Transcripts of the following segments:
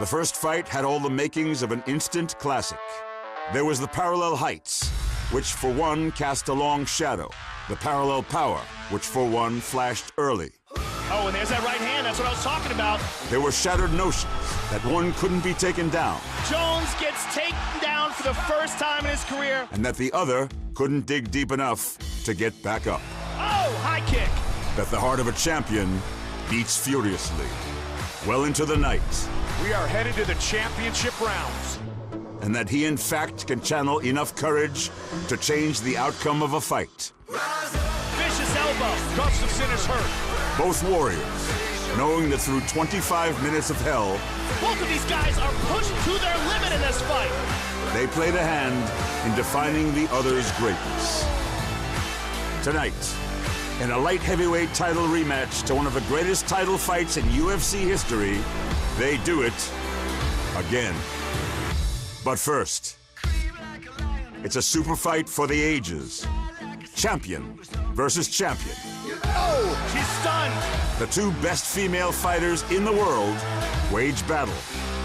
The first fight had all the makings of an instant classic. There was the parallel heights, which for one cast a long shadow. The parallel power, which for one flashed early. Oh, and there's that right hand. That's what I was talking about. There were shattered notions that one couldn't be taken down. Jones gets taken down for the first time in his career. And that the other couldn't dig deep enough to get back up. Oh, high kick. That the heart of a champion beats furiously, well into the night. We are headed to the championship rounds. And that he in fact can channel enough courage to change the outcome of a fight. Vicious elbow. Gustafsson is hurt. Both warriors, knowing that through 25 minutes of hell, both of these guys are pushed to their limit in this fight. They played a hand in defining the other's greatness. Tonight, in a light heavyweight title rematch to one of the greatest title fights in UFC history, they do it again. But first, it's a super fight for the ages. Champion versus champion. Oh, she's stunned. The two best female fighters in the world wage battle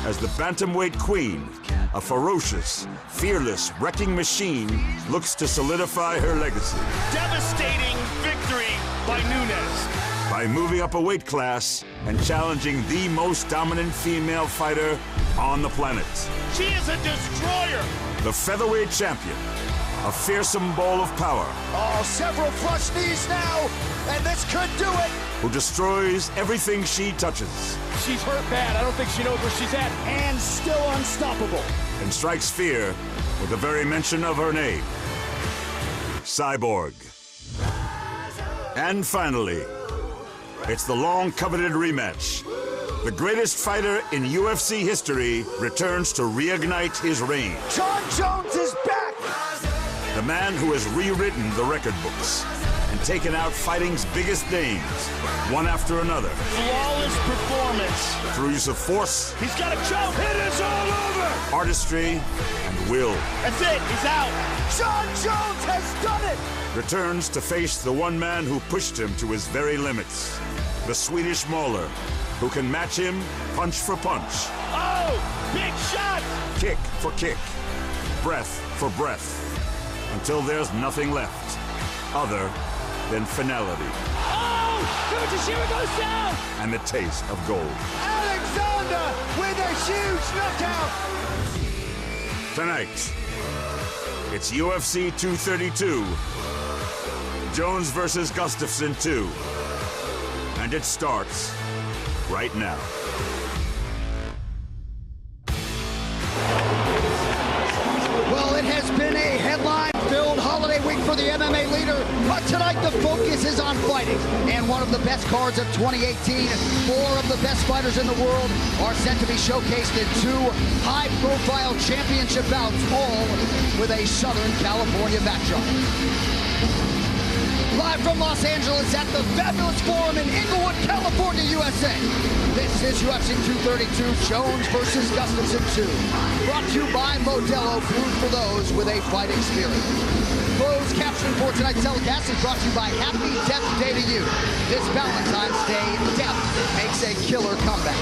as the bantamweight queen, a ferocious, fearless, wrecking machine, looks to solidify her legacy. Devastating victory by Nunes. By moving up a weight class and challenging the most dominant female fighter on the planet. She is a destroyer. The featherweight champion, a fearsome ball of power. Oh, several flush knees now, and this could do it. Who destroys everything she touches. She's hurt bad. I don't think she knows where she's at. And still unstoppable. And strikes fear with the very mention of her name. Cyborg. And finally, it's the long-coveted rematch. The greatest fighter in UFC history returns to reignite his reign. Jon Jones is back! The man who has rewritten the record books and taken out fighting's biggest names, one after another. Flawless performance. Through use of force. He's got a choke. It is all over. Artistry and will. That's it. He's out. Jon Jones has done it! Returns to face the one man who pushed him to his very limits. The Swedish Mauler, who can match him punch for punch. Oh, big shot. Kick for kick. Breath for breath. Until there's nothing left other than finality. Oh, Fujishima goes down. And the taste of gold. Alexander with a huge knockout! Tonight, it's UFC 232. Jones versus Gustafsson 2. And it starts right now. Well, it has been a headline-filled holiday week for the MMA leader, but tonight the focus is on fighting. And one of the best cards of 2018, four of the best fighters in the world are set to be showcased in two high-profile championship bouts, all with a Southern California backdrop. Live from Los Angeles at the Fabulous Forum in Inglewood, California, USA. This is UFC 232, Jones versus Gustafsson 2. Brought to you by Modelo, food for those with a fighting spirit. Closed captioning for tonight's telecast is brought to you by Happy Death Day to You. This Valentine's Day, death makes a killer comeback.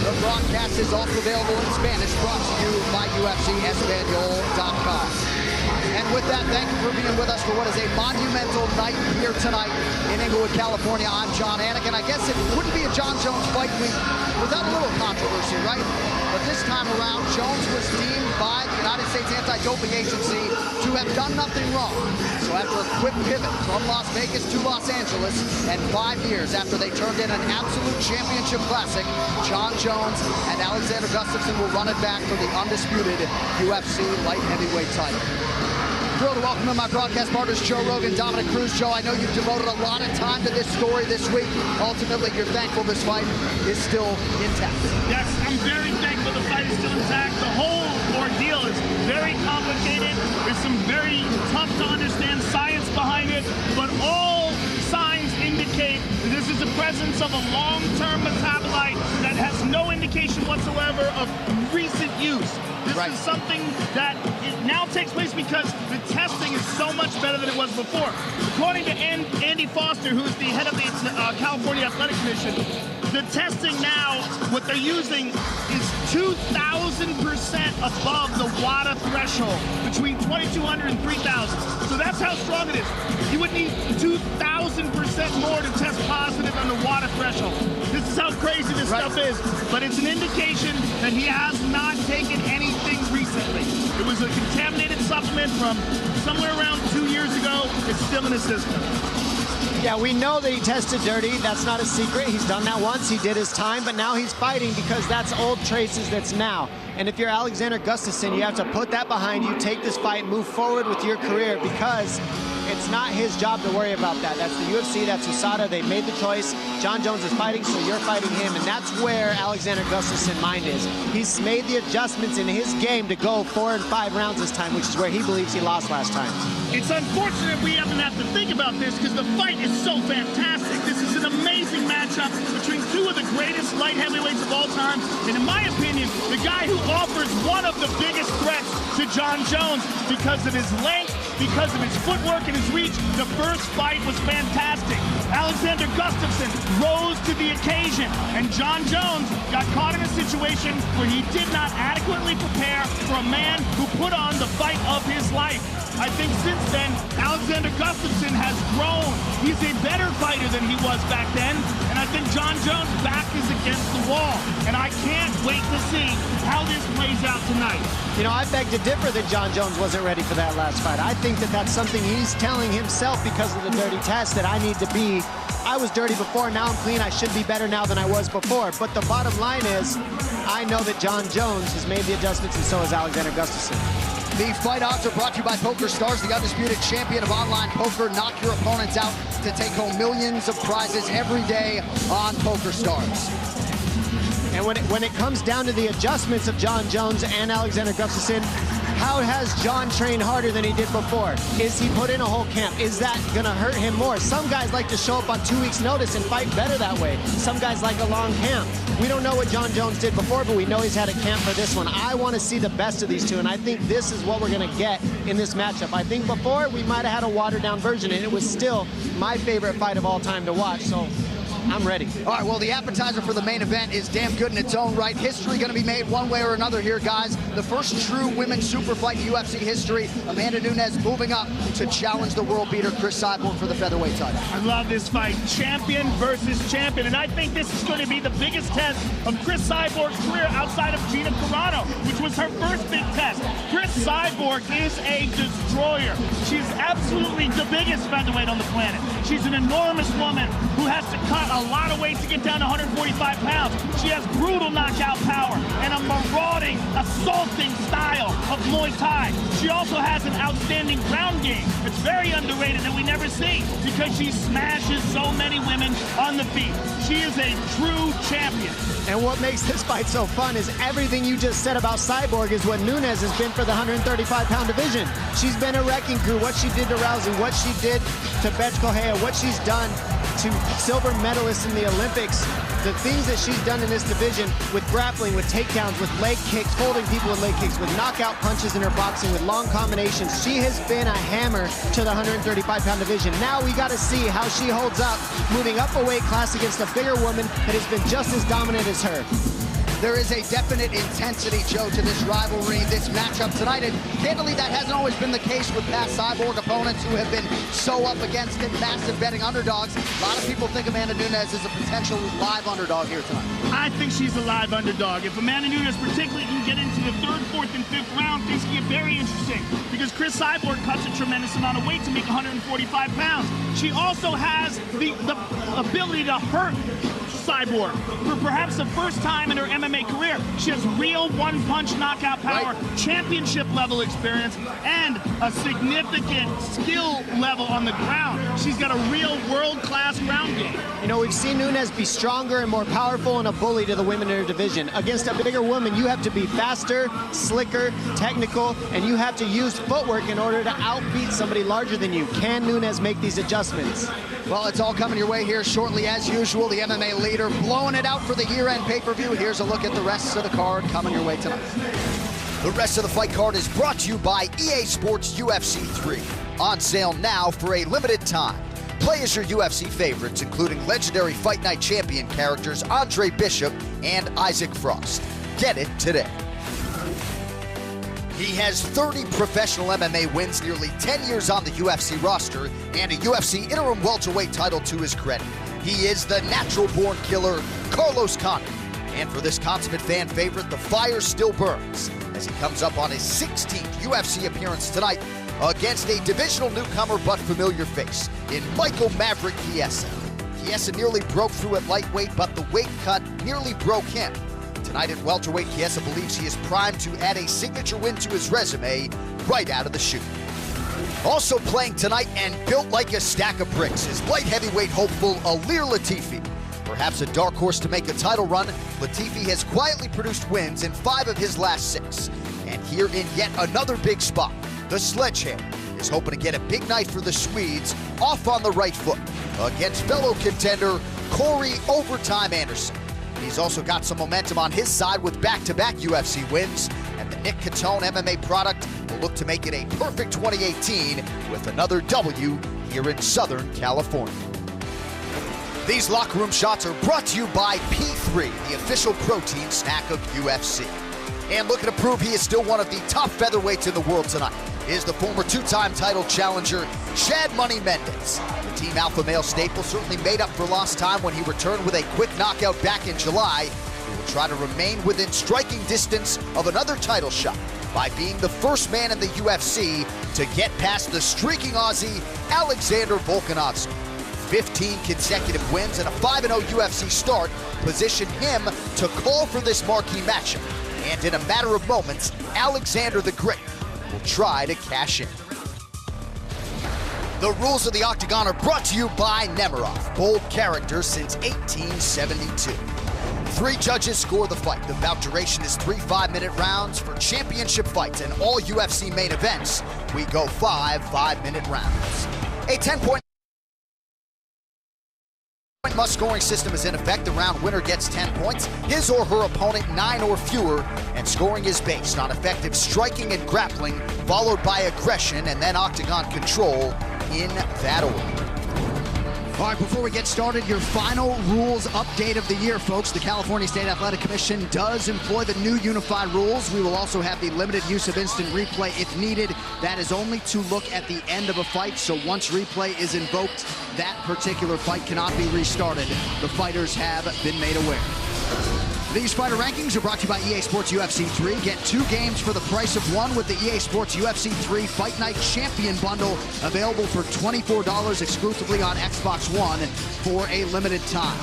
The broadcast is also available in Spanish, brought to you by UFCEspanol.com. And with that, thank you for being with us for what is a monumental night here tonight in Inglewood, California. I'm John Anik, and I guess it wouldn't be a Jon Jones fight week without a little controversy, right? But this time around, Jones was deemed by the United States Anti-Doping Agency to have done nothing wrong. So after a quick pivot from Las Vegas to Los Angeles, and 5 years after they turned in an absolute championship classic, Jon Jones and Alexander Gustafsson will run it back for the undisputed UFC light heavyweight title. Thrilled to welcome in my broadcast partners, Joe Rogan, Dominic Cruz. Joe, I know you've devoted a lot of time to this story this week. Ultimately, you're thankful this fight is still intact. Yes, I'm very thankful the fight is still intact. The whole ordeal is very complicated. There's some very tough to understand science behind it, but all signs indicate that this is the presence of a long-term metabolite that has no indication whatsoever of recent use. This is something that it now takes place because the testing is so much better than it was before. According to Andy Foster, who's the head of the California Athletic Commission, the testing now, what they're using is 2,000% above the WADA threshold, between 2,200 and 3,000. So that's how strong it is. You would need 2,000% more to test positive on the WADA threshold. This is how crazy this stuff is, but it's an indication that he has not taken anything recently. It was a contaminated supplement from somewhere around 2 years ago. It's still in his system. Yeah, we know that he tested dirty. That's not a secret. He's done that once. He did his time, but now he's fighting because that's old traces, that's now. And if you're Alexander Gustafsson, you have to put that behind you, take this fight, move forward with your career, because it's not his job to worry about that. That's the UFC, that's USADA. They made the choice. John Jones is fighting, so you're fighting him, and that's where Alexander Gustafsson's mind is. He's made the adjustments in his game to go 4 and 5 rounds this time, which is where he believes he lost last time. It's unfortunate we haven't had to think about this because the fight is so fantastic. This is an amazing matchup between two of the greatest light heavyweights of all time. And in my opinion, the guy who offers one of the biggest threats to John Jones because of his length, because of his footwork and his reach. The first fight was fantastic. Alexander Gustafsson rose to the occasion, and John Jones got caught in a situation where he did not adequately prepare for a man who put on the fight of his life. I think since then, Alexander Gustafsson has grown. He's a better fighter than he was back then, and I think John Jones' back is against the wall, and I can't wait to see how this plays out tonight. You know, I beg to differ that John Jones wasn't ready for that last fight. I think that that's something he's telling himself because of the dirty test, that I need to be. I was dirty before, now I'm clean. I should be better now than I was before. But the bottom line is, I know that John Jones has made the adjustments, and so has Alexander Gustafsson. The fight odds are brought to you by Poker Stars, the undisputed champion of online poker. Knock your opponents out to take home millions of prizes every day on Poker Stars. And when it comes down to the adjustments of John Jones and Alexander Gustafsson, how has John trained harder than he did before? Is he put in a whole camp? Is that gonna hurt him more? Some guys like to show up on 2 weeks' notice and fight better that way. Some guys like a long camp. We don't know what John Jones did before, but we know he's had a camp for this one. I want to see the best of these two, and I think this is what we're gonna get in this matchup. I think before, we might have had a watered-down version, and it was still my favorite fight of all time to watch, so I'm ready. All right, well, the appetizer for the main event is damn good in its own right. History going to be made one way or another here, guys. The first true women's super fight in UFC history. Amanda Nunes moving up to challenge the world beater Cris Cyborg for the featherweight title. I love this fight. Champion versus champion. And I think this is going to be the biggest test of Cris Cyborg's career outside of Gina Carano, which was her first big test. Cris Cyborg is a destroyer. She's absolutely the biggest featherweight on the planet. She's an enormous woman who has to cut a lot of weight to get down to 145 pounds. She has brutal knockout power and a marauding, assaulting style of Muay Thai. She also has an outstanding ground game. It's very underrated that we never see because she smashes so many women on the feet. She is a true champion. And what makes this fight so fun is everything you just said about Cyborg is what Nunes has been for the 135-pound division. She's been a wrecking crew. What she did to Rousey, what she did to Bethe Correia, what she's done to silver medalists in the Olympics, the things that she's done in this division with grappling, with takedowns, with leg kicks, holding people with leg kicks, with knockout punches in her boxing, with long combinations. She has been a hammer to the 135-pound division. Now we got to see how she holds up, moving up a weight class against a bigger woman that has been just as dominant as her. There is a definite intensity, Joe, to this rivalry, this matchup tonight. And candidly, that hasn't always been the case with past Cyborg opponents who have been so up against it, massive betting underdogs. A lot of people think Amanda Nunes is a potential live underdog here tonight. I think she's a live underdog. If Amanda Nunes particularly can get into the 3rd, 4th, and 5th round, things can get very interesting because Cris Cyborg cuts a tremendous amount of weight to make 145 pounds. She also has the ability to hurt Cyborg. For perhaps the first time in her MMA career, she has real one-punch knockout power, championship-level experience, and a significant skill level on the ground. She's got a real world-class ground game. You know, we've seen Nunes be stronger and more powerful and a bully to the women in her division. Against a bigger woman, you have to be faster, slicker, technical, and you have to use footwork in order to outbeat somebody larger than you. Can Nunes make these adjustments? Well, it's all coming your way here shortly, as usual. The MMA leader blowing it out for the year-end pay-per-view. Here's a look at the rest of the card coming your way tonight. The rest of the fight card is brought to you by EA Sports UFC 3. On sale now for a limited time. Play as your UFC favorites, including legendary Fight Night champion characters Andre Bishop and Isaac Frost. Get it today. He has 30 professional MMA wins, nearly 10 years on the UFC roster, and a UFC interim welterweight title to his credit. He is the natural-born killer, Carlos Condit. And for this consummate fan favorite, the fire still burns as he comes up on his 16th UFC appearance tonight against a divisional newcomer but familiar face in Michael Maverick Chiesa. Chiesa nearly broke through at lightweight, but the weight cut nearly broke him. Tonight at welterweight, Chiesa believes he is primed to add a signature win to his resume right out of the chute. Also playing tonight and built like a stack of bricks is light heavyweight hopeful Ilir Latifi. Perhaps a dark horse to make a title run, Latifi has quietly produced wins in 5 of his last 6. And here in yet another big spot, the Sledgehammer is hoping to get a big night for the Swedes off on the right foot against fellow contender Corey Overtime Anderson. He's also got some momentum on his side with back-to-back UFC wins, and the Nick Catone MMA product will look to make it a perfect 2018 with another W here in Southern California. These locker room shots are brought to you by P3, the official protein snack of UFC. And looking to prove he is still one of the top featherweights in the world tonight is the former 2-time title challenger, Chad Money Mendes. The Team Alpha Male staple certainly made up for lost time when he returned with a quick knockout back in July. He will try to remain within striking distance of another title shot by being the first man in the UFC to get past the streaking Aussie, Alexander Volkanovski. 15 consecutive wins and a 5-0 UFC start position him to call for this marquee matchup. And in a matter of moments, Alexander the Great will try to cash in. The rules of the Octagon are brought to you by Nemiroff, bold character since 1872. 3 judges score the fight. The bout duration is 3 5-minute rounds. For championship fights and all UFC main events, we go 5 5-minute rounds. A 10-point must scoring system is in effect. The round winner gets 10 points, his or her opponent 9 or fewer, and scoring is based on effective striking and grappling, followed by aggression and then octagon control in that order. All right, before we get started, your final rules update of the year, folks. The California State Athletic Commission does employ the new unified rules. We will also have the limited use of instant replay if needed. That is only to look at the end of a fight, so once replay is invoked, that particular fight cannot be restarted. The fighters have been made aware. These fighter rankings are brought to you by EA Sports UFC 3. Get 2 games for the price of 1 with the EA Sports UFC 3 Fight Night Champion Bundle, available for $24 exclusively on Xbox One for a limited time.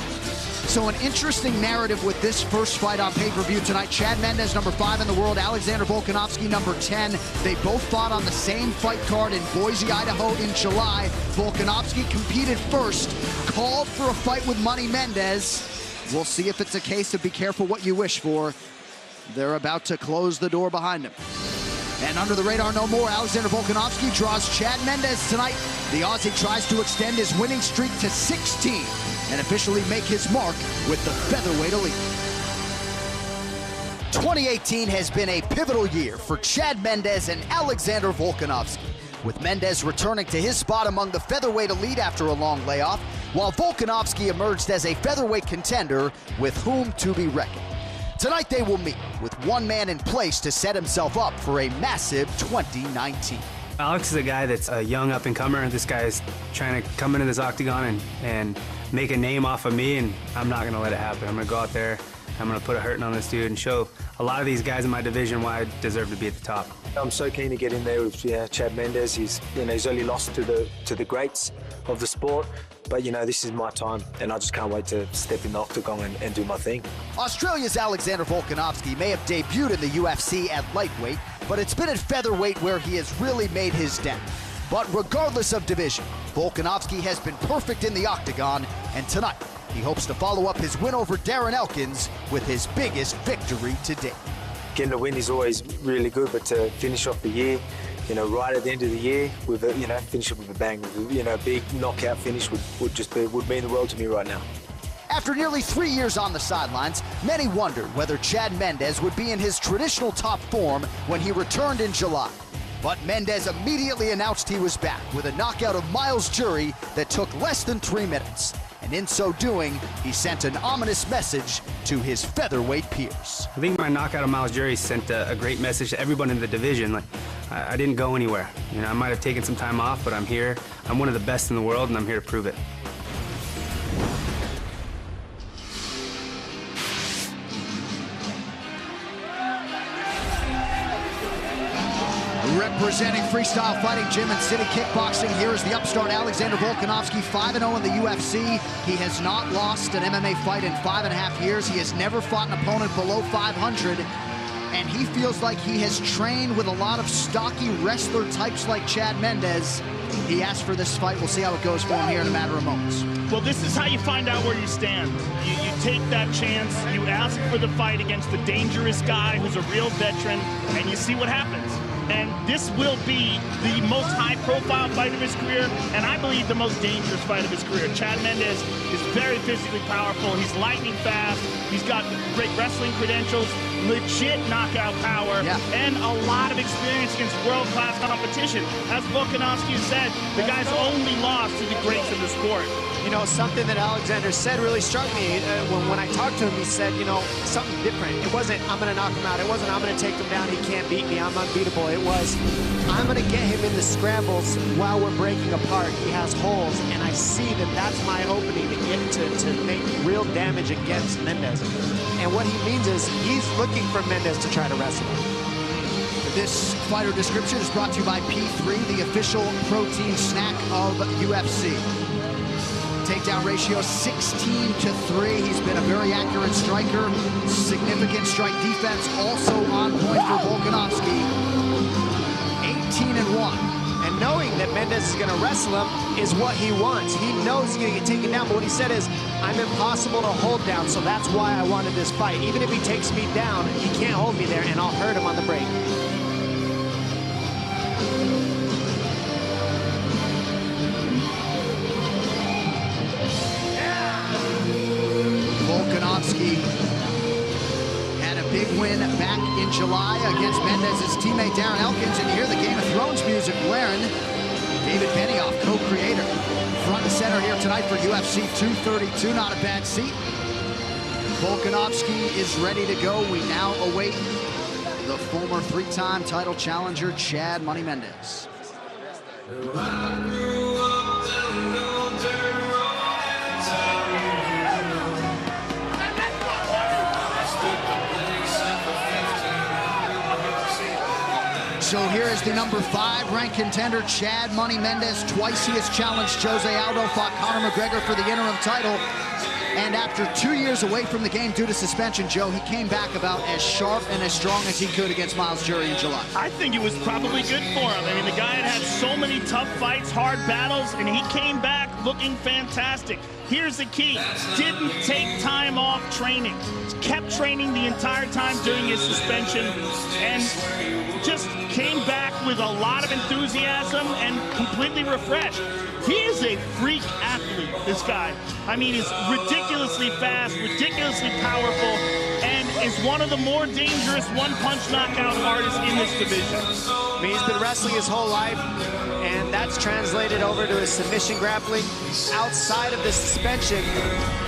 So an interesting narrative with this first fight on pay-per-view tonight. Chad Mendes, number 5 in the world. Alexander Volkanovski, number 10. They both fought on the same fight card in Boise, Idaho in July. Volkanovski competed first, called for a fight with Money Mendes. We'll see if it's a case of be careful what you wish for. They're about to close the door behind him. And under the radar no more, Alexander Volkanovski draws Chad Mendes tonight. The Aussie tries to extend his winning streak to 16 and officially make his mark with the featherweight elite. 2018 has been a pivotal year for Chad Mendes and Alexander Volkanovski, with Mendes returning to his spot among the featherweight elite after a long layoff, while Volkanovski emerged as a featherweight contender with whom to be reckoned. Tonight they will meet with one man in place to set himself up for a massive 2019. Alex is a guy that's a young up-and-comer. This guy is trying to come into this octagon and make a name off of me, and I'm not going to let it happen. I'm going to go out there, I'm going to put a hurting on this dude and show a lot of these guys in my division why I deserve to be at the top. I'm so keen to get in there with Chad Mendes. He's only lost to the greats of the sport, but this is my time, and I just can't wait to step in the octagon and do my thing. Australia's Alexander Volkanovski may have debuted in the UFC at lightweight, but it's been at featherweight where he has really made his dent. But regardless of division, Volkanovski has been perfect in the octagon, and tonight he hopes to follow up his win over Darren Elkins with his biggest victory to date. Getting a win is always really good, but to finish off the year, right at the end of the year, with finish it with a bang, a big knockout finish would mean the world to me right now. After nearly 3 years on the sidelines, many wondered whether Chad Mendes would be in his traditional top form when he returned in July. But Mendes immediately announced he was back with a knockout of Miles Jury that took less than 3 minutes. and in so doing, he sent an ominous message to his featherweight peers. I think my knockout of Miles Jury sent a great message to everyone in the division. Like, I didn't go anywhere. You know, I might have taken some time off, but I'm here. I'm one of the best in the world, and I'm here to prove it. Representing Freestyle Fighting Gym and City Kickboxing, here is the upstart Alexander Volkanovski, 5-0 in the UFC. He has not lost an MMA fight in 5.5 years. He has never fought an opponent below 500. And he feels like he has trained with a lot of stocky wrestler types like Chad Mendes. He asked for this fight. We'll see how it goes for him here in a matter of moments. Well, this is how you find out where you stand. You take that chance, you ask for the fight against the dangerous guy who's a real veteran, and you see what happens. And this will be the most high-profile fight of his career, and I believe the most dangerous fight of his career. Chad Mendes is very physically powerful. He's lightning fast. He's got great wrestling credentials, legit knockout power, and a lot of experience against world-class competition. As Volkanovski said, the guy's only lost to the greats of the sport. You know, something that Alexander said really struck me. When I talked to him, he said, you know, something different. It wasn't, I'm going to knock him out. It wasn't, I'm going to take him down. He can't beat me. I'm unbeatable. It was, I'm going to get him in the scrambles while we're breaking apart. He has holes, and I see that that's my opening to get to make real damage against Mendes. And what he means is he's looking for Mendes to try to wrestle him. This fighter description is brought to you by P3, the official protein snack of UFC. Takedown ratio 16-3. He's been a very accurate striker. Significant strike defense also on point for Volkanovski. 18-1. And knowing that Mendes is going to wrestle him is what he wants. He knows he's going to get taken down, but what he said is, I'm impossible to hold down, so that's why I wanted this fight. Even if he takes me down, he can't hold me there, and I'll hurt him on the break. Volkanovski had a big win back in July against Mendes' teammate Darren Elkins, and you hear the Game of Thrones music blaring. David Benioff, co-creator, front and center here tonight for UFC 232. Not a bad seat. Volkanovski is ready to go. We now await the former three-time title challenger, Chad Money Mendes. So here is the number 5 ranked contender, Chad Money Mendes. Twice he has challenged Jose Aldo, fought Conor McGregor for the interim title. And after 2 years away from the game due to suspension, Joe, he came back about as sharp and as strong as he could against Miles Jury in July. I think it was probably good for him. I mean, the guy had so many tough fights, hard battles, and he came back looking fantastic. Here's the key. Didn't take time off training. Kept training the entire time during his suspension, and just came back with a lot of enthusiasm and completely refreshed. He is a freak athlete, this guy. I mean, he's ridiculously fast, ridiculously powerful, and is one of the more dangerous one-punch knockout artists in this division. I mean, he's been wrestling his whole life, and that's translated over to his submission grappling. Outside of the suspension,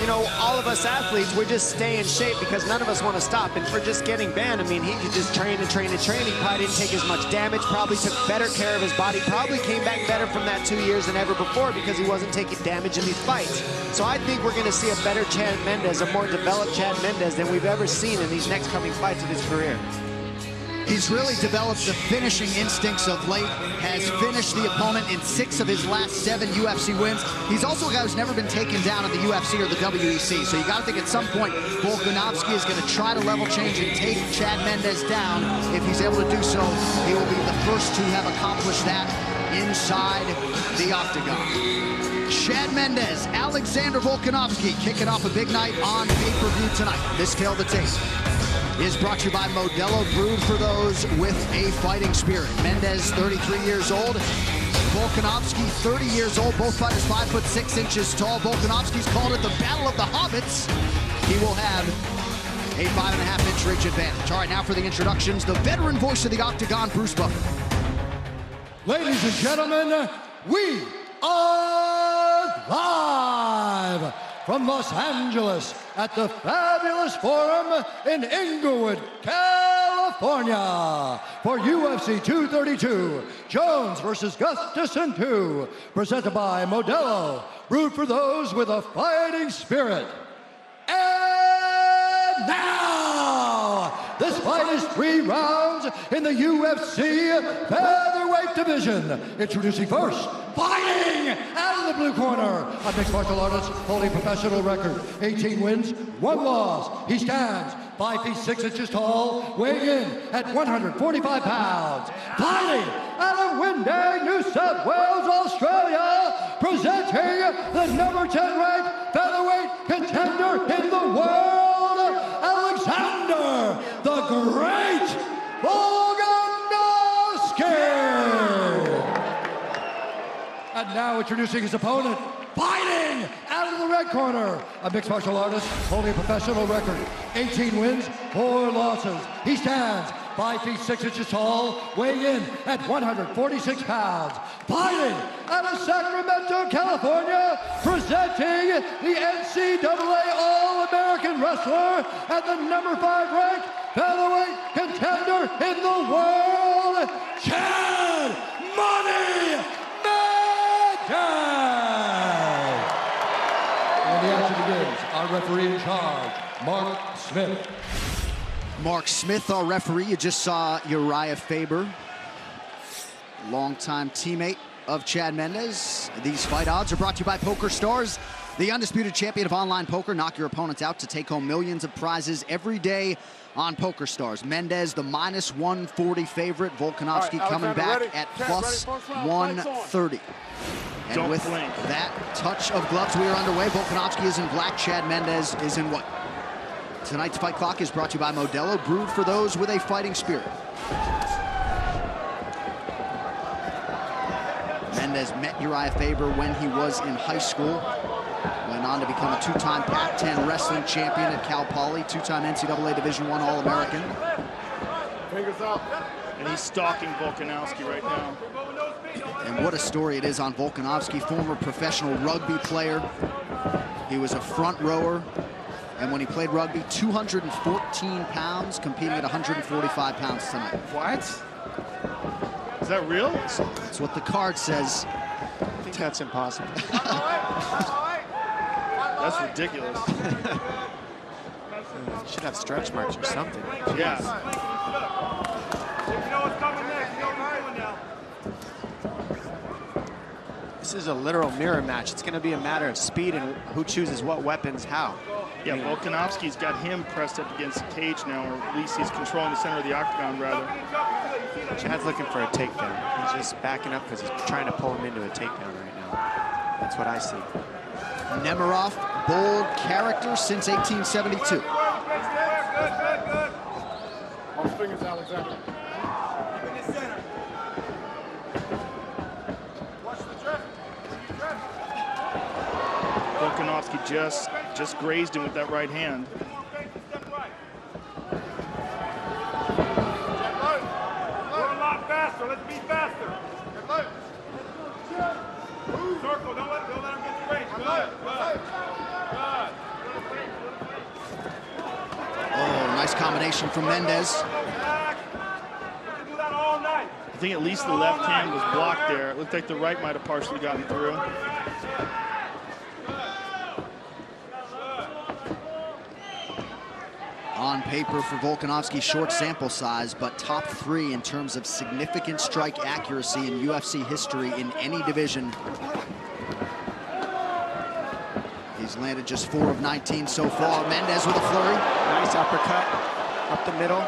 you know, all of us athletes, we're just staying in shape because none of us want to stop. And for just getting banned, I mean, he could just train and train and train. He probably didn't take as much damage, probably took better care of his body, probably came back better from that 2 years than ever before because he wasn't taking damage in these fights. So I think we're going to see a better Chad Mendes, a more developed Chad Mendes than we've ever seen in these next coming fights of his career. He's really developed the finishing instincts of late, has finished the opponent in 6 of his last 7 UFC wins. He's also a guy who's never been taken down in the UFC or the WEC. So you got to think at some point Volkanovski is going to try to level change and take Chad Mendes down. If he's able to do so, he will be the first to have accomplished that inside the octagon. Chad Mendes, Alexander Volkanovski kicking off a big night on pay-per-view tonight. This Tale of the Tape is brought to you by Modelo, brewed for those with a fighting spirit. Mendes, 33 years old. Volkanovski, 30 years old. Both fighters 5'6" tall. Volkanovski's called it the Battle of the Hobbits. He will have a 5.5-inch reach advantage. All right, now for the introductions. The veteran voice of the Octagon, Bruce Buffer. Ladies and gentlemen, we are live from Los Angeles at the Fabulous Forum in Inglewood, California, for UFC 232, Jones versus Gustafsson 2, presented by Modelo, brewed for those with a fighting spirit. And now, this fight is 3 rounds in the UFC featherweight division. Introducing first, fighting out of the blue corner, a mixed martial artist holding professional record, 18 wins, 1 loss. He stands 5 feet 6 inches tall, weighing in at 145 pounds. Fighting out of Windang, New South Wales, Australia, presenting the number 10 ranked featherweight contender in the world, Alexander the Great Volkanovski. And now introducing his opponent, fighting out of the red corner, a mixed martial artist holding a professional record, 18 wins, 4 losses. He stands 5 feet 6 inches tall, weighing in at 146 pounds. Fighting out of Sacramento, California, presenting the NCAA All-American Wrestler and the number 5 ranked featherweight contender in the world, Chad Money Madden! And the action begins. Our referee in charge, Mark Smith. Mark Smith, our referee. You just saw Uriah Faber, longtime teammate of Chad Mendes. These fight odds are brought to you by Poker Stars, the undisputed champion of online poker. Knock your opponents out to take home millions of prizes every day on Poker Stars. Mendes, the -140 favorite. Volkanovski coming back at +130. And with that touch of gloves, we are underway. Volkanovski is in black, Chad Mendes is in white. Tonight's Fight Clock is brought to you by Modelo, brewed for those with a fighting spirit. Mendes met Uriah Faber when he was in high school. Went on to become a 2-time Pac-10 wrestling champion at Cal Poly, 2-time NCAA Division I All-American. And he's stalking Volkanovski right now. And what a story it is on Volkanovski, former professional rugby player. He was a front rower. And when he played rugby, 214 pounds, competing at 145 pounds tonight. What? Is that real? That's what the card says. I think that's impossible. That's ridiculous. Should have stretch marks or something. Yeah. This is a literal mirror match. It's going to be a matter of speed and who chooses what weapons how. Yeah, Volkanovski's got him pressed up against the cage now, or at least he's controlling the center of the octagon, rather. Chad's looking for a takedown. He's just backing up because he's trying to pull him into a takedown right now. That's what I see. Nemiroff, bold character since 1872. On fingers, Alexander. Volkanovski just grazed him with that right hand. We're a lot faster. Let's be faster. Circle. Don't let him get the range. Oh, nice combination from Mendes. I think at least the left hand was blocked there. It looked like the right might have partially gotten through. On paper for Volkanovski, short sample size, but top 3 in terms of significant strike accuracy in UFC history in any division. He's landed just 4 of 19 so far. Mendes with a flurry. Nice uppercut up the middle.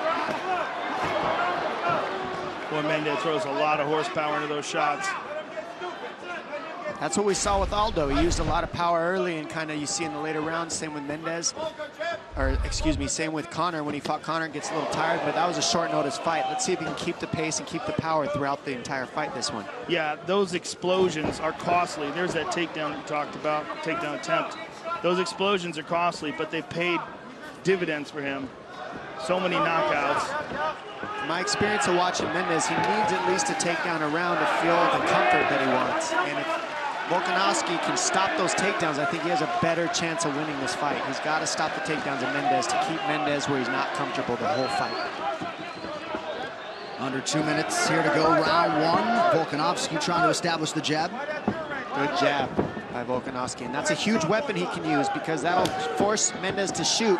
Boy, Mendes throws a lot of horsepower into those shots. That's what we saw with Aldo. He used a lot of power early, and kind of you see in the later rounds, same with Mendes, or excuse me, same with Conor. When he fought Conor, gets a little tired, but that was a short notice fight. Let's see if he can keep the pace and keep the power throughout the entire fight, this one. Yeah, those explosions are costly. There's that takedown you talked about, takedown attempt. Those explosions are costly, but they paid dividends for him. So many knockouts. My experience of watching Mendes, he needs at least a takedown around to feel the comfort that he wants. And if Volkanovski can stop those takedowns, I think he has a better chance of winning this fight. He's got to stop the takedowns of Mendez to keep Mendez where he's not comfortable the whole fight. Under 2 minutes here to go, round one. Volkanovski trying to establish the jab. Good jab by Volkanovski, and that's a huge weapon he can use because that'll force Mendez to shoot.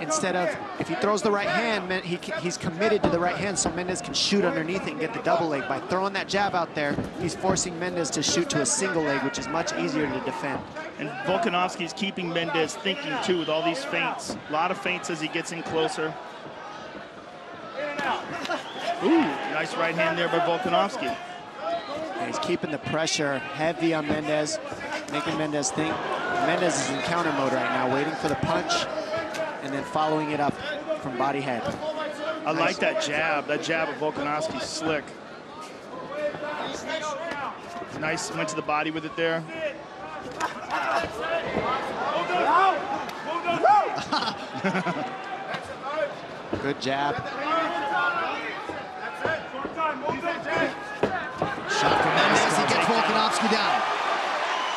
Instead of, if he throws the right hand, he's committed to the right hand, so Mendez can shoot underneath it and get the double leg. By throwing that jab out there, he's forcing Mendez to shoot to a single leg, which is much easier to defend. And Volkanovski's keeping Mendez thinking, too, with all these feints. A lot of feints as he gets in closer. Ooh, nice right hand there by Volkanovski. And he's keeping the pressure heavy on Mendez, making Mendez think. Mendez is in counter mode right now, waiting for the punch, and then following it up from body head. I like that jab. That jab of Volkanovski's slick. Nice, went to the body with it there. Good jab. Shot from Mendez, he gets Volkanovski down.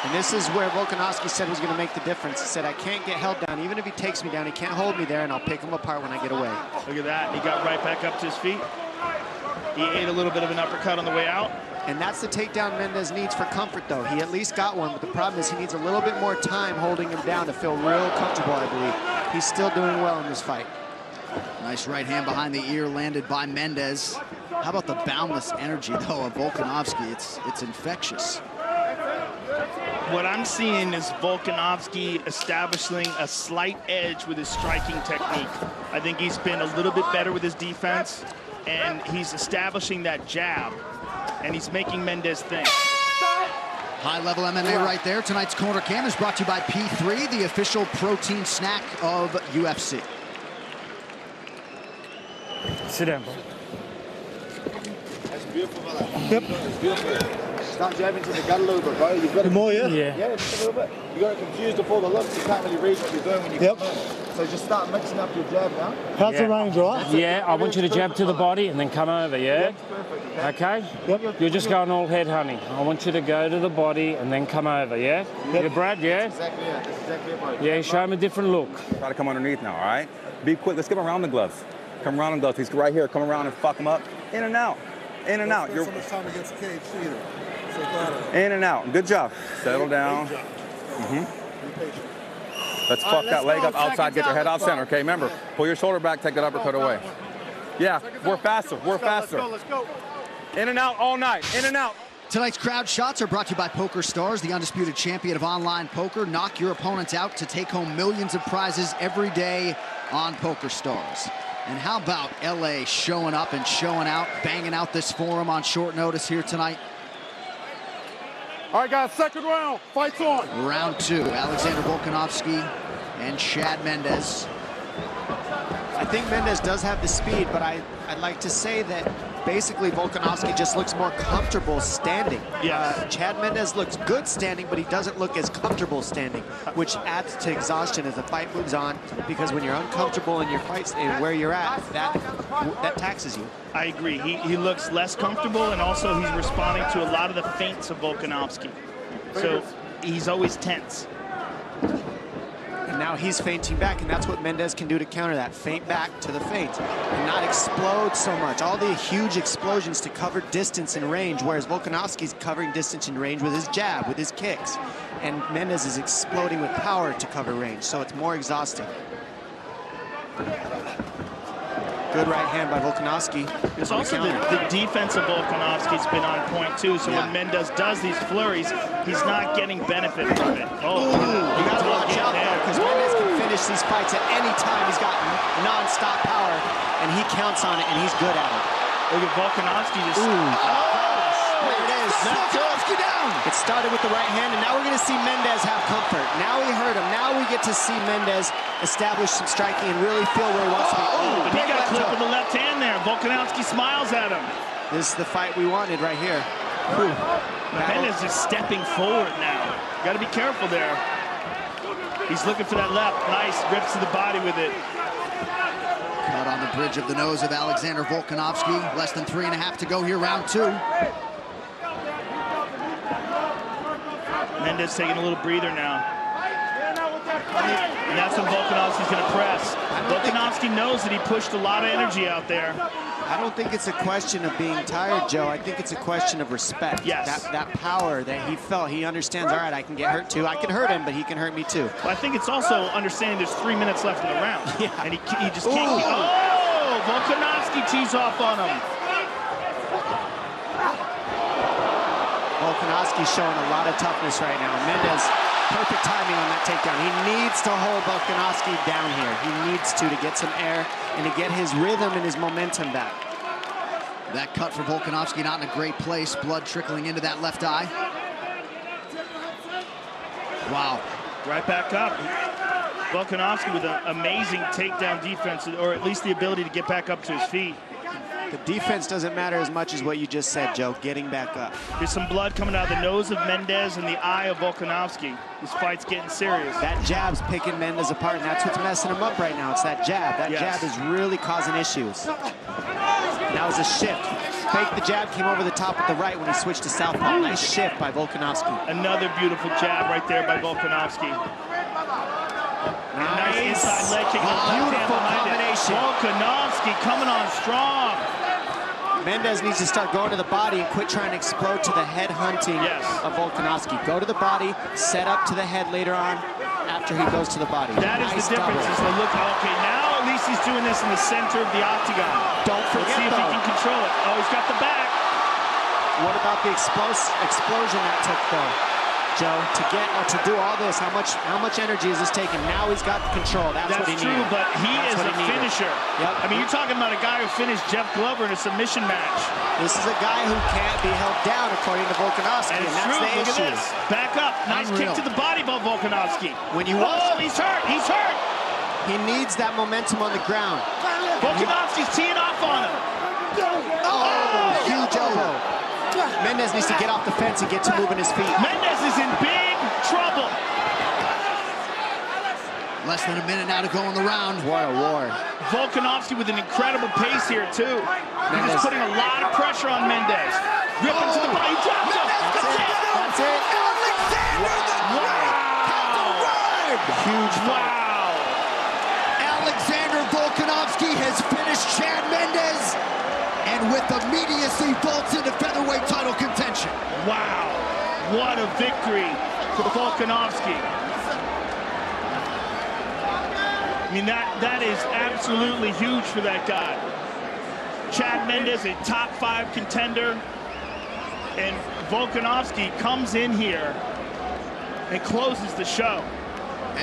And this is where Volkanovski said was going to make the difference. He said, I can't get held down. Even if he takes me down, he can't hold me there, and I'll pick him apart when I get away. Look at that. He got right back up to his feet. He ate a little bit of an uppercut on the way out. And that's the takedown Mendez needs for comfort, though. He at least got one, but the problem is he needs a little bit more time holding him down to feel real comfortable, I believe. He's still doing well in this fight. Nice right hand behind the ear landed by Mendez. How about the boundless energy, though, of Volkanovski? It's infectious. What I'm seeing is Volkanovski establishing a slight edge with his striking technique. I think he's been a little bit better with his defense, and he's establishing that jab, and he's making Mendez think. High-level MMA right there. Tonight's Corner Cam is brought to you by P3, the official protein snack of UFC. Sit down, bro. That's beautiful, brother. Yep. It's beautiful. Start jabbing to the gut a little bit, bro. You've got more, yeah? Yeah, just a little bit. You got it confused before the look. You can't really read what you're doing when you come in. So just start mixing up your jab now. How's the range, right? Yeah, I want you to jab to the body and then come over, yeah? Okay? Yep. You're just going all head, honey. I want you to go to the body and then come over, yeah? Yep. You Brad, yeah? That's exactly it. That's exactly it, bro. Yeah, show him a different look. Try to come underneath now, all right? Be quick. Let's get him around the gloves. Come around the gloves. He's right here. Come around and fuck him up. In and out. In and out. You're so much time against the cage either. in and out. Good job. Settle down. Let's fuck that leg up outside. Get your head off center. Okay, remember, pull your shoulder back. Take that uppercut away. Yeah, we're faster. We're faster. Let's go. In and out all night. In and out. Tonight's crowd shots are brought to you by Poker Stars, the undisputed champion of online poker. Knock your opponents out to take home millions of prizes every day on Poker Stars. And how about LA showing up and showing out, banging out this forum on short notice here tonight? All right, guys, second round. Fight's on. Round two, Alexander Volkanovski and Chad Mendez. I think Mendez does have the speed, but I'd like to say that basically Volkanovski just looks more comfortable standing. Yeah. Chad Mendez looks good standing, but he doesn't look as comfortable standing, which adds to exhaustion as the fight moves on, because when you're uncomfortable in your fights and where you're at, that taxes you. I agree. He looks less comfortable, and also he's responding to a lot of the feints of Volkanovski. So he's always tense. And now he's feinting back, and that's what Mendez can do to counter that. Feint back to the feint and not explode so much. All the huge explosions to cover distance and range, whereas Volkanovski's covering distance and range with his jab, with his kicks. And Mendez is exploding with power to cover range, so it's more exhausting. Good right hand by Volkanovski. It's also the defense of Volkanovski's been on point, too. So when Mendez does these flurries, he's not getting benefit from it. Oh, you got to watch out there, because Mendez can finish these fights at any time. He's got non-stop power, and he counts on it, and he's good at it. Look at Volkanovski just... There it is. Volkanovski down. It started with the right hand, and now we're going to see Mendez have comfort. Now we heard him. Now we get to see Mendez establish some striking and really feel where he wants to be. But he got a clip with the left hand there. Volkanovski smiles at him. This is the fight we wanted right here. Mendez is stepping forward now. Got to be careful there. He's looking for that left. Nice. Rips to the body with it. Cut on the bridge of the nose of Alexander Volkanovski. Less than 3.5 to go here, round two. Mendez taking a little breather now. And that's when Volkanovski's going to press. Volkanovski knows that he pushed a lot of energy out there. I don't think it's a question of being tired, Joe. I think it's a question of respect. Yes. That power that he felt. He understands, all right, I can get hurt too. I can hurt him, but he can hurt me too. Well, I think it's also understanding there's 3 minutes left in the round. Yeah. And he just can't keep... Oh! Volkanovski tees off on him. Volkanovski's showing a lot of toughness right now. Mendez, perfect timing on that takedown. He needs to hold Volkanovski down here. He needs to get some air and to get his rhythm and his momentum back. That cut for Volkanovski not in a great place. Blood trickling into that left eye. Wow. Right back up. Volkanovski with an amazing takedown defense, or at least the ability to get back up to his feet. The defense doesn't matter as much as what you just said, Joe, getting back up. There's some blood coming out of the nose of Mendez and the eye of Volkanovski. This fight's getting serious. That jab's picking Mendez apart, and that's what's messing him up right now. It's that jab. That jab is really causing issues. That was a shift. Fake the jab, came over the top with the right when he switched to southpaw. Nice shift by Volkanovski. Another beautiful jab right there by Volkanovski. Nice inside leg kick. Beautiful combination. Volkanovski coming on strong. Mendez needs to start going to the body and quit trying to explode to the head hunting of Volkanovski. Go to the body, set up to the head later on after he goes to the body. That is the difference. Is look, okay, now at least he's doing this in the center of the octagon. Don't forget, Let's see if he can control it. Oh, he's got the back. What about the explosion that took, though, Joe, to get or to do all this? How much energy is this taking? Now he's got control. That's what he needed. That's true, but he is a finisher. Yep. I mean, you're talking about a guy who finished Jeff Glover in a submission match. This is a guy who can't be held down, according to Volkanovski, and that's the Look issue. at this. Back up. Nice kick to the body by Volkanovski. When you watch, oh, he's hurt. He's hurt. He needs that momentum on the ground. Volkanovski's teeing off on him. Oh, huge elbow. Mendez needs to get off the fence and get to moving his feet. Mendez is in big trouble. Less than a minute now to go in the round. What a war. Volkanovski with an incredible pace here, too. He's just putting a lot of pressure on Mendez. Ripping to the body. He drops him. That's it. Wow. Huge fight. Wow. Alexander Volkanovski has finished Chad Mendez, and with immediacy vaults into featherweight title contention. Wow. What a victory for Volkanovski. I mean, that is absolutely huge for that guy. Chad Mendez, a top 5 contender, and Volkanovski comes in here and closes the show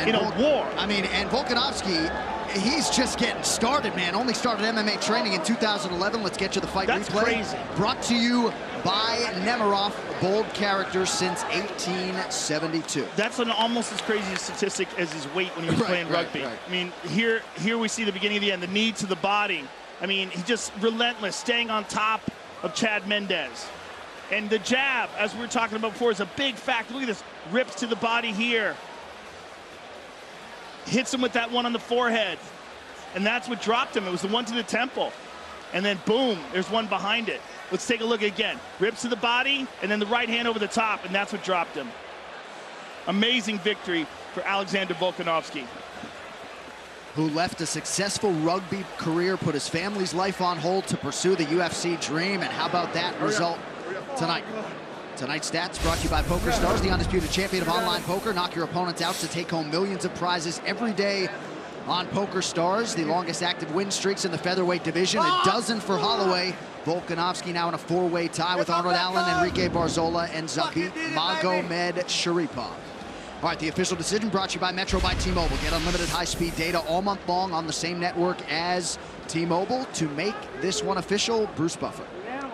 in a war. I mean, and Volkanovski, he's just getting started, man. Only started MMA training in 2011. Let's get to the fight replay. That's crazy. Brought to you by Nemiroff, bold character since 1872. That's an almost as crazy a statistic as his weight when he was playing rugby. Right. I mean, here we see the beginning of the end, the knee to the body. I mean, he's just relentless, staying on top of Chad Mendez. And the jab, as we were talking about before, is a big factor. Look at this, rips to the body here. Hits him with that one on the forehead. And that's what dropped him. It was the one to the temple. And then boom, there's one behind it. Let's take a look again. Rips to the body, and then the right hand over the top, and that's what dropped him. Amazing victory for Alexander Volkanovski. Who left a successful rugby career, put his family's life on hold to pursue the UFC dream. And how about that result tonight? Tonight's stats brought to you by Poker Stars, the undisputed champion of online poker. Knock your opponents out to take home millions of prizes every day on Poker Stars. The longest active win streaks in the featherweight division, a dozen for Holloway. Volkanovski now in a 4-way tie with Arnold Allen, Enrique Barzola, and Zabit Magomed Sharipov. All right, the official decision brought to you by Metro by T-Mobile. Get unlimited high-speed data all month long on the same network as T-Mobile. To make this one official, Bruce Buffer.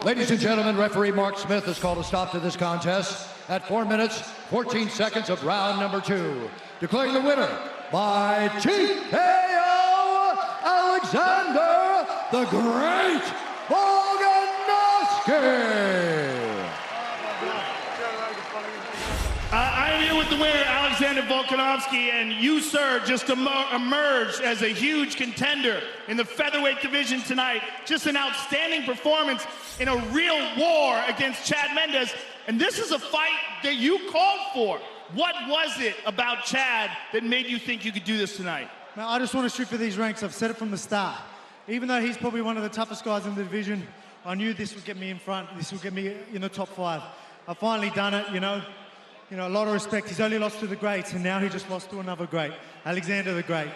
Ladies and gentlemen, referee Mark Smith has called a stop to this contest at 4 minutes, 14 seconds of round number 2. Declaring the winner by TKO, Alexander the Great Volkanovski. I'm here with the winner, Alexander Volkanovski, and you, sir, just emerged as a huge contender in the featherweight division tonight. Just an outstanding performance in a real war against Chad Mendez, and this is a fight that you called for. What was it about Chad that made you think you could do this tonight? Man, I just want to shoot for these ranks. I've said it from the start. Even though he's probably one of the toughest guys in the division, I knew this would get me in front. This would get me in the top 5. I've finally done it, you know. A lot of respect. He's only lost to the greats, and now he just lost to another great, Alexander the Great.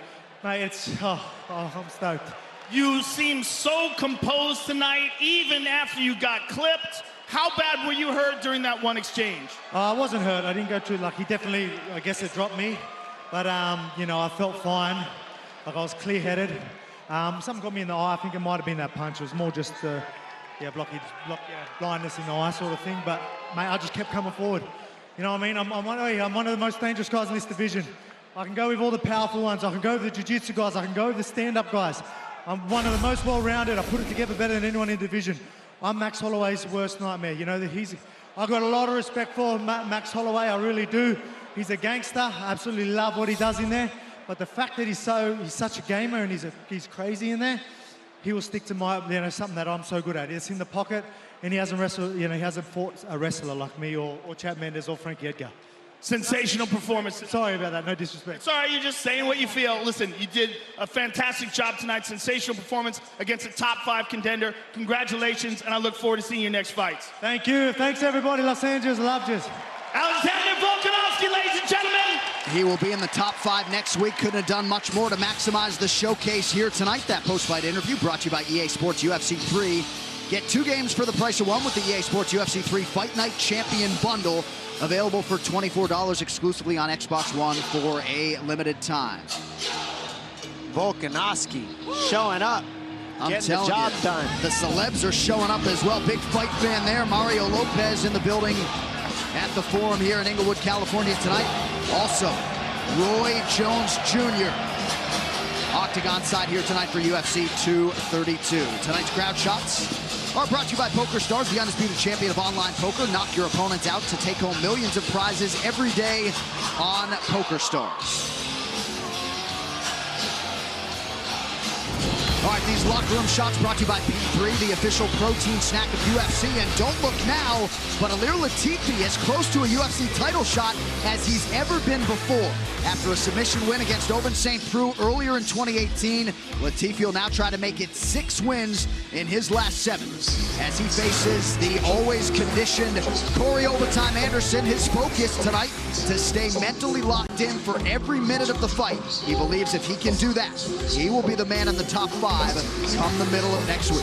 Mate, I'm stoked. You seem so composed tonight, even after you got clipped. How bad were you hurt during that one exchange? I wasn't hurt. I didn't go too, he definitely, I guess it dropped me. But, I felt fine. I was clear-headed. Something got me in the eye. I think it might have been that punch. It was more just blindness in the eye sort of thing. But, mate, I just kept coming forward. You know what I mean? I'm one of the most dangerous guys in this division. I can go with all the powerful ones. I can go with the jiu-jitsu guys. I can go with the stand-up guys. I'm one of the most well-rounded. I put it together better than anyone in the division. I'm Max Holloway's worst nightmare. I've got a lot of respect for Max Holloway. I really do. He's a gangster. I absolutely love what he does in there. But the fact that he's such a gamer and he's crazy in there, he will stick to something that I'm so good at. It's in the pocket, and he hasn't wrestled. He hasn't fought a wrestler like me or Chad Mendes or Frankie Edgar. Sensational performance. Sorry about that, no disrespect. It's all right, you're just saying what you feel. Listen, you did a fantastic job tonight. Sensational performance against a top 5 contender. Congratulations, and I look forward to seeing your next fights. Thank you. Thanks, everybody. Los Angeles, love you. Alexander Volkanovski, ladies and gentlemen. He will be in the top 5 next week. Couldn't have done much more to maximize the showcase here tonight. That post-fight interview brought to you by EA Sports UFC 3. Get 2 games for the price of 1 with the EA Sports UFC 3 Fight Night Champion Bundle. Available for $24 exclusively on Xbox One for a limited time. Volkanovski showing up, getting the job done. The celebs are showing up as well. Big fight fan there. Mario Lopez in the building at the Forum here in Inglewood, California tonight. Also, Roy Jones Jr. Octagon side here tonight for UFC 232. Tonight's crowd shots are brought to you by Poker Stars, the undisputed champion of online poker. Knock your opponents out to take home millions of prizes every day on Poker Stars. All right, these locker room shots brought to you by P3, the official protein snack of UFC. And don't look now, but Ilir Latifi as close to a UFC title shot as he's ever been before. After a submission win against Ovince St. Preux earlier in 2018, Latifi will now try to make it 6 wins in his last 7. As he faces the always conditioned Corey Overtime Anderson, his focus tonight to stay mentally locked in for every minute of the fight. He believes if he can do that, he will be the man in the top 5 come the middle of next week.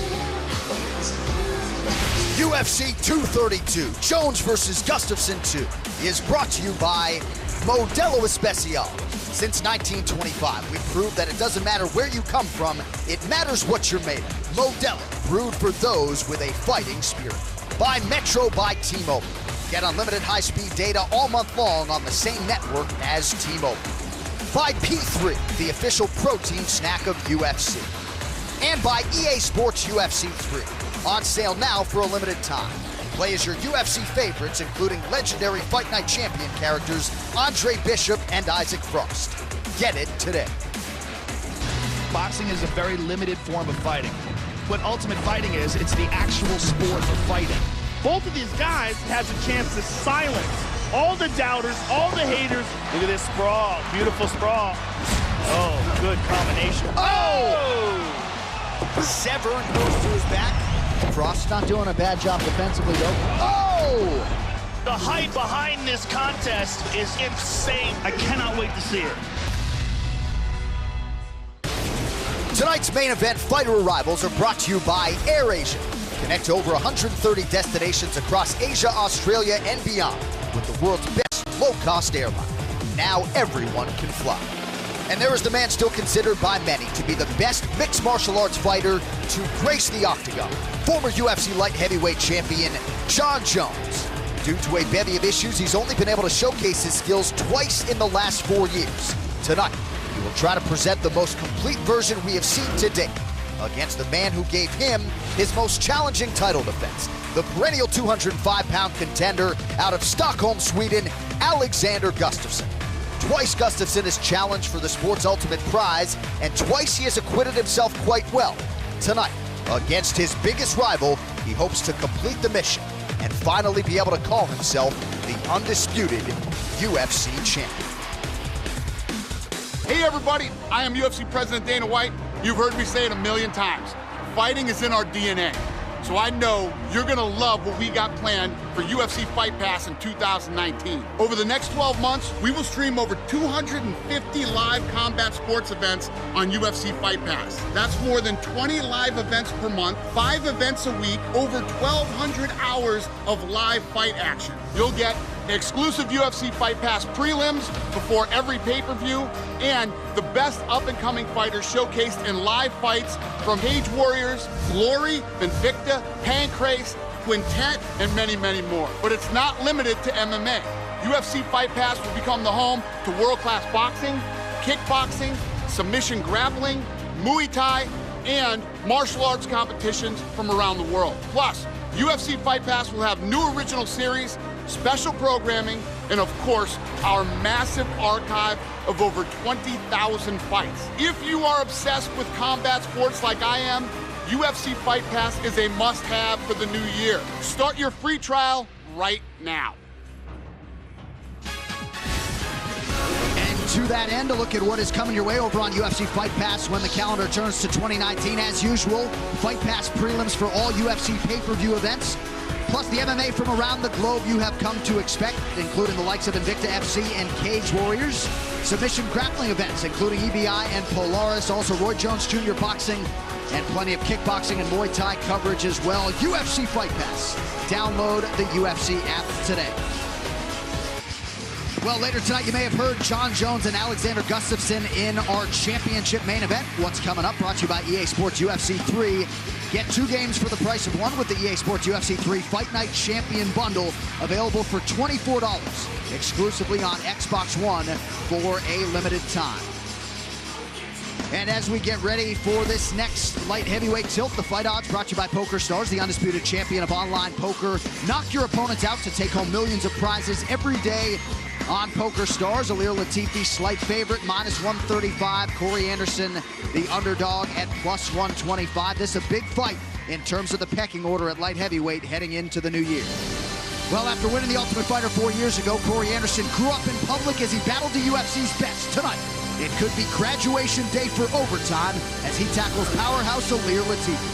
UFC 232, Jones versus Gustafsson 2, is brought to you by Modelo Especial. Since 1925, we've proved that it doesn't matter where you come from, it matters what you're made of. Modelo, brewed for those with a fighting spirit. By Metro by T-Mobile. Get unlimited high-speed data all month long on the same network as T-Mobile. By P3, the official protein snack of UFC. And by EA Sports UFC 3, on sale now for a limited time. Play as your UFC favorites, including legendary Fight Night champion characters Andre Bishop and Isaac Frost. Get it today. Boxing is a very limited form of fighting. What Ultimate Fighting is, it's the actual sport of fighting. Both of these guys has a chance to silence all the doubters, all the haters. Look at this sprawl, beautiful sprawl. Oh, good combination. Oh! Severn goes to his back. Frost not doing a bad job defensively, though. Oh! The hype behind this contest is insane. I cannot wait to see it. Tonight's main event fighter arrivals are brought to you by AirAsia. Connect to over 130 destinations across Asia, Australia, and beyond with the world's best low-cost airline. Now everyone can fly. And there is the man still considered by many to be the best mixed martial arts fighter to grace the octagon. Former UFC light heavyweight champion, Jon Jones. Due to a bevy of issues, he's only been able to showcase his skills twice in the last 4 years. Tonight, he will try to present the most complete version we have seen to date against the man who gave him his most challenging title defense, the perennial 205-pound contender out of Stockholm, Sweden, Alexander Gustafsson. Twice Gustafsson has challenged for the sport's ultimate prize, and twice he has acquitted himself quite well. Tonight, against his biggest rival, he hopes to complete the mission and finally be able to call himself the undisputed UFC champion. Hey everybody, I am UFC President Dana White. You've heard me say it a million times. Fighting is in our DNA. So I know you're gonna love what we got planned for UFC Fight Pass in 2019. Over the next 12 months, we will stream over 250 live combat sports events on UFC Fight Pass. That's more than 20 live events per month, 5 events a week, over 1,200 hours of live fight action. You'll get exclusive UFC Fight Pass prelims before every pay-per-view, and the best up-and-coming fighters showcased in live fights from Cage Warriors, Glory, Invicta, Pancrase, Quintet, and many, many more. But it's not limited to MMA. UFC Fight Pass will become the home to world-class boxing, kickboxing, submission grappling, Muay Thai, and martial arts competitions from around the world. Plus, UFC Fight Pass will have new original series, special programming, and of course, our massive archive of over 20,000 fights. If you are obsessed with combat sports like I am, UFC Fight Pass is a must-have for the new year. Start your free trial right now. To that end, a look at what is coming your way over on UFC Fight Pass when the calendar turns to 2019. As usual, Fight Pass prelims for all UFC pay-per-view events, plus the MMA from around the globe you have come to expect, including the likes of Invicta FC and Cage Warriors. Submission grappling events, including EBI and Polaris. Also Roy Jones Jr. boxing, and plenty of kickboxing and Muay Thai coverage as well. UFC Fight Pass. Download the UFC app today. Well, later tonight, you may have heard Jon Jones and Alexander Gustafsson in our championship main event. What's coming up? Brought to you by EA Sports UFC 3. Get 2 games for the price of 1 with the EA Sports UFC 3 Fight Night Champion Bundle, available for $24, exclusively on Xbox One for a limited time. And as we get ready for this next light heavyweight tilt, the fight odds brought to you by Poker Stars, the undisputed champion of online poker. Knock your opponents out to take home millions of prizes every day on Poker Stars. Ilir Latifi, slight favorite, -135. Corey Anderson, the underdog, at +125. This is a big fight in terms of the pecking order at light heavyweight heading into the new year. Well, after winning the Ultimate Fighter 4 years ago, Corey Anderson grew up in public as he battled the UFC's best. Tonight, it could be graduation day for Overtime as he tackles powerhouse Ilir Latifi.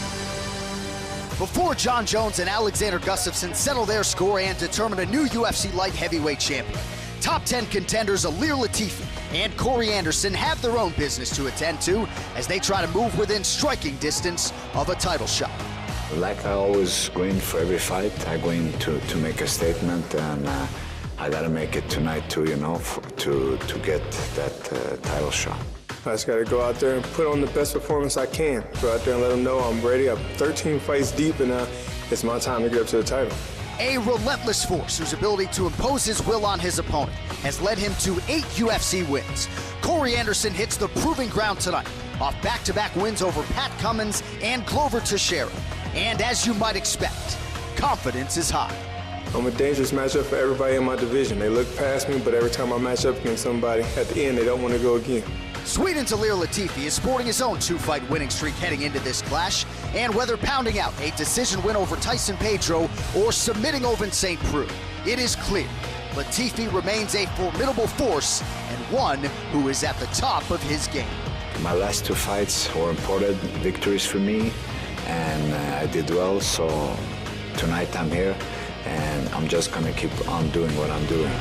Before Jon Jones and Alexander Gustafsson settle their score and determine a new UFC light heavyweight champion, top 10 contenders Ilir Latifi and Corey Anderson have their own business to attend to as they try to move within striking distance of a title shot. Like I always go in for every fight, I go in to make a statement, and I gotta make it tonight too, you know, to get that title shot. I just gotta go out there and put on the best performance I can. Go out there and let them know I'm ready. I'm 13 fights deep, and it's my time to get up to the title. A relentless force whose ability to impose his will on his opponent has led him to 8 UFC wins. Corey Anderson hits the proving ground tonight off back-to-back wins over Pat Cummins and Glover Teixeira. And as you might expect, confidence is high. I'm a dangerous matchup for everybody in my division. They look past me, but every time I match up against somebody, at the end, they don't want to go again. Sweden's Ilir Latifi is sporting his own 2-fight winning streak heading into this clash, and whether pounding out a decision win over Tyson Pedro or submitting Ovince St. Preux, it is clear Latifi remains a formidable force and one who is at the top of his game. My last 2 fights were important victories for me, and I did well, so tonight I'm here, and I'm just gonna keep on doing what I'm doing.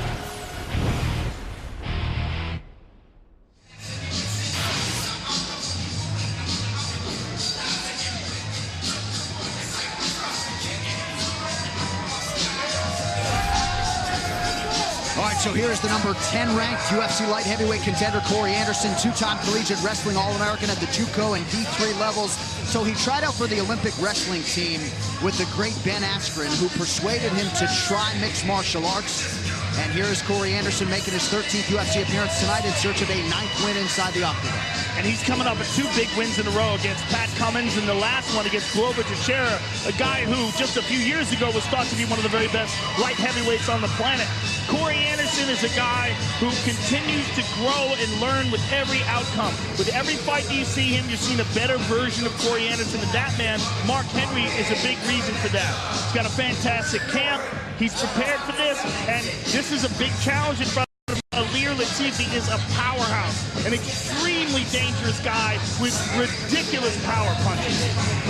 So here's the number 10 ranked UFC light heavyweight contender, Corey Anderson, 2-time collegiate wrestling All-American at the JUCO and D3 levels. So he tried out for the Olympic wrestling team with the great Ben Askren, who persuaded him to try mixed martial arts. And here is Corey Anderson making his 13th UFC appearance tonight in search of a 9th win inside the octagon. And he's coming up with 2 big wins in a row against Pat Cummins and the last one against Glover Teixeira, a guy who just a few years ago was thought to be one of the very best light heavyweights on the planet. Corey Anderson is a guy who continues to grow and learn with every outcome. With every fight that you see him, you're seeing a better version of Corey Anderson. And that man, Mark Henry, is a big reason for that. He's got a fantastic camp. He's prepared for this, and this is a big challenge in front of him. Ilir Latifi is a powerhouse, an extremely dangerous guy with ridiculous power punches.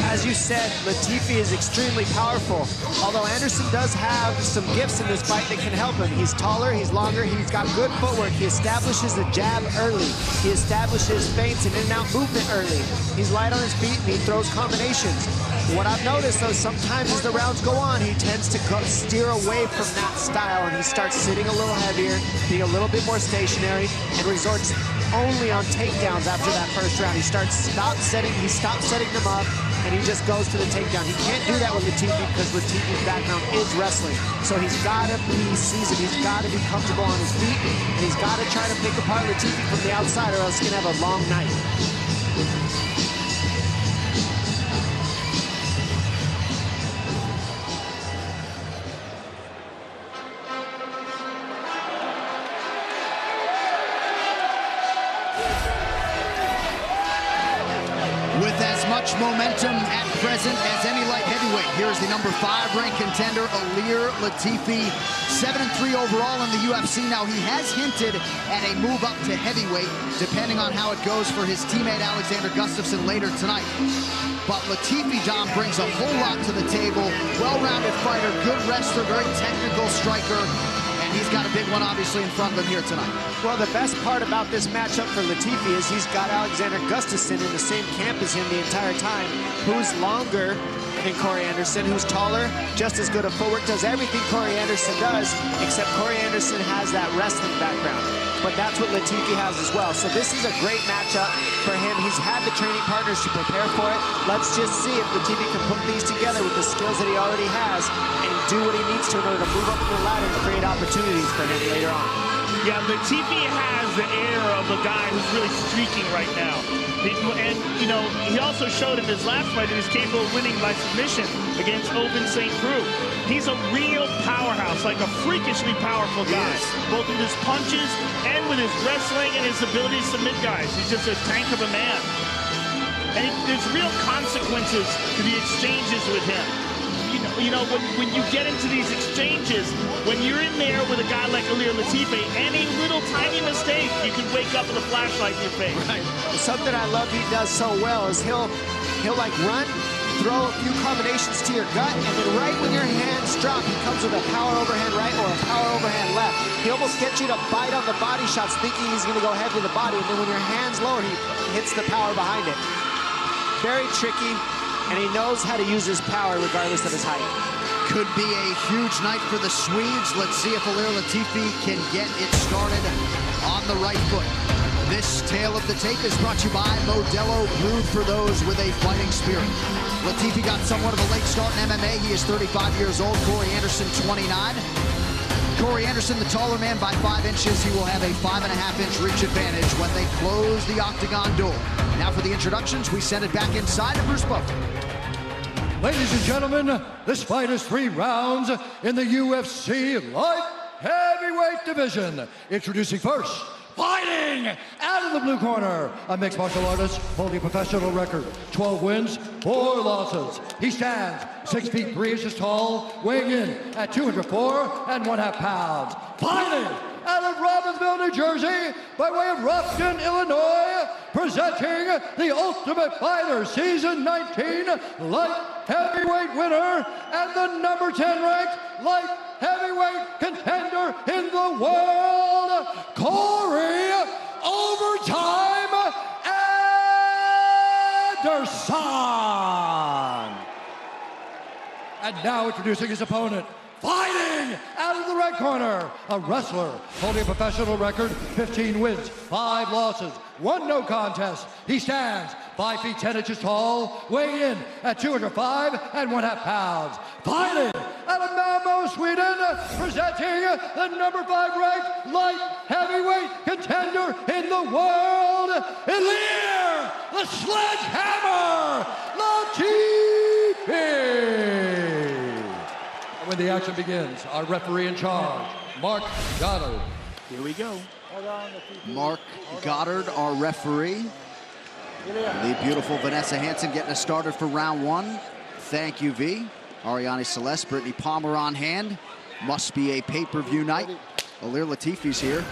As you said, Latifi is extremely powerful, although Anderson does have some gifts in this fight that can help him. He's taller, he's longer, he's got good footwork, he establishes the jab early, he establishes feints and in-and-out movement early. He's light on his feet and he throws combinations. What I've noticed, though, sometimes as the rounds go on, he tends to steer away from that style, and he starts sitting a little heavier, being a little bit more stationary, and resorts only on takedowns after that first round. He stops setting them up, and he just goes to the takedown. He can't do that with Latifi because Latifi's background is wrestling. So he's got to be seasoned, he's got to be comfortable on his feet, and he's got to try to pick apart Latifi from the outside, or else he's going to have a long night. With as much momentum at present as any light heavyweight, here's the number 5 ranked contender, Ilir Latifi, 7-3 overall in the UFC. Now, he has hinted at a move up to heavyweight, depending on how it goes for his teammate Alexander Gustafsson later tonight. But Latifi, Dom, brings a whole lot to the table. Well-rounded fighter, good wrestler, very technical striker. And he's got a big one, obviously, in front of him here tonight. Well, the best part about this matchup for Latifi is he's got Alexander Gustafsson in the same camp as him the entire time, who's longer than Corey Anderson, who's taller, just as good a footwork, does everything Corey Anderson does, except Corey Anderson has that wrestling background. But that's what Latifi has as well. So this is a great matchup for him. He's had the training partners to prepare for it. Let's just see if Latifi can put these together with the skills that he already has and do what he needs to in order to move up the ladder and create opportunities for him later on. Yeah, Latifi has the air of a guy who's really streaking right now. And, you know, he also showed in his last fight that he's capable of winning by submission against Open St. Preux. He's a real powerhouse, like a freakishly powerful guy, both with his punches and with his wrestling and his ability to submit guys. He's just a tank of a man. And there's real consequences to the exchanges with him. You know, when you get into these exchanges, when you're in there with a guy like Ilir Latifi, any little tiny mistake, you can wake up with a flashlight in your face. Right. Something I love he does so well is he'll like run, throw a few combinations to your gut, and then right when your hands drop, he comes with a power overhand right or a power overhand left. He almost gets you to bite on the body shots, thinking he's going to go heavy to the body, and then when your hand's lower, he hits the power behind it. Very tricky. And he knows how to use his power regardless of his height. Could be a huge night for the Swedes. Let's see if Ilir Latifi can get it started on the right foot. This tale of the tape is brought to you by Modelo, brewed for those with a fighting spirit. Latifi got somewhat of a late start in MMA. He is 35 years old. Corey Anderson, 29. Corey Anderson, the taller man by 5 inches. He will have a 5.5-inch reach advantage when they close the octagon door. Now for the introductions, we send it back inside to Bruce Buffer. Ladies and gentlemen, this fight is 3 rounds in the UFC light heavyweight division. Introducing first, fighting out of the blue corner, a mixed martial artist holding a professional record, 12 wins, 4 losses. He stands 6 feet 3 inches tall, weighing in at 204.5 pounds. Fighting out of Robbinsville, New Jersey, by way of Rockton, Illinois, presenting the Ultimate Fighter Season 19 light heavyweight winner and the number 10 ranked light heavyweight contender in the world, Corey Overtime Anderson. And now introducing his opponent, fighting out of the red corner, a wrestler holding a professional record, 15 wins, 5 losses, 1 no contest. He stands 5 feet 10 inches tall, weighing in at 205.5 pounds. Fighting out of Malmö, Sweden, presenting the number 5 ranked light heavyweight contender in the world, Ilir the Sledgehammer Latifi. And when the action begins, our referee in charge, Mark Goddard. Here we go. Mark Goddard, our referee. The beautiful Vanessa Hansen getting us started for round 1. Thank you, V. Ariane Celeste, Brittany Palmer on hand. Must be a pay-per-view night. Ilir Latifi's here.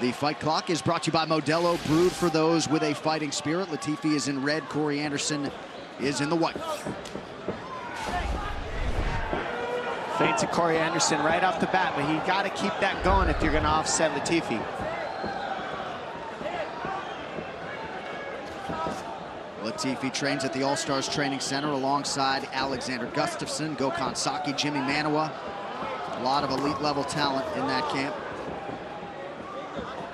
The fight clock is brought to you by Modelo, brewed for those with a fighting spirit. Latifi is in red, Corey Anderson is in the white. Feint to Corey Anderson right off the bat, but you got to keep that going if you're going to offset Latifi. Latifi trains at the All-Stars Training Center alongside Alexander Gustafsson, Gokhan Saki, Jimmy Manawa. A lot of elite-level talent in that camp.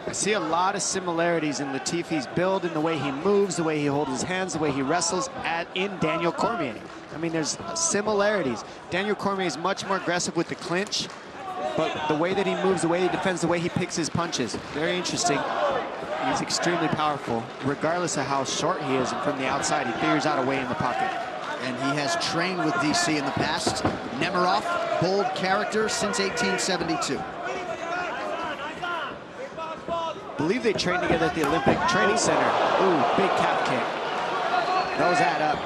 I see a lot of similarities in Latifi's build, in the way he moves, the way he holds his hands, the way he wrestles in Daniel Cormier. I mean, there's similarities. Daniel Cormier is much more aggressive with the clinch, but the way that he moves, the way he defends, the way he picks his punches, very interesting. He's extremely powerful, regardless of how short he is, and from the outside, he figures out a way in the pocket. And he has trained with DC in the past. Nemiroff, bold character since 1872. I believe they trained together at the Olympic Training Center. Ooh, big calf kick. Those add up.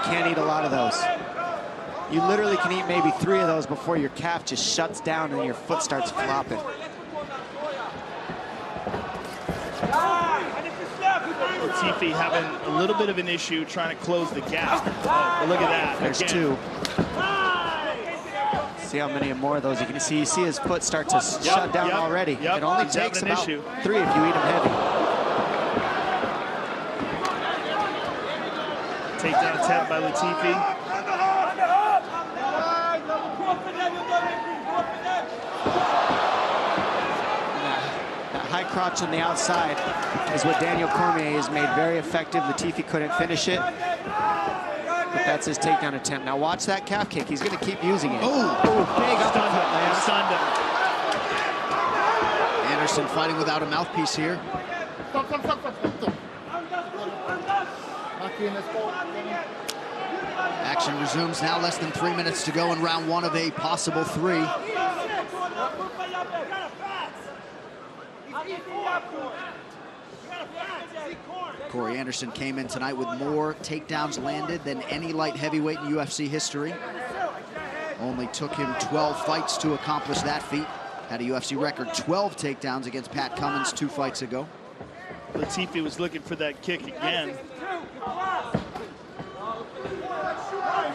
Can't eat a lot of those. You literally can eat maybe 3 of those before your calf just shuts down and your foot starts flopping. Latifi having a little bit of an issue trying to close the gap. But look at that. There's again. 2. See how many more of those you can see. You see his foot start to shut down already. It only takes about 3 if you eat them heavy. Takedown attempt by Latifi. That high crotch on the outside is what Daniel Cormier has made very effective. Latifi couldn't finish it, but that's his takedown attempt. Now watch that calf kick. He's going to keep using it. Oh, big uppercut, man. Stunned him. Anderson fighting without a mouthpiece here. Action resumes now, less than 3 minutes to go in round 1 of a possible 3. Corey Anderson came in tonight with more takedowns landed than any light heavyweight in UFC history. Only took him 12 fights to accomplish that feat. Had a UFC record 12 takedowns against Pat Cummins 2 fights ago. Latifi was looking for that kick again.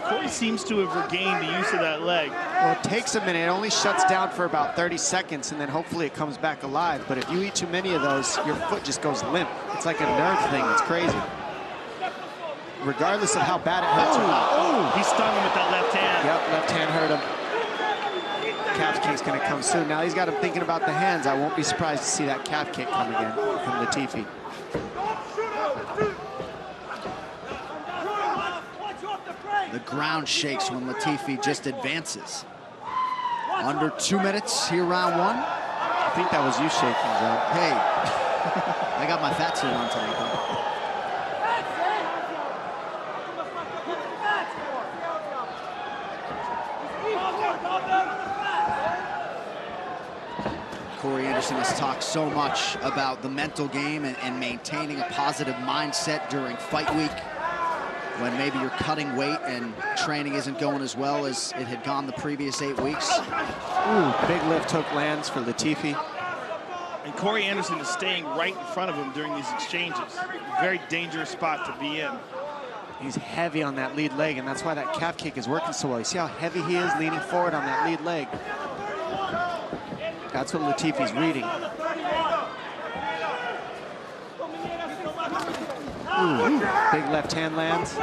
Corey seems to have regained the use of that leg. Well, it takes a minute. It only shuts down for about 30 seconds, and then hopefully it comes back alive. But if you eat too many of those, your foot just goes limp. It's like a nerve thing. It's crazy. Regardless of how bad it hurts. Oh, he stung him with that left hand. Yep, left hand hurt him. Calf kick's going to come soon. Now he's got him thinking about the hands. I won't be surprised to see that calf kick come again from Latifi. The ground shakes when Latifi just advances. Under 2 minutes here, round 1. I think that was you shaking, Joe. Hey, I got my fat suit on tonight, though. Corey Anderson has talked so much about the mental game and maintaining a positive mindset during fight week, when maybe you're cutting weight and training isn't going as well as it had gone the previous 8 weeks. Ooh, big left hook lands for Latifi. And Corey Anderson is staying right in front of him during these exchanges. Very dangerous spot to be in. He's heavy on that lead leg, and that's why that calf kick is working so well. You see how heavy he is leaning forward on that lead leg? That's what Latifi's reading. Ooh, big left hand lands.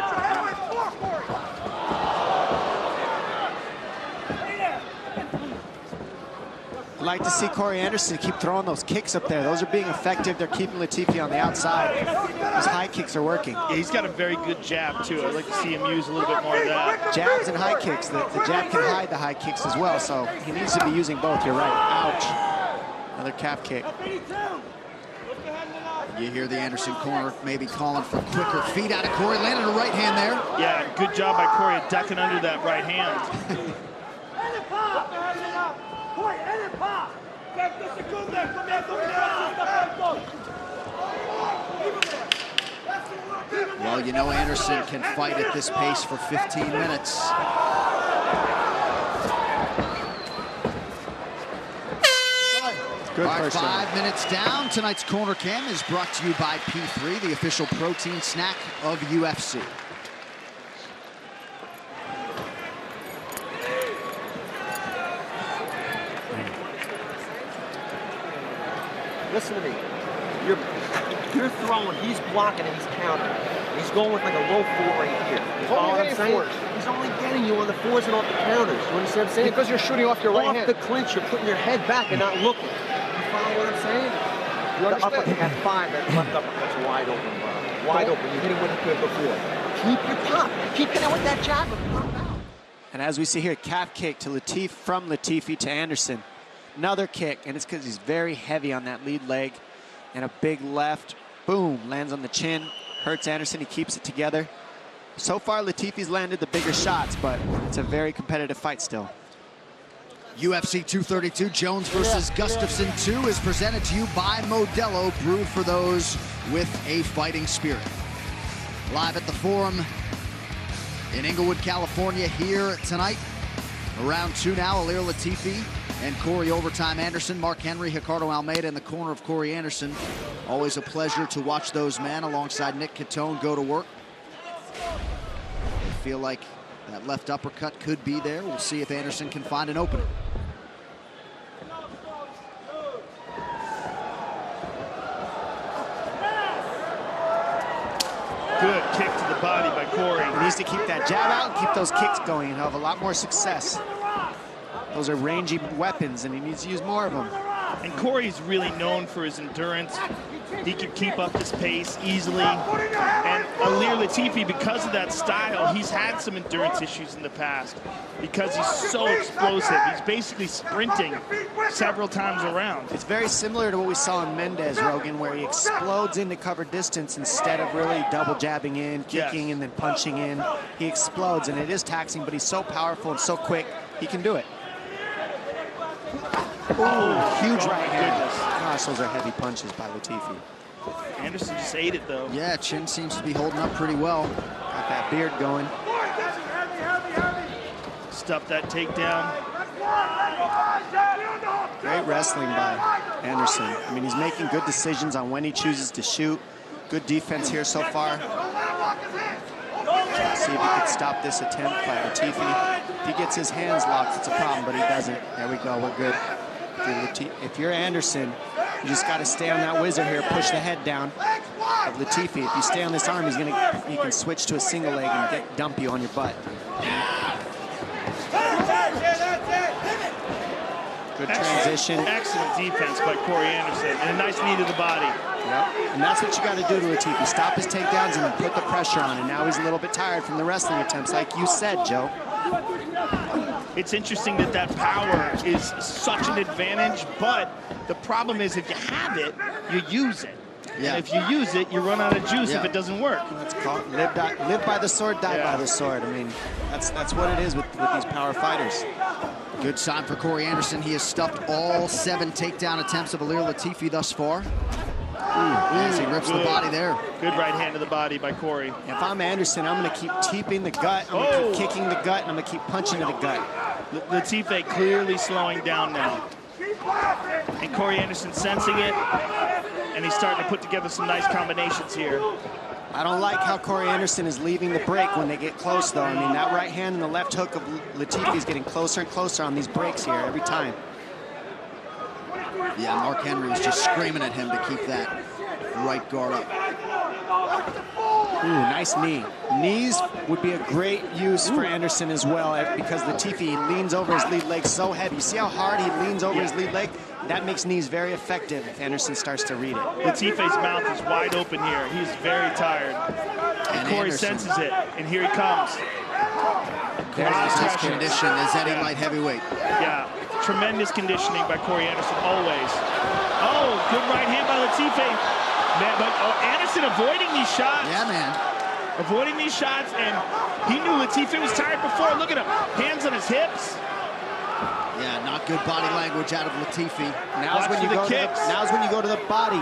like to see Corey Anderson keep throwing those kicks up there. Those are being effective. They're keeping Latifi on the outside. Those high kicks are working. Yeah, he's got a very good jab, too. I'd like to see him use a little bit more of that. Jabs and high kicks. The jab can hide the high kicks as well, so he needs to be using both. You're right. Ouch. Another calf kick. You hear the Anderson corner maybe calling for quicker feet out of Corey. Landed a right hand there. Yeah, good job by Corey ducking under that right hand. Well, you know Anderson can fight at this pace for 15 minutes. Good. All right, First 5 minutes down. Tonight's Corner Cam is brought to you by P3, the official protein snack of UFC. Listen to me. You're throwing, he's blocking, and he's countering. He's going with like a low four right here. You follow what I'm saying? He's only getting you on the fours and off the counters. You understand what I'm saying? Because you're shooting off your right hand. Off the clinch, you're putting your head back and not looking. You follow what I'm saying? You understand? The uppercut at 5, that left uppercut's wide open, bro. Wide open. You hit him with it before. Keep your pop. Keep hitting with that jab and pop out. And as we see here, calf kick to Latifi, from Latifi to Anderson. Another kick, and it's because he's very heavy on that lead leg. And a big left, boom, lands on the chin. Hurts Anderson, he keeps it together. So far, Latifi's landed the bigger shots, but it's a very competitive fight still. UFC 232, Jones versus Gustafsson 2 is presented to you by Modelo, brewed for those with a fighting spirit. Live at the Forum in Inglewood, California here tonight. Round 2 now, Ilir Latifi and Corey Overtime Anderson. Mark Henry, Ricardo Almeida in the corner of Corey Anderson. Always a pleasure to watch those men alongside Nick Catone go to work. I feel like that left uppercut could be there. We'll see if Anderson can find an opening. Good kick to the body by Corey. He needs to keep that jab out and keep those kicks going and have a lot more success. Those are rangy weapons, and he needs to use more of them. And Corey's really known for his endurance. He can keep up this pace easily. And Ilir Latifi, because of that style, he's had some endurance issues in the past because he's so explosive. He's basically sprinting several times around. It's very similar to what we saw in Mendez, Rogan, where he explodes into cover distance instead of really double jabbing in, kicking, and then punching in. He explodes, and it is taxing, but he's so powerful and so quick, he can do it. Oh, huge right hand. Gosh, those are heavy punches by Latifi. Anderson just ate it, though. Yeah, chin seems to be holding up pretty well. Got that beard going. Stuff that takedown. Great wrestling by Anderson. I mean, he's making good decisions on when he chooses to shoot. Good defense here so far. See if he can stop this attempt by Latifi. If he gets his hands locked, it's a problem, but he doesn't. There we go, we're good. If you're Anderson, you just got to stay on that whizzer here, push the head down of Latifi. If you stay on this arm, you can switch to a single leg and dump you on your butt. Good transition. Excellent defense by Corey Anderson, and a nice knee to the body. Yep. And that's what you got to do to Latifi. Stop his takedowns and then put the pressure on. And now he's a little bit tired from the wrestling attempts, like you said, Joe. It's interesting that that power is such an advantage, but the problem is if you have it, you use it. Yeah. And if you use it, you run out of juice if it doesn't work. That's called live by the sword, die by the sword. I mean, that's what it is with these power fighters. Good sign for Corey Anderson. He has stuffed all 7 takedown attempts of Ilir Latifi thus far. As he rips the body there. Good right hand to the body by Corey. If I'm Anderson, I'm going to keep teeping the gut. I'm going to keep kicking the gut, and I'm going to keep punching to the gut. Latifi clearly slowing down now. And Corey Anderson sensing it, and he's starting to put together some nice combinations here. I don't like how Corey Anderson is leaving the break when they get close, though. I mean, that right hand and the left hook of Latifi is getting closer and closer on these breaks here every time. Yeah, Mark Henry was just screaming at him to keep that right guard up. Ooh, nice knee. Knees would be a great use for Anderson as well because Latifi leans over his lead leg so heavy. You see how hard he leans over his lead leg? That makes knees very effective if Anderson starts to read it. Latifi's mouth is wide open here. He's very tired. And Corey senses it, and here he comes. There's his condition as any light heavyweight. Yeah, tremendous conditioning by Corey Anderson, always. Oh, good right hand by Latifi. Man, but Anderson avoiding these shots. Yeah, man. Avoiding these shots, and he knew Latifi was tired before. Look at him, hands on his hips. Yeah, not good body language out of Latifi. Now's when you go to the body.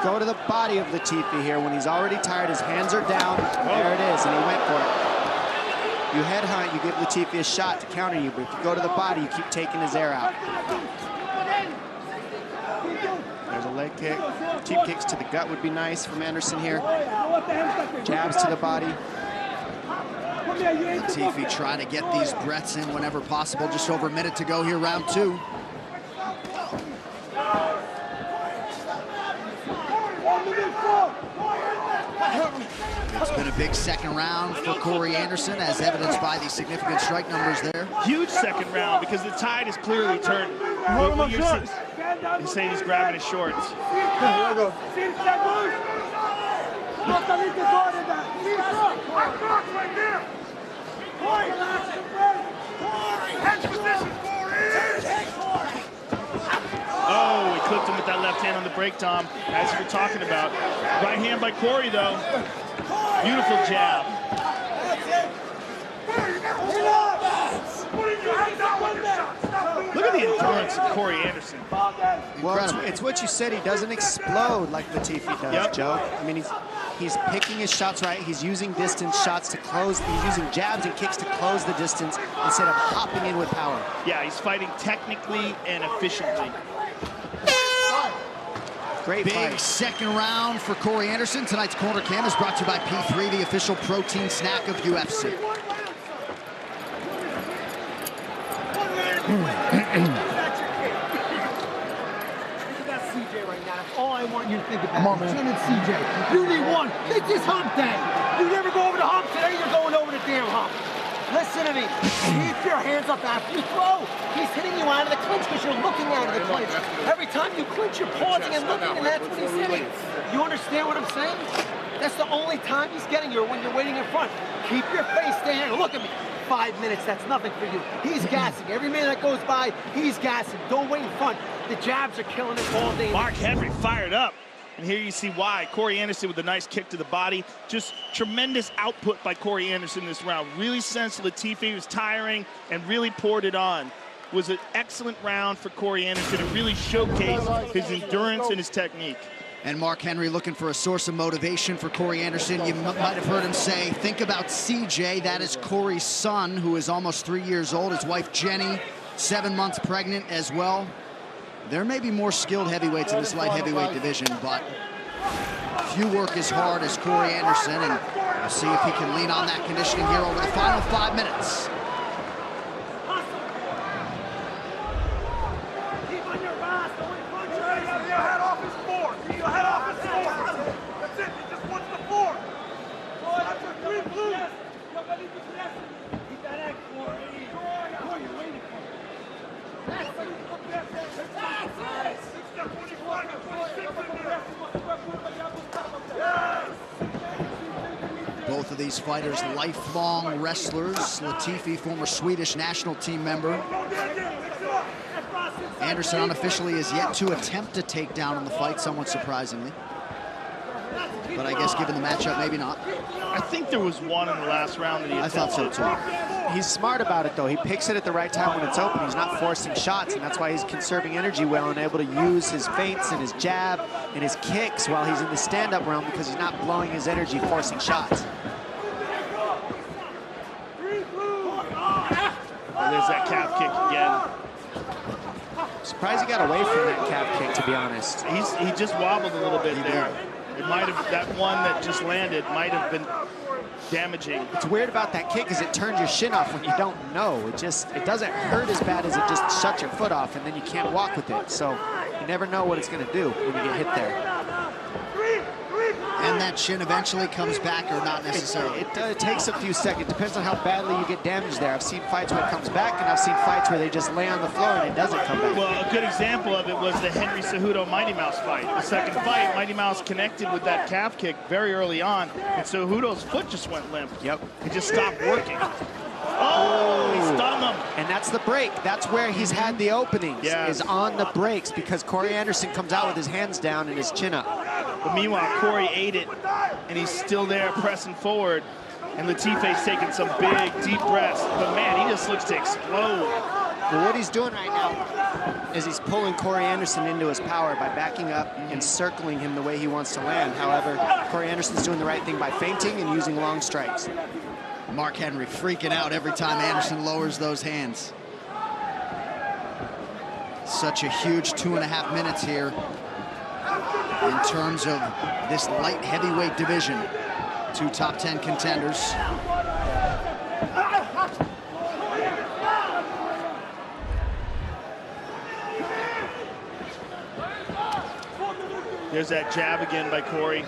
Go to the body of Latifi here when he's already tired. His hands are down. There it is, and he went for it. You headhunt, you give Latifi a shot to counter you, but if you go to the body, you keep taking his air out. There's a leg kick. Cheap kicks to the gut would be nice from Anderson here. Jabs to the body. Latifi trying to get these breaths in whenever possible. Just over a minute to go here, round 2. It's been a big second round for Corey Anderson, as evidenced by the significant strike numbers there. Huge second round because the tide is clearly turned. You're saying he's grabbing his shorts. Oh, he clipped him with that left hand on the break, Tom, as you were talking about. Right hand by Corey, though. Beautiful jab. Look at the endurance of Corey Anderson. Well, it's what you said. He doesn't explode like Latifi does, Joe. I mean, he's picking his shots right. He's using distance shots to close. He's using jabs and kicks to close the distance instead of hopping in with power. Yeah, he's fighting technically and efficiently. Great big fight. Second round for Corey Anderson. Tonight's Corner Cam is brought to you by P3, the official protein snack of UFC. All I want you to think about is Jim and CJ. You need one. It's this hump day. You never go over the hump. Today you're going over the damn hump. Listen to me. Keep your hands up after you throw. He's hitting you out of the clinch because you're looking out of the clinch. Every time you clinch, you're pausing and looking, and that's what he's hitting. You understand what I'm saying? That's the only time he's getting you when you're waiting in front. Keep your face there. Look at me. 5 minutes, that's nothing for you. He's gassing. Every minute that goes by, he's gassing. Don't wait in front. The jabs are killing him all day. Mark Henry fired up. And here you see why. Corey Anderson with a nice kick to the body. Just tremendous output by Corey Anderson this round. Really sensed Latifi was tiring and really poured it on. It was an excellent round for Corey Anderson. It really showcased his endurance and his technique. And Mark Henry looking for a source of motivation for Corey Anderson. You might have heard him say, think about CJ. That is Corey's son, who is almost 3 years old. His wife, Jenny, 7 months pregnant as well. There may be more skilled heavyweights in this light heavyweight division, but few work as hard as Corey Anderson, and we'll see if he can lean on that conditioning here over the final 5 minutes. Both of these fighters, lifelong wrestlers. Latifi, former Swedish national team member. Anderson unofficially has yet to attempt a takedown in the fight, somewhat surprisingly. But I guess given the matchup, maybe not. I think there was one in the last round that he attempted. I thought so too. He's smart about it though. He picks it at the right time when it's open. He's not forcing shots, and that's why he's conserving energy well and able to use his feints and his jab and his kicks while he's in the stand-up realm because he's not blowing his energy forcing shots. Oh, there's that calf kick again. Surprised he got away from that calf kick, to be honest. He just wobbled a little bit there. It might have, that one that just landed might have been damaging. What's weird about that kick is it turns your shin off when you don't know. It doesn't hurt as bad as it just shuts your foot off and then you can't walk with it. So you never know what it's going to do when you get hit there. And then that chin eventually comes back, or not necessarily? It takes a few seconds. Depends on how badly you get damaged there. I've seen fights where it comes back, and I've seen fights where they just lay on the floor and it doesn't come back. Well, a good example of it was the Henry Cejudo Mighty Mouse fight. The second fight, Mighty Mouse connected with that calf kick very early on, and Cejudo's foot just went limp. Yep. It just stopped working. Oh, he stunned him. And that's the break. That's where he's had the openings, is on the breaks, because Corey Anderson comes out with his hands down and his chin up. But meanwhile, Corey ate it, and he's still there pressing forward. And Latife's taking some big, deep breaths. But man, he just looks to explode. Well, what he's doing right now is he's pulling Corey Anderson into his power by backing up and circling him the way he wants to land. However, Corey Anderson's doing the right thing by feinting and using long strikes. Mark Henry freaking out every time Anderson lowers those hands. Such a huge 2.5 minutes here in terms of this light heavyweight division. 2 top 10 contenders. There's that jab again by Corey.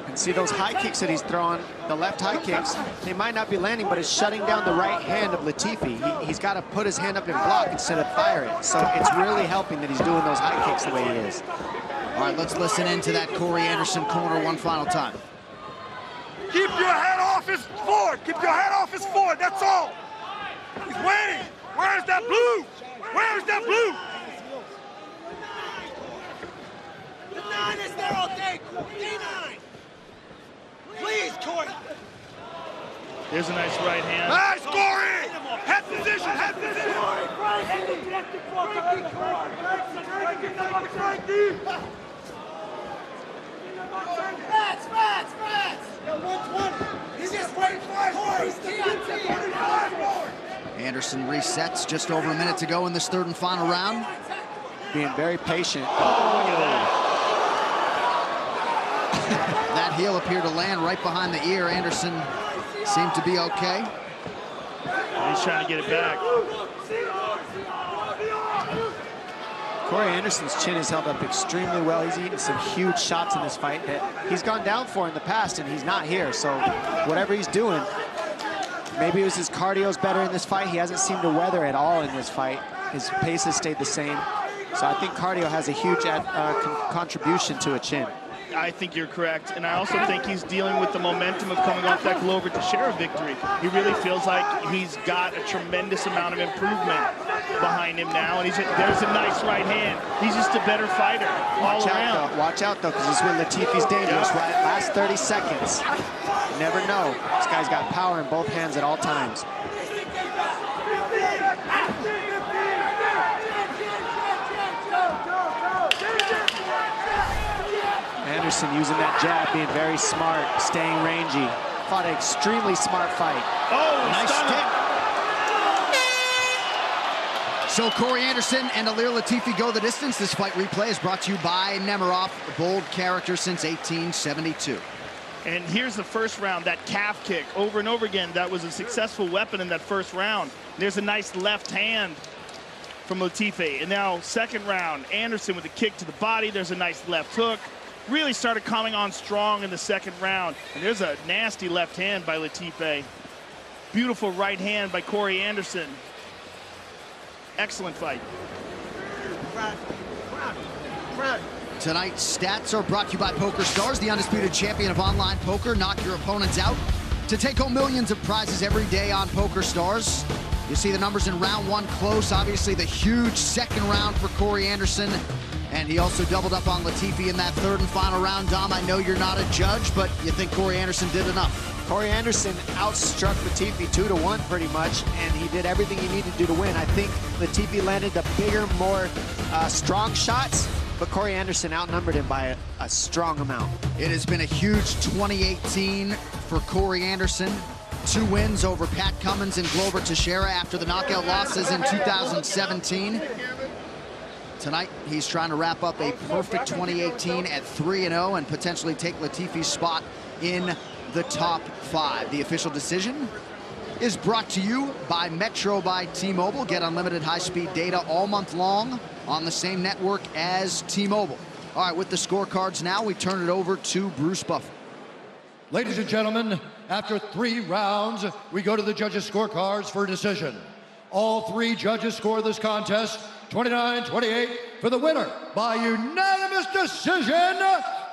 And see those high kicks that he's throwing, the left high kicks, they might not be landing, but it's shutting down the right hand of Latifi. He's got to put his hand up and block instead of fire it. So it's really helping that he's doing those high kicks the way he is. All right, let's listen into that Corey Anderson corner one final time. Keep your head off his forward. Keep your head off his forward. That's all. He's waiting. Where's that blue? Where's that blue? The 9 is there all day. D9. Please, Corey. There's a nice right hand. Nice, Corey! Head position, head position! Rats! 120. He's just waiting for Corey. Anderson resets just over a minute to go in this third and final round. Being very patient. Oh, look at that. That heel appeared to land right behind the ear. Anderson seemed to be okay. He's trying to get it back. Corey Anderson's chin is held up extremely well. He's eaten some huge shots in this fight that he's gone down for in the past, and he's not here. So whatever he's doing, maybe it was his cardio's better in this fight. He hasn't seemed to weather at all in this fight. His pace has stayed the same. So I think cardio has a huge contribution to a chin. I think you're correct, and I also think he's dealing with the momentum of coming off that Glover Teixeira victory. He really feels like he's got a tremendous amount of improvement behind him now, and there's a nice right hand. He's just a better fighter all around. Watch out, though, because this is when Latifi's dangerous, right? Last 30 seconds. You never know. This guy's got power in both hands at all times. Anderson using that jab, being very smart, staying rangy. Fought an extremely smart fight. Oh, nice stick. So Corey Anderson and Ilir Latifi go the distance. This fight replay is brought to you by Nemiroff, a bold character since 1872. And here's the first round, that calf kick. Over and over again, that was a successful weapon in that first round. There's a nice left hand from Latifi. And now second round, Anderson with a kick to the body. There's a nice left hook. Really started coming on strong in the second round. And there's a nasty left hand by Latifi. Beautiful right hand by Corey Anderson. Excellent fight. Tonight's stats are brought to you by Poker Stars, the undisputed champion of online poker. Knock your opponents out to take home millions of prizes every day on Poker Stars. You see the numbers in round one close. Obviously, the huge second round for Corey Anderson. And he also doubled up on Latifi in that third and final round. Dom, I know you're not a judge, but you think Corey Anderson did enough? Corey Anderson outstruck Latifi 2-1 pretty much, and he did everything he needed to do to win. I think Latifi landed the bigger, more strong shots, but Corey Anderson outnumbered him by a strong amount. It has been a huge 2018 for Corey Anderson. 2 wins over Pat Cummins and Glover Teixeira after the knockout losses in 2017. Tonight, he's trying to wrap up a perfect 2018 at 3-0 and potentially take Latifi's spot in the top 5. The official decision is brought to you by Metro by T-Mobile. Get unlimited high-speed data all month long on the same network as T-Mobile. All right, with the scorecards now, we turn it over to Bruce Buffer. Ladies and gentlemen, after 3 rounds, we go to the judges' scorecards for a decision. All 3 judges score this contest 29-28 for the winner by unanimous decision,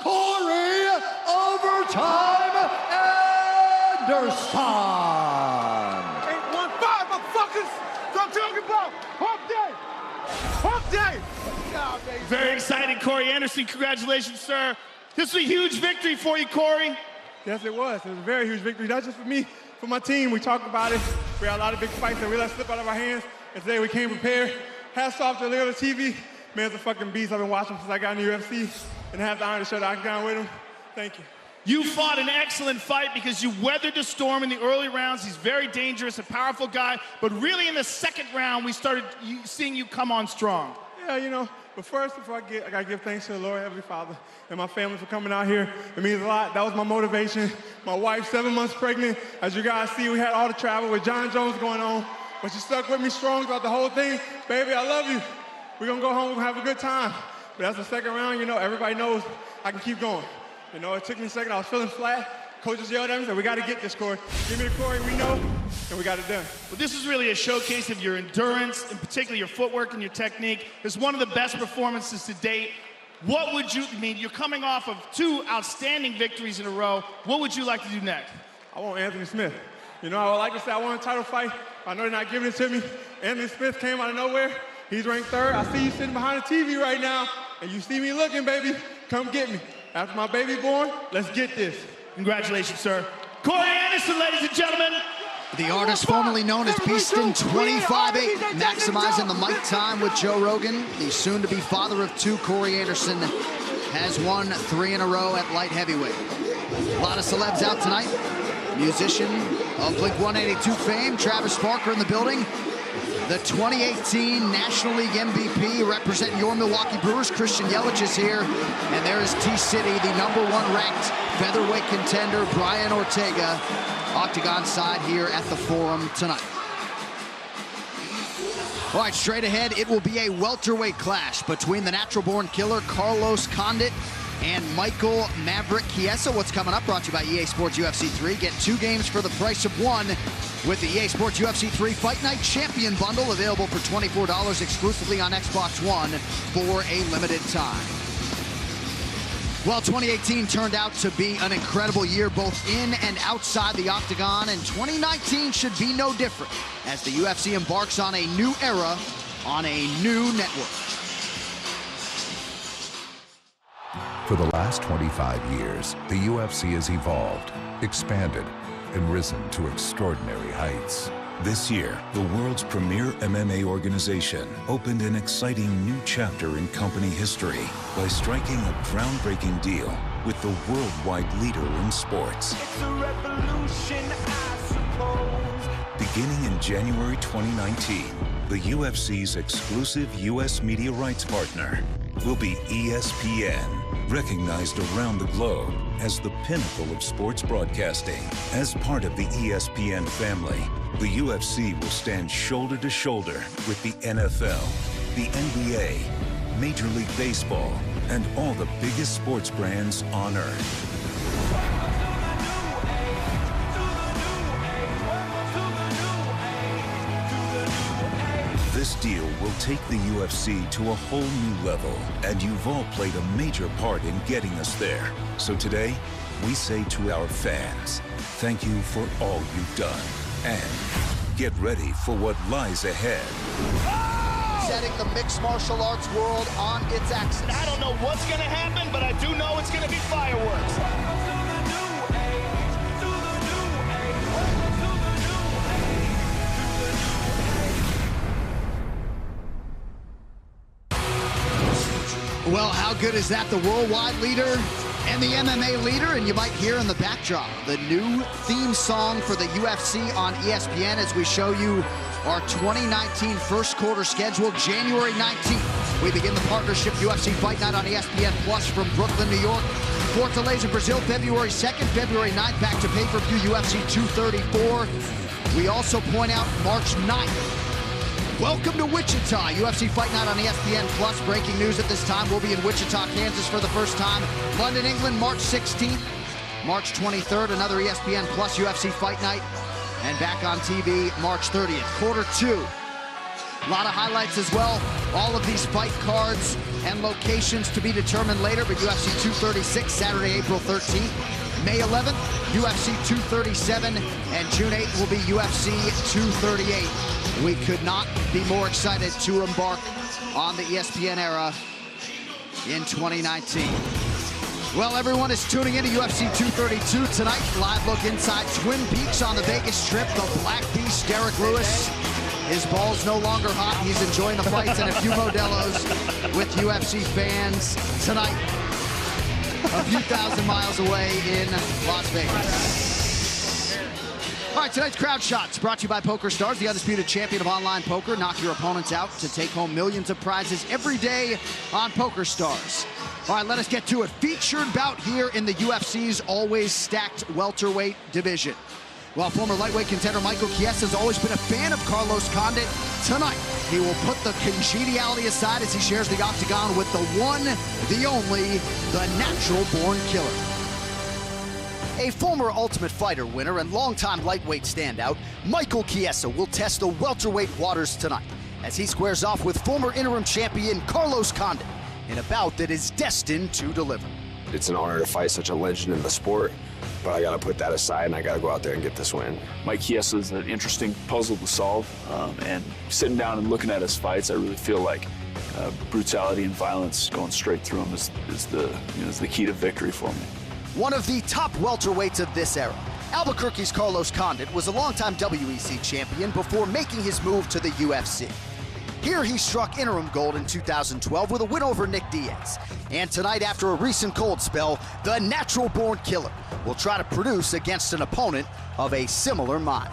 Corey Overtime Anderson. 815, motherfuckers! That's what I'm talking about! Hump day! Hump day! Yeah, baby. Very excited, Corey Anderson. Congratulations, sir. This was a huge victory for you, Corey. Yes, it was. It was a very huge victory, not just for me, for my team. We talked about it. We had a lot of big fights that we let slip out of our hands, and today we came prepared. Hats off to Leo TV. Man's a fucking beast. I've been watching him since I got in the UFC, and I have the honor to share the octagon with him. Thank you. You fought an excellent fight because you weathered the storm in the early rounds. He's very dangerous, a powerful guy, but really in the second round, we started seeing you come on strong. Yeah, you know, but first, I gotta give thanks to the Lord, Heavenly Father, and my family for coming out here. It means a lot. That was my motivation. My wife, 7 months pregnant. As you guys see, we had all the travel with John Jones going on, but she stuck with me strong throughout the whole thing. Baby, I love you. We're gonna go home and have a good time. But that's the second round, you know, everybody knows I can keep going. You know, it took me a second. I was feeling flat. Coaches yelled at me, said, we got to get this, Corey. Give me the Corey we know, and we got it done. Well, this is really a showcase of your endurance, and particularly your footwork and your technique. It's one of the best performances to date. What would you, you're coming off of 2 outstanding victories in a row. What would you like to do next? I want Anthony Smith. You know, I would like to say I want a title fight. I know they're not giving it to me. Anthony Smith came out of nowhere. He's ranked 3rd. I see you sitting behind the TV right now, and you see me looking, baby. Come get me. After my baby born, let's get this. Congratulations, sir. Corey Anderson, ladies and gentlemen. The artist formerly known as Beaston, 25-8, maximizing the mic time with Joe Rogan. The soon-to-be father of 2, Corey Anderson, has won 3 in a row at light heavyweight. A lot of celebs out tonight. Musician of Blink-182 fame, Travis Barker in the building. The 2018 National League MVP representing your Milwaukee Brewers, Christian Yelich is here. And there is T-City, the #1 ranked featherweight contender, Brian Ortega, octagon side here at the Forum tonight. All right, straight ahead, it will be a welterweight clash between the natural-born killer Carlos Condit and Michael Maverick Chiesa. What's coming up? Brought to you by EA Sports UFC 3. Get 2 games for the price of 1 with the EA Sports UFC 3 Fight Night Champion Bundle, available for $24 exclusively on Xbox One for a limited time. Well, 2018 turned out to be an incredible year, both in and outside the octagon, and 2019 should be no different as the UFC embarks on a new era on a new network. For the last 25 years, the UFC has evolved, expanded, and risen to extraordinary heights. This year, the world's premier MMA organization opened an exciting new chapter in company history by striking a groundbreaking deal with the worldwide leader in sports. It's a revolution, I suppose. Beginning in January 2019, the UFC's exclusive U.S. media rights partner will be ESPN, recognized around the globe as the pinnacle of sports broadcasting. As part of the ESPN family, the UFC will stand shoulder to shoulder with the NFL, the NBA, Major League Baseball, and all the biggest sports brands on earth. This deal will take the UFC to a whole new level, and you've all played a major part in getting us there. So today, we say to our fans, thank you for all you've done, and get ready for what lies ahead. Setting the mixed martial arts world on its axis. I don't know what's going to happen, but I do know it's going to be fireworks. Well, how good is that? The worldwide leader and the MMA leader, and you might hear in the backdrop the new theme song for the UFC on ESPN as we show you our 2019 first quarter schedule, January 19th. We begin the partnership UFC Fight Night on ESPN Plus from Brooklyn, New York. Fortaleza, Brazil, February 2nd, February 9th, back to pay-per-view UFC 234. We also point out March 9th. Welcome to Wichita, UFC Fight Night on ESPN Plus. Breaking news at this time, we'll be in Wichita, Kansas for the first time. London, England, March 16th. March 23rd, another ESPN Plus UFC Fight Night. And back on TV, March 30th, quarter 2. A lot of highlights as well. All of these fight cards and locations to be determined later, but UFC 236, Saturday, April 13th. May 11th, UFC 237, and June 8th will be UFC 238. We could not be more excited to embark on the ESPN era in 2019. Well, everyone is tuning into UFC 232 tonight. Live look inside Twin Peaks on the Vegas Strip. The Black Beast, Derek Lewis. His ball's no longer hot. He's enjoying the fights and a few Modelos with UFC fans tonight. A few thousand miles away in Las Vegas. All right, tonight's Crowd Shots brought to you by Poker Stars, the undisputed champion of online poker. Knock your opponents out to take home millions of prizes every day on Poker Stars. All right, let us get to it. Featured bout here in the UFC's always stacked welterweight division. Well, former lightweight contender Michael Chiesa has always been a fan of Carlos Condit. Tonight, he will put the congeniality aside as he shares the octagon with the one, the only, the natural-born killer. A former Ultimate Fighter winner and longtime lightweight standout, Michael Chiesa will test the welterweight waters tonight as he squares off with former interim champion Carlos Condit in a bout that is destined to deliver. It's an honor to fight such a legend in the sport, but I got to put that aside and I got to go out there and get this win. Mike Chiesa is an interesting puzzle to solve, and sitting down and looking at his fights, I really feel like brutality and violence going straight through him is the key to victory for me. One of the top welterweights of this era, Albuquerque's Carlos Condit was a longtime WEC champion before making his move to the UFC. Here he struck interim gold in 2012 with a win over Nick Diaz. And tonight, after a recent cold spell, the natural-born killer will try to produce against an opponent of a similar mind.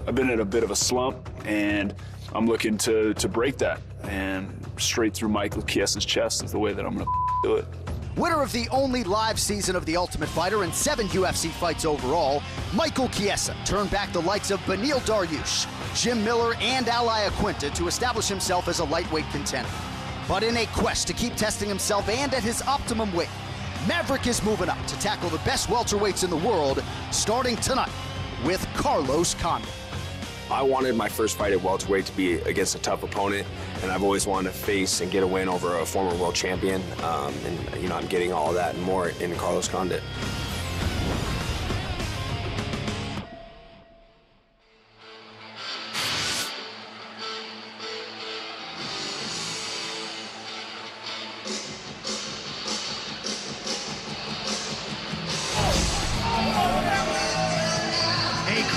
I've been in a bit of a slump, and I'm looking to break that. And straight through Michael Chiesa's chest is the way that I'm going to do it. Winner of the only live season of The Ultimate Fighter and 7 UFC fights overall, Michael Chiesa turned back the likes of Beneil Dariush, Jim Miller, and Ally Aquinta to establish himself as a lightweight contender. But in a quest to keep testing himself and at his optimum weight, Maverick is moving up to tackle the best welterweights in the world, starting tonight with Carlos Condit. I wanted my first fight at welterweight to be against a tough opponent, and I've always wanted to face and get a win over a former world champion. And I'm getting all of that and more in Carlos Condit.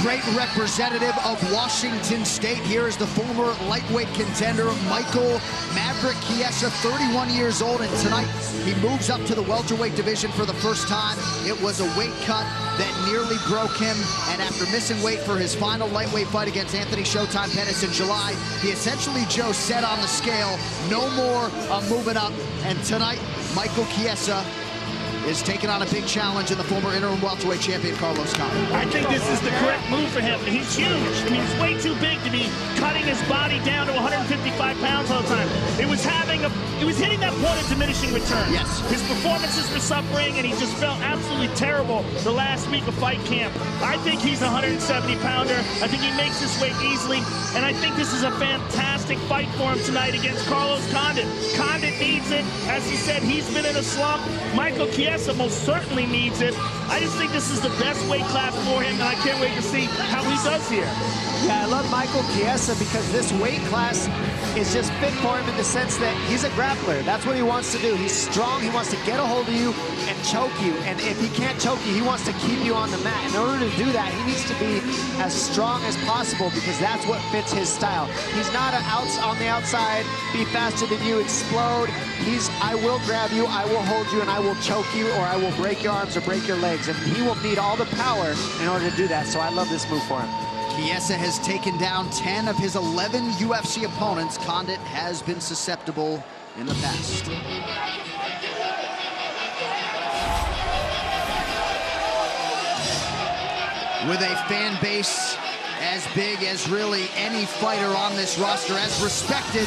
Great representative of Washington State. Here is the former lightweight contender, Michael Maverick Chiesa, 31 years old, and tonight he moves up to the welterweight division for the first time. It was a weight cut that nearly broke him, and after missing weight for his final lightweight fight against Anthony Showtime Pettis in July, he essentially, Joe, said on the scale, no more, I'm moving up. And tonight, Michael Chiesa is taking on a big challenge in the former interim welterweight champion, Carlos Condit. I think this is the correct move for him. He's huge. I mean, he's way too big to be cutting his body down to 155 pounds all the time. It was hitting that point of diminishing return. Yes. His performances were suffering, and he just felt absolutely terrible the last week of fight camp. I think he's a 170-pounder. I think he makes this weight easily, and I think this is a fantastic fight for him tonight against Carlos Condit. Condit needs it. As he said, he's been in a slump. Michael Chiesa most certainly needs it. I just think this is the best weight class for him, and I can't wait to see how he does here. Yeah, I love Michael Chiesa because this weight class is just fit for him in the sense that he's a grappler. That's what he wants to do. He's strong. He wants to get a hold of you and choke you. And if he can't choke you, he wants to keep you on the mat. In order to do that, he needs to be as strong as possible because that's what fits his style. He's not on the outside, be faster than you, explode. He's, I will grab you, I will hold you, and I will choke you, or I will break your arms or break your legs. And he will need all the power in order to do that. So I love this move for him. Chiesa has taken down 10 of his 11 UFC opponents. Condit has been susceptible in the past. With a fan base as big as really any fighter on this roster, as respected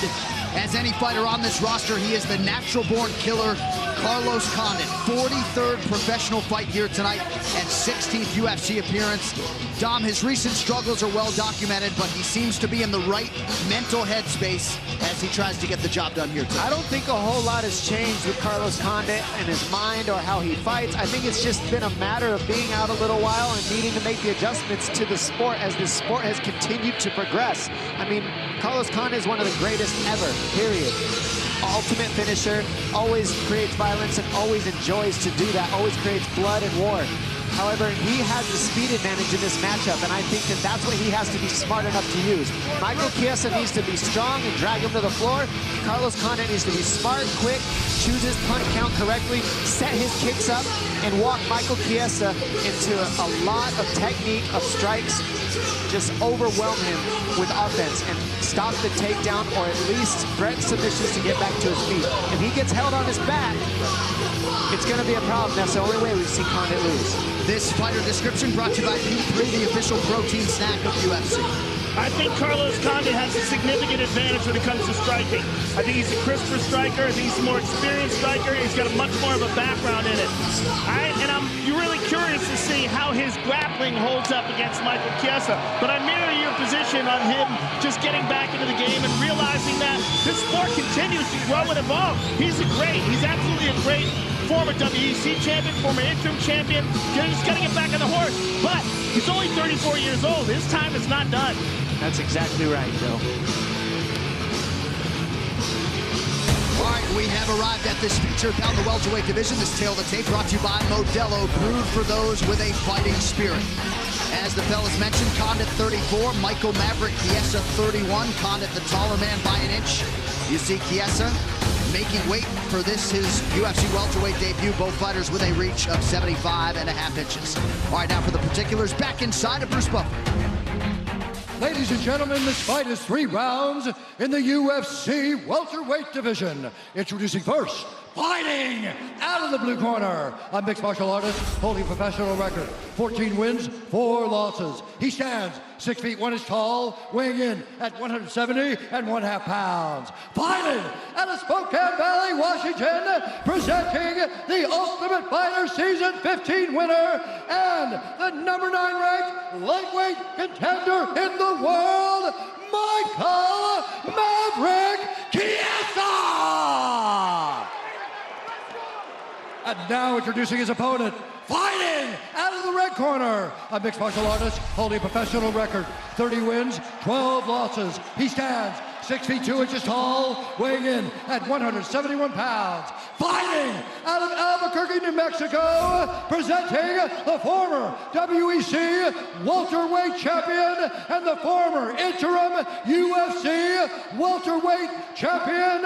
as any fighter on this roster. He is the natural-born killer, Carlos Condit. 43rd professional fight here tonight and 16th UFC appearance. Dom, his recent struggles are well documented, but he seems to be in the right mental headspace as he tries to get the job done here tonight. I don't think a whole lot has changed with Carlos Condit and his mind or how he fights. I think it's just been a matter of being out a little while and needing to make the adjustments to the sport as the sport has continued to progress. I mean, Carlos Condit is one of the greatest ever, period. Ultimate finisher, always creates violence and always enjoys to do that, always creates blood and war. However, he has the speed advantage in this matchup, and I think that that's what he has to be smart enough to use. Michael Chiesa needs to be strong and drag him to the floor. Carlos Condit needs to be smart, quick, choose his punch count correctly, set his kicks up, and walk Michael Chiesa into a lot of technique, of strikes, just overwhelm him with offense and stop the takedown or at least threaten submissions to get back to his feet. If he gets held on his back, it's going to be a problem. That's the only way we've seen Condit lose. This fighter description brought to you by P3, the official protein snack of UFC. I think Carlos Condit has a significant advantage when it comes to striking. I think he's a crisper striker. I think he's a more experienced striker. He's got a much more of a background in it. You're really curious to see how his grappling holds up against Michael Chiesa. But I mirror your position on him just getting back into the game and realizing that this sport continues to grow and evolve. He's absolutely a great former WEC champion, former interim champion. He's got to get back on the horse. But he's only 34 years old. His time is not done. That's exactly right, Joe. All right, we have arrived at this feature down the welterweight division. This tail of the tape brought to you by Modelo, brewed for those with a fighting spirit. As the fellas mentioned, Condit 34, Michael Maverick Chiesa 31. Condit the taller man by an inch. You see Chiesa making weight for this, his UFC welterweight debut. Both fighters with a reach of 75.5 inches. All right, now for the particulars, back inside of Bruce Buffer. Ladies and gentlemen, this fight is 3 rounds in the UFC welterweight division. Introducing first, fighting out of the blue corner, a mixed martial artist holding a professional record, 14 wins, 4 losses. He stands 6 feet 1 inch tall, weighing in at 170.5 pounds. Fighting out of Spokane Valley, Washington, presenting the Ultimate Fighter Season 15 winner and the #9 ranked lightweight contender in the world, Michael Maverick Chiesa! And now introducing his opponent, fighting out of the red corner, a mixed martial artist holding a professional record, 30 wins, 12 losses. He stands 6 feet 2 inches tall, weighing in at 171 pounds. Fighting out of Albuquerque, New Mexico, presenting the former WEC welterweight champion and the former interim UFC welterweight champion,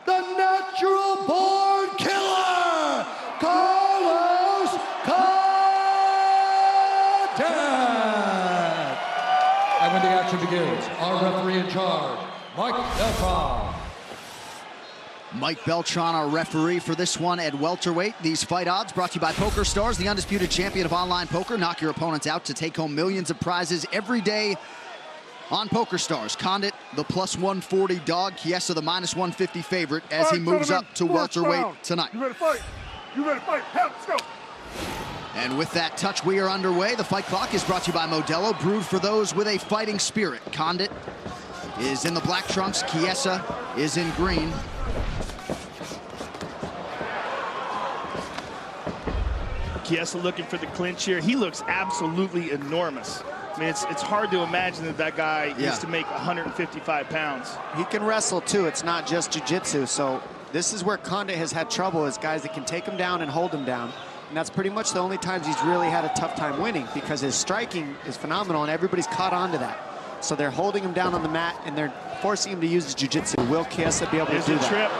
the natural-born killer, Carlos Condit! And when the action begins, our referee in charge, Mike Beltran. Mike Beltran, our referee for this one at welterweight. These fight odds brought to you by Poker Stars, the undisputed champion of online poker. Knock your opponents out to take home millions of prizes every day on Poker Stars. Condit, the +140 dog. Chiesa, the -150 favorite as he moves up to welterweight tonight. You ready to fight? You ready to fight? Let's go. And with that touch, we are underway. The fight clock is brought to you by Modelo, brewed for those with a fighting spirit. Condit is in the black trunks. Chiesa is in green. Chiesa looking for the clinch here. He looks absolutely enormous. I mean, it's hard to imagine that that guy used to make 155 pounds. He can wrestle, too. It's not just jiu-jitsu. So this is where Condit has had trouble, is guys that can take him down and hold him down. And that's pretty much the only times he's really had a tough time winning, because his striking is phenomenal, and everybody's caught on to that. So they're holding him down on the mat, and they're forcing him to use his jiu-jitsu. Will Chiesa be able to do that? Trip.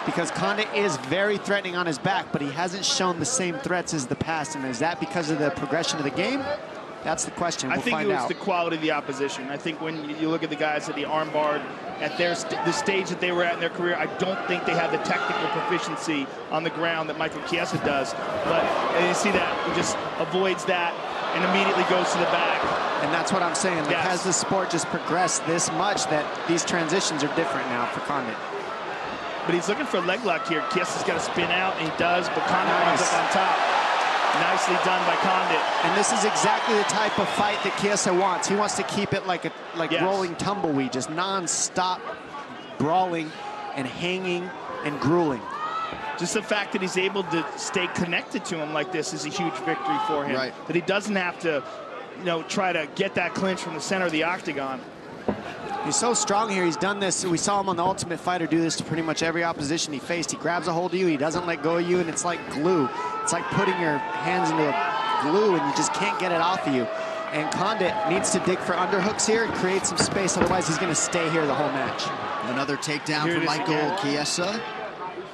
Because Condit is very threatening on his back, but he hasn't shown the same threats as the past. And is that because of the progression of the game? That's the question. We'll find out. I think it was the quality of the opposition. I think when you look at the guys that he armbarred at the stage that they were at in their career, I don't think they have the technical proficiency on the ground that Michael Chiesa does. But you see that he just avoids that. and immediately goes to the back. And that's what I'm saying. Like, has the sport just progressed this much that these transitions are different now for Condit? But he's looking for a leg lock here. Kiesa's got to spin out, and he does, but Condit winds up on top. Nicely done by Condit. And this is exactly the type of fight that Chiesa wants. He wants to keep it like rolling tumbleweed, just non-stop brawling and hanging and grueling. Just the fact that he's able to stay connected to him like this is a huge victory for him. Right. That he doesn't have to, try to get that clinch from the center of the octagon. He's so strong here. He's done this. We saw him on The Ultimate Fighter do this to pretty much every opposition he faced. He grabs a hold of you. He doesn't let go of you, and it's like glue. It's like putting your hands into a glue, and you just can't get it off of you. And Condit needs to dig for underhooks here and create some space. Otherwise, he's going to stay here the whole match. Another takedown for Michael Chiesa.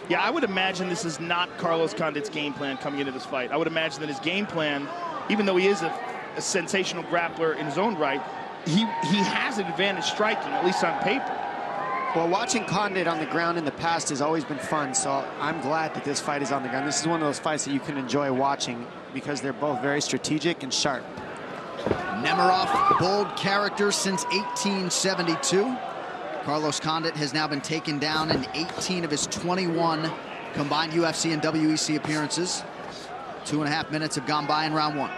Yeah, I would imagine this is not Carlos Condit's game plan coming into this fight. I would imagine that his game plan, even though he is a sensational grappler in his own right, he has an advantage striking, at least on paper. Well, watching Condit on the ground in the past has always been fun, so I'm glad that this fight is on the ground. This is one of those fights that you can enjoy watching because they're both very strategic and sharp. Nemiroff, bold character since 1872. Carlos Condit has now been taken down in 18 of his 21 combined UFC and WEC appearances. 2.5 minutes have gone by in round one.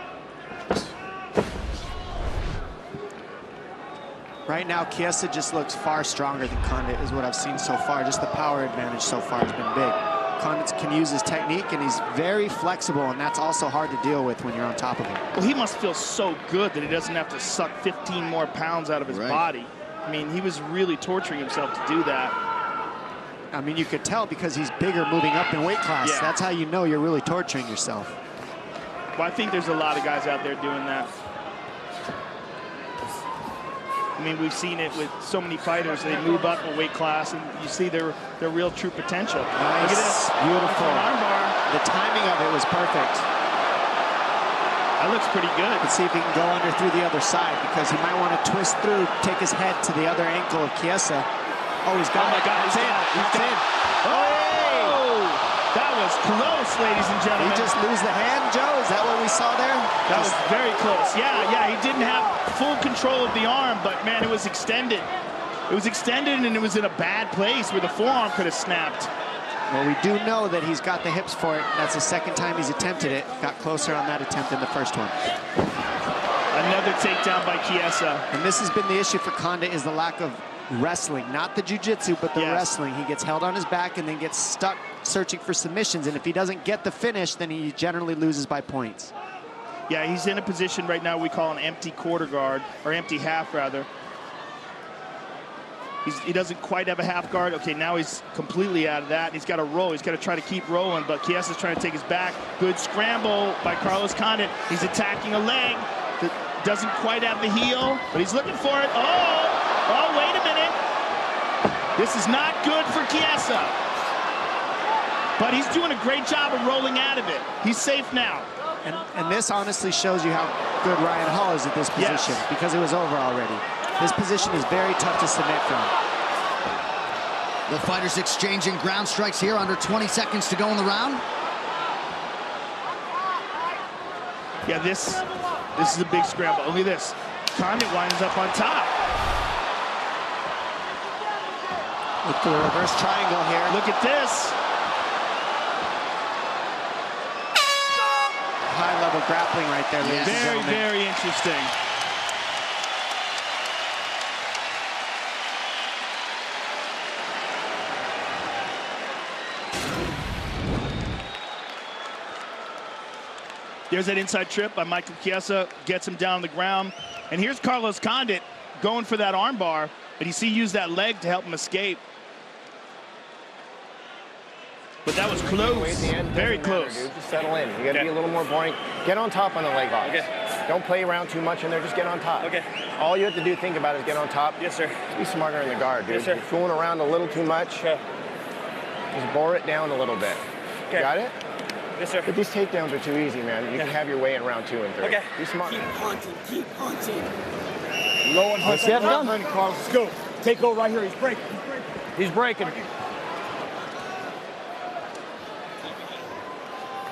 Right now, Chiesa just looks far stronger than Condit is what I've seen so far. Just the power advantage so far has been big. Condit can use his technique, and he's very flexible, and that's also hard to deal with when you're on top of him. Well, he must feel so good that he doesn't have to suck 15 more pounds out of his body. I mean, he was really torturing himself to do that. I mean, you could tell because he's bigger moving up in weight class. Yeah. That's how you know you're really torturing yourself. Well, I think there's a lot of guys out there doing that. I mean, we've seen it with so many fighters. They move up a weight class, and you see their real true potential. Nice. Look at this. Beautiful. Armbar. The timing of it was perfect. That looks pretty good. Let's see if he can go under through the other side because he might want to twist through, take his head to the other ankle of Chiesa. Oh, he's got it. He's in. He's in. Oh! That was close, ladies and gentlemen. He just lose the hand, Joe? Is that what we saw there? That was very close. Yeah, he didn't have full control of the arm, but man, it was extended. It was extended, and it was in a bad place where the forearm could have snapped. Well, we do know that he's got the hips for it. That's the second time he's attempted it. Got closer on that attempt than the first one. Another takedown by Chiesa. And this has been the issue for Condit is the lack of wrestling. Not the jiu-jitsu, but the wrestling. He gets held on his back and then gets stuck searching for submissions. And if he doesn't get the finish, then he generally loses by points. Yeah, he's in a position right now we call an empty quarter guard, or empty half, rather. He doesn't quite have a half guard. Okay, now he's completely out of that. He's got to roll. He's got to try to keep rolling, but Chiesa's trying to take his back. Good scramble by Carlos Condit. He's attacking a leg that doesn't quite have the heel, but he's looking for it. Oh, wait a minute. This is not good for Chiesa. But he's doing a great job of rolling out of it. He's safe now. And this honestly shows you how good Ryan Hall is at this position because it was over already. This position is very tough to submit from. The fighters exchanging ground strikes here under 20 seconds to go in the round. Yeah, this is a big scramble. Look at this. Condit winds up on top. Look for the reverse triangle here. Look at this. High-level grappling right there, ladies and gentlemen. Very interesting. There's that inside trip by Michael Chiesa, gets him down on the ground. And here's Carlos Condit going for that armbar, but you see he used that leg to help him escape. But that was close, very close. Just settle in. You got to be a little more boring. Get on top on the leg locks. Okay. Don't play around too much in there. Just get on top. Okay. All you have to think about is get on top. Yes, sir. Just be smarter in the guard, dude. Yes, sir. You're fooling around a little too much. Okay. Just bore it down a little bit. Okay. Got it? Yes, sir. But these takedowns are too easy, man. You can have your way in round 2 and 3. Okay. Be smart. Keep punching, keep punching. Low and high. Let's go. Take over right here. He's breaking. He's breaking.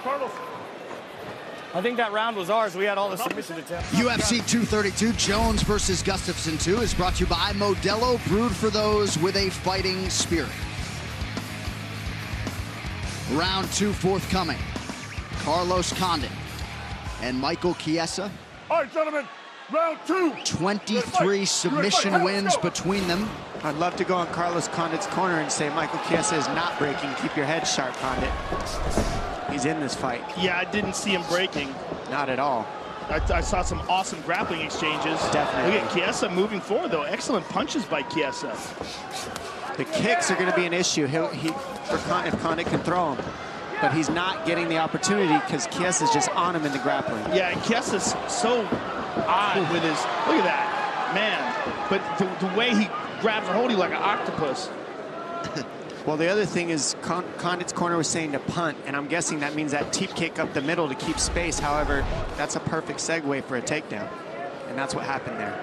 Carlos. I think that round was ours. We had all the submission attempts. UFC 232, Jones versus Gustafsson 2 is brought to you by Modelo, brewed for those with a fighting spirit. Round 2 forthcoming. Carlos Condit and Michael Chiesa. All right, gentlemen, round 2. 23 submission wins between them. I'd love to go on Carlos Condit's corner and say, Michael Chiesa is not breaking. Keep your head sharp, Condit. He's in this fight. Yeah, I didn't see him breaking. Not at all. I saw some awesome grappling exchanges. Definitely. Look at Chiesa moving forward, though. Excellent punches by Chiesa. The kicks are going to be an issue if Condit can throw them. But he's not getting the opportunity because Chiesa's just on him in the grappling. Yeah, and Chiesa's so odd with his, look at that, man. But the way he grabs a hold, he's like an octopus. Well, the other thing is Condit's corner was saying to punt, and I'm guessing that means that teep kick up the middle to keep space. However, that's a perfect segue for a takedown, and that's what happened there.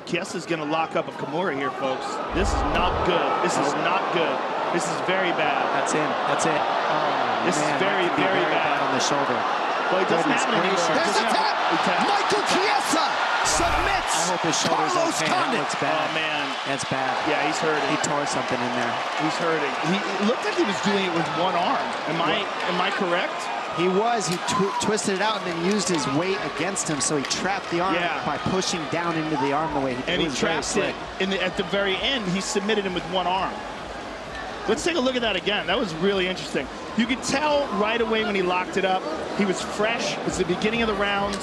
Chiesa's going to lock up a Kimura here, folks. This is not good. This is not good. This is very bad. That's in. That's it. Oh, this is very, very bad on the shoulder. Well, he doesn't have it anymore. There's a tap. Michael Chiesa submits. I hope his shoulder's Carlos okay. Condit. That looks bad. Oh, man. That's bad. Yeah, he's hurting. He tore something in there. He's hurting. He looked like he was doing it with one arm. Am I correct? He was. He twisted it out and then used his weight against him, so he trapped the arm by pushing down into the arm the way he did. And he trapped it at the very end. He submitted him with one arm. Let's take a look at that again. That was really interesting. You could tell right away when he locked it up, he was fresh. It was the beginning of the round,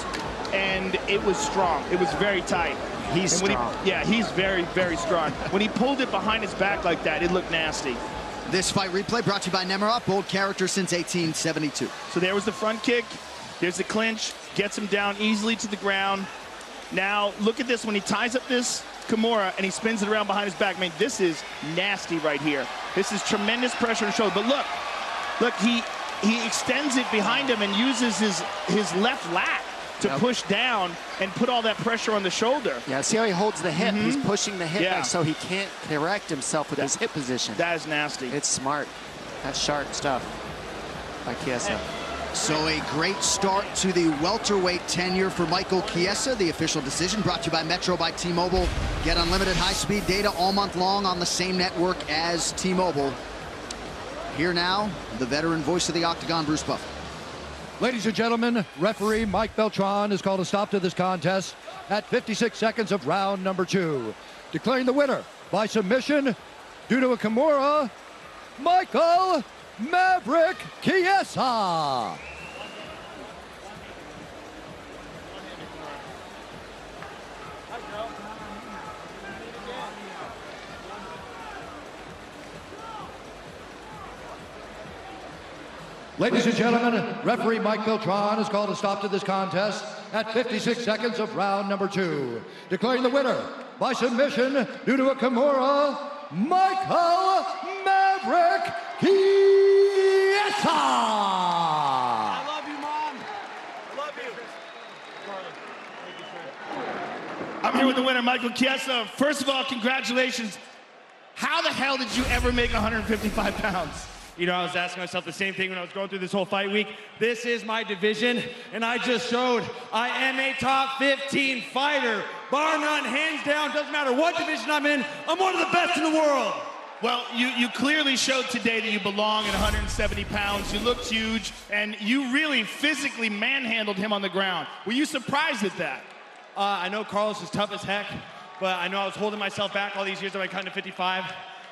and it was strong. It was very tight. He's strong. He's very, very strong. When he pulled it behind his back like that, it looked nasty. This fight replay brought to you by Nemiroff, bold character since 1872. So there was the front kick. There's the clinch. Gets him down easily to the ground. Now, look at this. When he ties up this Kimura and he spins it around behind his back, man, this is nasty right here. This is tremendous pressure on the shoulder. But look, he extends it behind him and uses his left lat to push down and put all that pressure on the shoulder. Yeah, see how he holds the hip? He's pushing the hip back so he can't correct himself with his hip position. That is nasty. It's smart. That's sharp stuff by Chiesa. So a great start to the welterweight tenure for Michael Chiesa. The official decision brought to you by Metro by T-Mobile. Get unlimited high-speed data all month long on the same network as T-Mobile. Here now, the veteran voice of the Octagon, Bruce Buffer. Ladies and gentlemen, referee Mike Beltran has called a stop to this contest at 56 seconds of round number 2. Declaring the winner by submission due to a Kimura, Michael Maverick Chiesa. Ladies and gentlemen, referee Mike Beltran has called a stop to this contest at 56 seconds of round number 2. Declaring the winner by submission due to a Kimura, Michael Maverick Chiesa. I love you, Mom. I love you. I'm here with the winner, Michael Chiesa. First of all, congratulations. How the hell did you ever make 155 pounds? You know, I was asking myself the same thing when I was going through this whole fight week. This is my division, and I just showed I am a top 15 fighter. Bar none, hands down, doesn't matter what division I'm in, I'm one of the best in the world. Well, you clearly showed today that you belong at 170 pounds. You looked huge, and you really physically manhandled him on the ground. Were you surprised at that? I know Carlos is tough as heck, but I know I was holding myself back all these years at my kind of 55.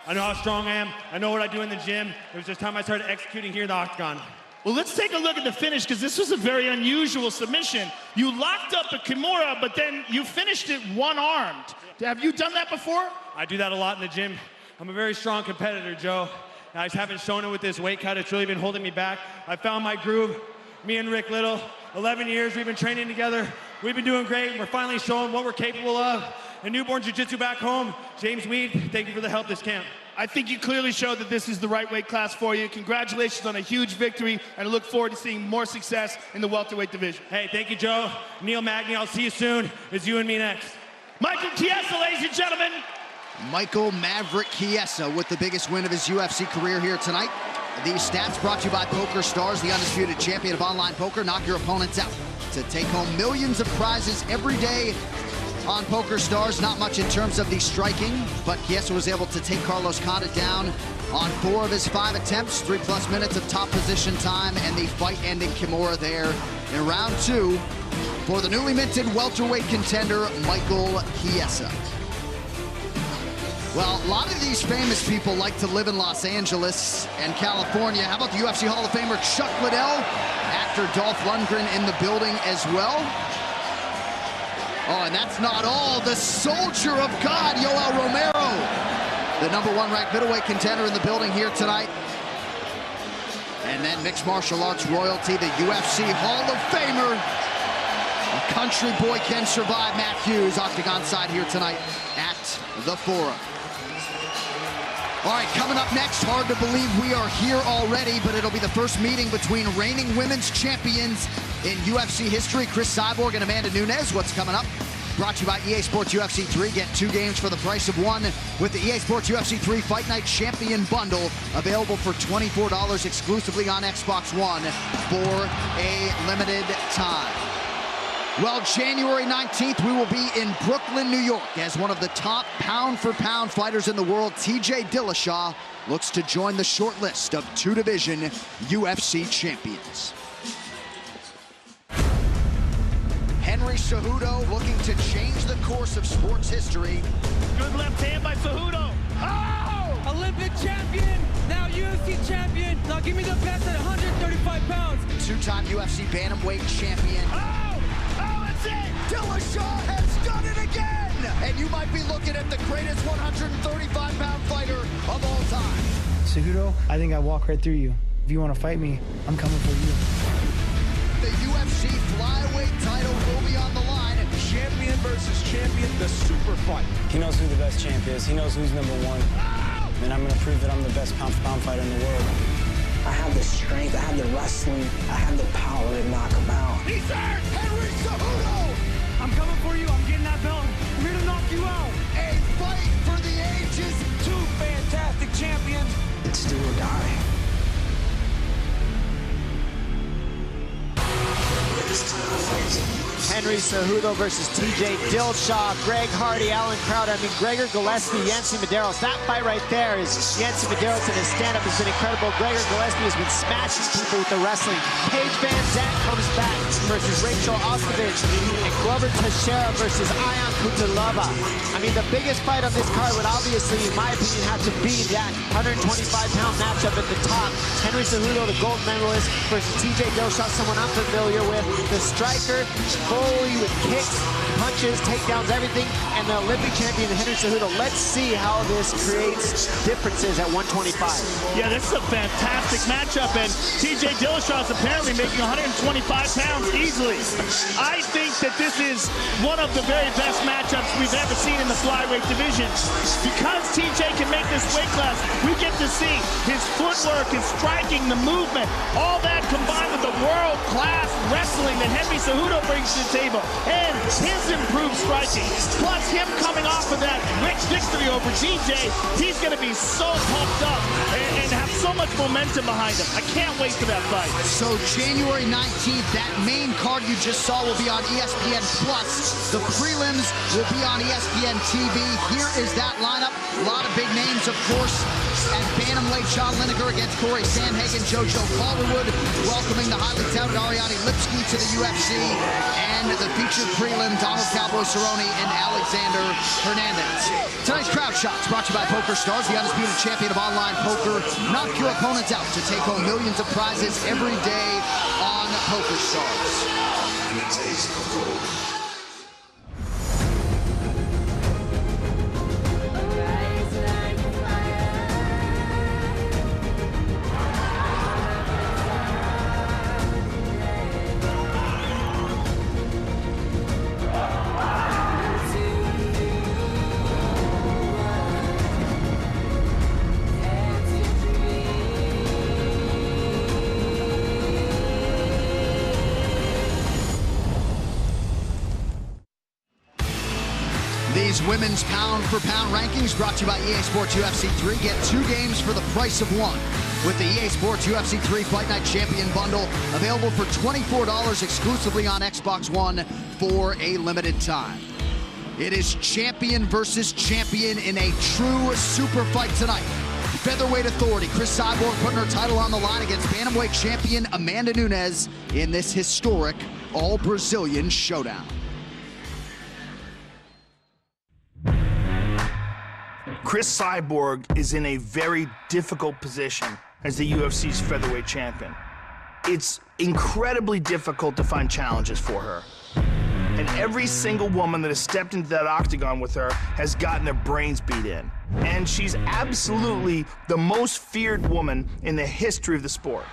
I know how strong I am. I know what I do in the gym. It was just time I started executing here in the Octagon. Well, let's take a look at the finish, because this was a very unusual submission. You locked up a Kimura, but then you finished it one-armed. Have you done that before? I do that a lot in the gym. I'm a very strong competitor, Joe. I just haven't shown it with this weight cut. It's really been holding me back. I found my groove. Me and Rick Little, 11 years, we've been training together. We've been doing great. We're finally showing what we're capable of. And Newborn Jiu-Jitsu back home, James Weed, thank you for the help this camp. I think you clearly showed that this is the right weight class for you. Congratulations on a huge victory, and I look forward to seeing more success in the welterweight division. Hey, thank you, Joe. Neil Magny, I'll see you soon. It's you and me next. Michael Chiesa, ladies and gentlemen. Michael Maverick Chiesa with the biggest win of his UFC career here tonight. these stats brought to you by Poker Stars, the undisputed champion of online poker. Knock your opponents out to take home millions of prizes every day on Poker Stars. Not much in terms of the striking, but Chiesa was able to take Carlos Condit down on 4 of his 5 attempts, 3+ minutes of top position time, and the fight-ending Kimura there in round 2 for the newly minted welterweight contender, Michael Chiesa. Well, a lot of these famous people like to live in Los Angeles and California. How about the UFC Hall of Famer Chuck Liddell? Actor Dolph Lundgren in the building as well. Oh, and that's not all. The Soldier of God, Yoel Romero, the #1 ranked middleweight contender in the building here tonight. And then mixed martial arts royalty, the UFC Hall of Famer, a country boy can survive, Matt Hughes, octagon side here tonight at the Forum. All right, coming up next, hard to believe we are here already, but it'll be the first meeting between reigning women's champions in UFC history, Chris Cyborg and Amanda Nunes. What's coming up? Brought to you by EA Sports UFC 3. Get 2 games for the price of 1 with the EA Sports UFC 3 Fight Night Champion Bundle, available for $24 exclusively on Xbox One for a limited time. Well, January 19th, we will be in Brooklyn, New York, as one of the top pound-for-pound fighters in the world, TJ Dillashaw, looks to join the short list of 2-division UFC champions. Henry Cejudo looking to change the course of sports history. Good left hand by Cejudo. Oh! Olympic champion, now UFC champion. Now give me the best at 135 pounds. 2-time UFC bantamweight champion. Dillashaw has done it again! And you might be looking at the greatest 135-pound fighter of all time. Cejudo, I think I walk right through you. If you want to fight me, I'm coming for you. The UFC flyweight title will be on the line. Champion versus champion, the super fight. He knows who the best champ is. He knows who's #1. And I'm going to prove that I'm the best pound-for-pound fighter in the world. I have the strength, I have the wrestling, I have the power to knock him out. He's there! Henry Cejudo! I'm coming for you, I'm getting that belt. I'm here to knock you out. A fight for the ages. 2 fantastic champions. It's do or die. Henry Cejudo versus TJ Dillashaw, Greg Hardy, Alan Crowder, Gregor Gillespie, Yancy Medeiros. That fight right there is Yancy Medeiros, and his stand-up has been incredible. Gregor Gillespie has been smashing people with the wrestling. Paige Van Zandt comes back versus Rachel Ostovich, and Glover Teixeira versus Ion Cutelaba. I mean, the biggest fight on this card would obviously, in my opinion, have to be that 125-pound matchup at the top. Henry Cejudo, the gold medalist, versus TJ Dillashaw, someone I'm familiar with. The striker, fully with kicks, punches, takedowns, everything, and the Olympic champion, Henry Cejudo. Let's see how this creates differences at 125. Yeah, this is a fantastic matchup, and TJ Dillashaw is apparently making 125 pounds easily. I think that this is one of the very best matchups we've ever seen in the flyweight division. Because TJ can make this weight class, we get to see his footwork, his striking, the movement, all that combined with the world-class wrestling that Henry Cejudo brings to the table, and his improved striking, plus him coming off of that rich victory over DJ. He's going to be so pumped up and have so much momentum behind him. I can't wait for that fight. So January 19th, that main card you just saw will be on ESPN+. The prelims will be on ESPN TV. Here is that lineup. A lot of big names, of course. At bantamweight, John Lineker against Corey Sandhagen, Jojo Calderwood welcoming the highly touted Ariane Lipski to the UFC, and the featured prelim, Donald Cowboy Cerrone and Alexander Hernandez. Tonight's Crowd Shots brought to you by Poker Stars, the undisputed champion of online poker. Knock your opponents out to take home millions of prizes every day on Poker Stars. UFC's women's pound-for-pound rankings brought to you by EA Sports UFC 3. Get 2 games for the price of 1 with the EA Sports UFC 3 Fight Night Champion Bundle, available for $24 exclusively on Xbox One for a limited time. It is champion versus champion in a true super fight tonight. Featherweight authority Chris Cyborg putting her title on the line against bantamweight champion Amanda Nunes in this historic all-Brazilian showdown. Chris Cyborg is in a very difficult position as the UFC's featherweight champion. It's incredibly difficult to find challenges for her. And every single woman that has stepped into that octagon with her has gotten their brains beat in. And she's absolutely the most feared woman in the history of the sport.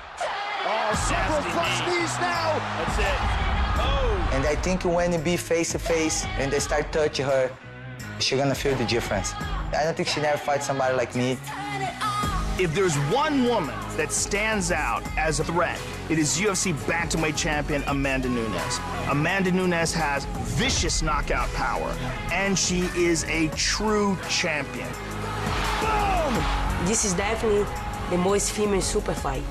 Oh, several front knees now. That's it. Oh. And I think when you be face to face and they start touching her, she's gonna feel the difference. I don't think she never fight somebody like me. If there's one woman that stands out as a threat, it is UFC bantamweight champion Amanda Nunes. Amanda Nunes has vicious knockout power, and she is a true champion. Boom! This is definitely the most female super fight.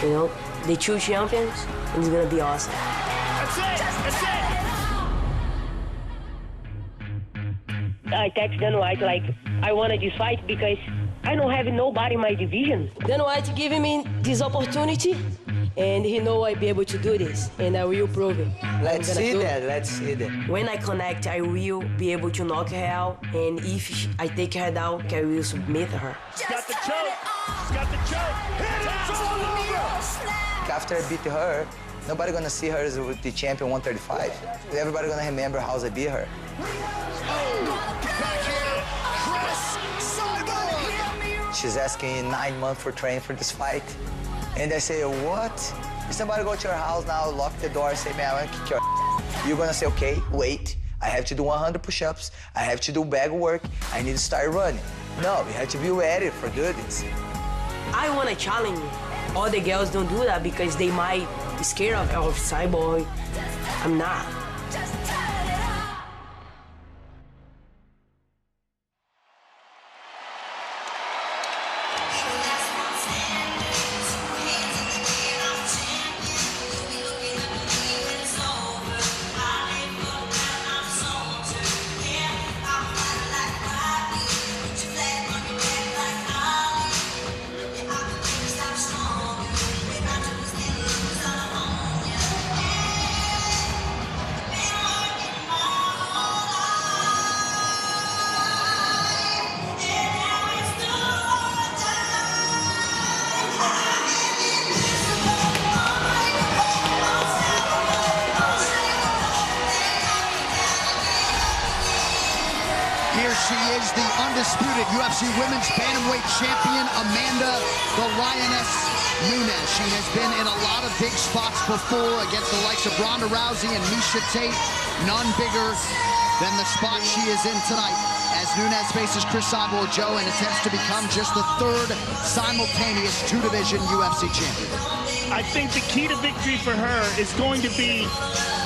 You know, the 2 champions, and it's gonna be awesome. That's it! That's it! I text Dan White like, I wanted this fight because I don't have nobody in my division. Dan White giving me this opportunity, and he know I'll be able to do this, and I will prove it. Let's see that. When I connect, I will be able to knock her out, and if I take her down, I will submit her. She's got the choke. She's got the choke. Hit it! It's all over! After I beat her, nobody gonna see her as the champion 135. Everybody gonna remember how I beat her. She's asking 9 months for training for this fight. And I say, what? If somebody go to your house now, lock the door, say, man, I want to kick your You're gonna say, okay, wait. I have to do 100 push-ups. I have to do bag work. I need to start running. No, you have to be ready for doing this. I want to challenge you. All the girls don't do that because they might be scared of Cyborg. I'm not. She is the undisputed UFC Women's Bantamweight Champion, Amanda the Lioness Nunes. She has been in a lot of big spots before against the likes of Ronda Rousey and Miesha Tate. None bigger than the spot she is in tonight as Nunes faces Chris Cyborg Joe and attempts to become just the 3rd simultaneous 2-division UFC champion. I think the key to victory for her is going to be,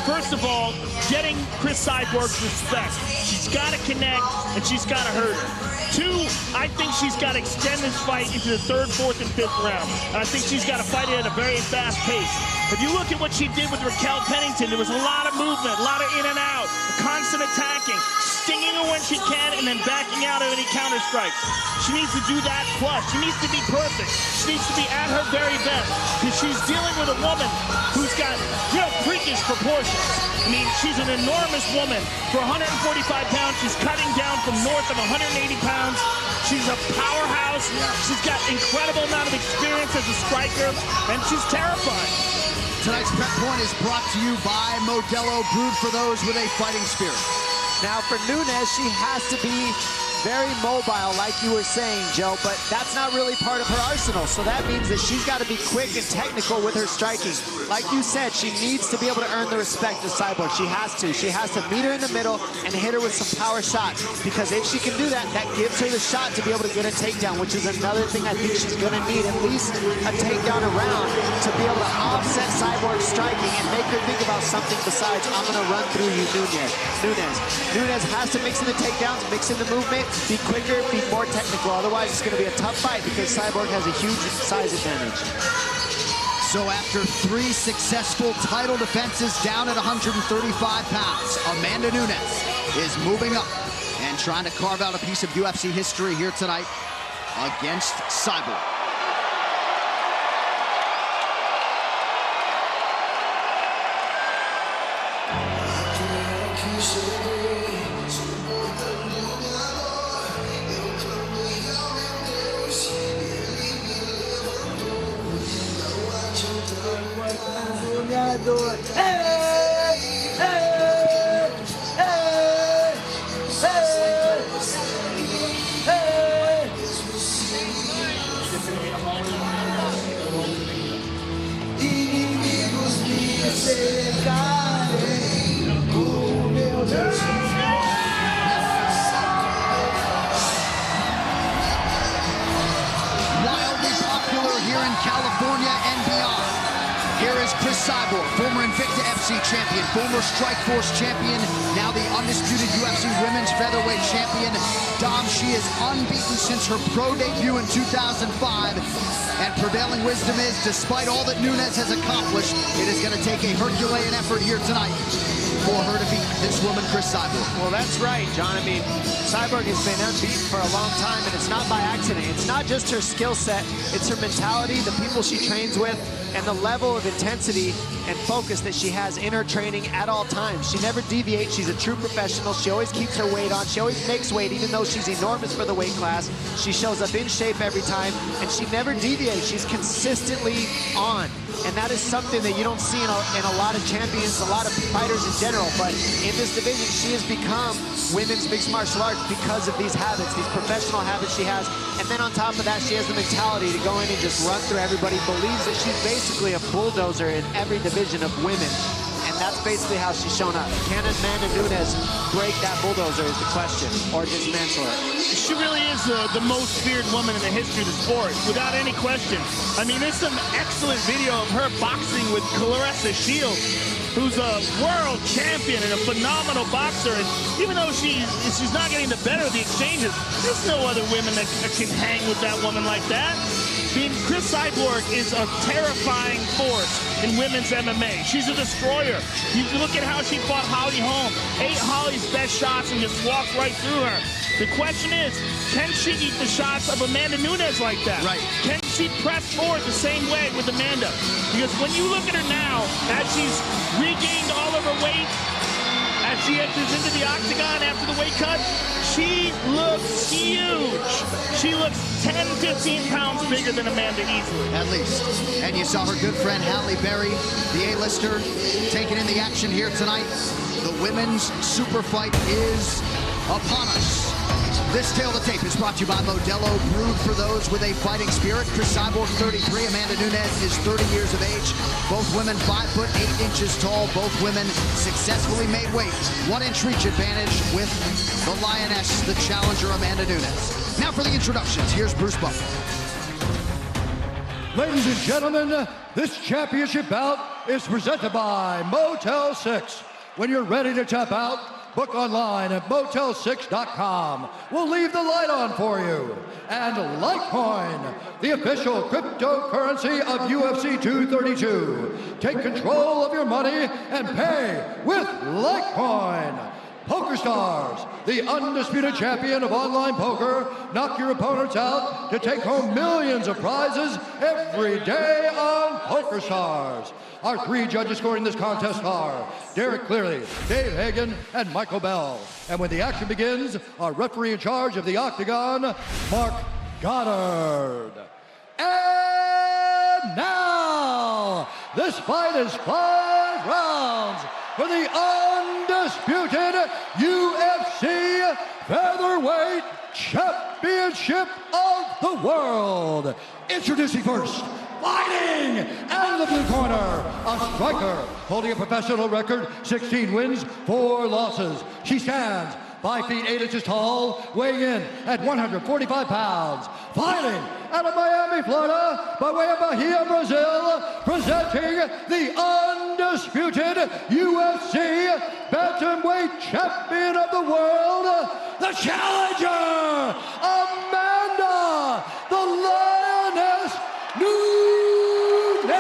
first of all, getting Chris Cyborg's respect. She's got to connect, and she's got to hurt her. 2, I think she's got to extend this fight into the 3rd, 4th, and 5th round. And I think she's got to fight it at a very fast pace. If you look at what she did with Raquel Pennington, there was a lot of movement, a lot of in and out, constant attacking, stinging her when she can, and then backing out of any counter strikes. She needs to do that plus. She needs to be perfect. She needs to be at her very best, because she's dealing with a woman who's got, freakish proportions. I mean, she's an enormous woman. For 145 pounds, she's cutting down from north of 180 pounds. She's a powerhouse. She's got incredible amount of experience as a striker, and she's terrifying. Tonight's Prep Point is brought to you by Modelo, brewed for those with a fighting spirit. Now for Nunes, she has to be very mobile, like you were saying, Joe, but that's not really part of her arsenal. So that means that she's got to be quick and technical with her striking. Like you said, she needs to be able to earn the respect of Cyborg. She has to. She has to meet her in the middle and hit her with some power shots, because if she can do that, that gives her the shot to be able to get a takedown, which is another thing I think she's going to need, at least a takedown around, to be able to offset Cyborg's striking and make her think about something besides, I'm going to run through you, Nunes has to mix in the takedowns, mix in the movement, be quicker, be more technical. Otherwise, it's going to be a tough fight because Cyborg has a huge size advantage. So after 3 successful title defenses down at 135 pounds, Amanda Nunes is moving up and trying to carve out a piece of UFC history here tonight against Cyborg. Cyborg, former Invicta FC champion, former Strikeforce champion, now the undisputed UFC Women's Featherweight champion. Dom, she is unbeaten since her pro debut in 2005. And prevailing wisdom is, despite all that Nunes has accomplished, it is going to take a Herculean effort here tonight for her to beat this woman, Cyborg. Well, that's right, John. I mean, Cyborg has been unbeaten for a long time, and it's not by accident. It's not just her skill set, it's her mentality, the people she trains with, and the level of intensity and focus that she has in her training at all times. She never deviates. She's a true professional. She always keeps her weight on. She always makes weight, even though she's enormous for the weight class. She shows up in shape every time, and she never deviates. She's consistently on. And that is something that you don't see in a lot of champions, a lot of fighters in general. But in this division, she has become women's mixed martial arts because of these habits, these professional habits she has. And then on top of that, she has the mentality to go in and just run through everybody, believes that she's basically a bulldozer in every division of women. And that's basically how she's shown up. Can Amanda Nunes break that bulldozer is the question, or dismantle it? She really is the most feared woman in the history of the sport, without any question. I mean, there's some excellent video of her boxing with Clarissa Shields, who's a world champion and a phenomenal boxer. And even though she's not getting the better of the exchanges, there's no other women that can hang with that woman like that. I mean, Cyborg is a terrifying force in women's MMA. She's a destroyer. You look at how she fought Holly Holm, ate Holly's best shots and just walked right through her. The question is, can she eat the shots of Amanda Nunes like that? Right. Can she press forward the same way with Amanda? Because when you look at her now, as she's regained all of her weight, as she enters into the octagon after the weight cut, she looks huge. She looks 10, 15 pounds bigger than Amanda easily. At least. And you saw her good friend Halle Berry, the A-lister, taking in the action here tonight. The women's super fight is upon us. This Tale of the Tape is brought to you by Modelo, brewed for those with a fighting spirit. Cyborg, 33. Amanda Nunes is 30 years of age. Both women 5'8" tall. Both women successfully made weight. 1-inch reach advantage with the Lioness, the challenger, Amanda Nunes. Now for the introductions, here's Bruce Buffer. Ladies and gentlemen, this championship bout is presented by Motel 6. When you're ready to tap out, book online at motel6.com. We'll leave the light on for you. And Litecoin, the official cryptocurrency of UFC 232. Take control of your money and pay with Litecoin. PokerStars, the undisputed champion of online poker, knock your opponents out to take home millions of prizes every day on PokerStars. Our 3 judges scoring this contest are Derek Cleary, Dave Hagan, and Michael Bell. And when the action begins, our referee in charge of the Octagon, Mark Goddard. And now, this fight is 5 rounds for the undisputed UFC Featherweight Championship of the World. Introducing first, fighting out of the blue corner, a striker holding a professional record, 16 wins, 4 losses. She stands 5 feet 8 inches tall, weighing in at 145 pounds. Fighting out of Miami, Florida, by way of Bahia, Brazil, presenting the undisputed UFC bantamweight champion of the world, the challenger, Amanda, the Lioness Nunes.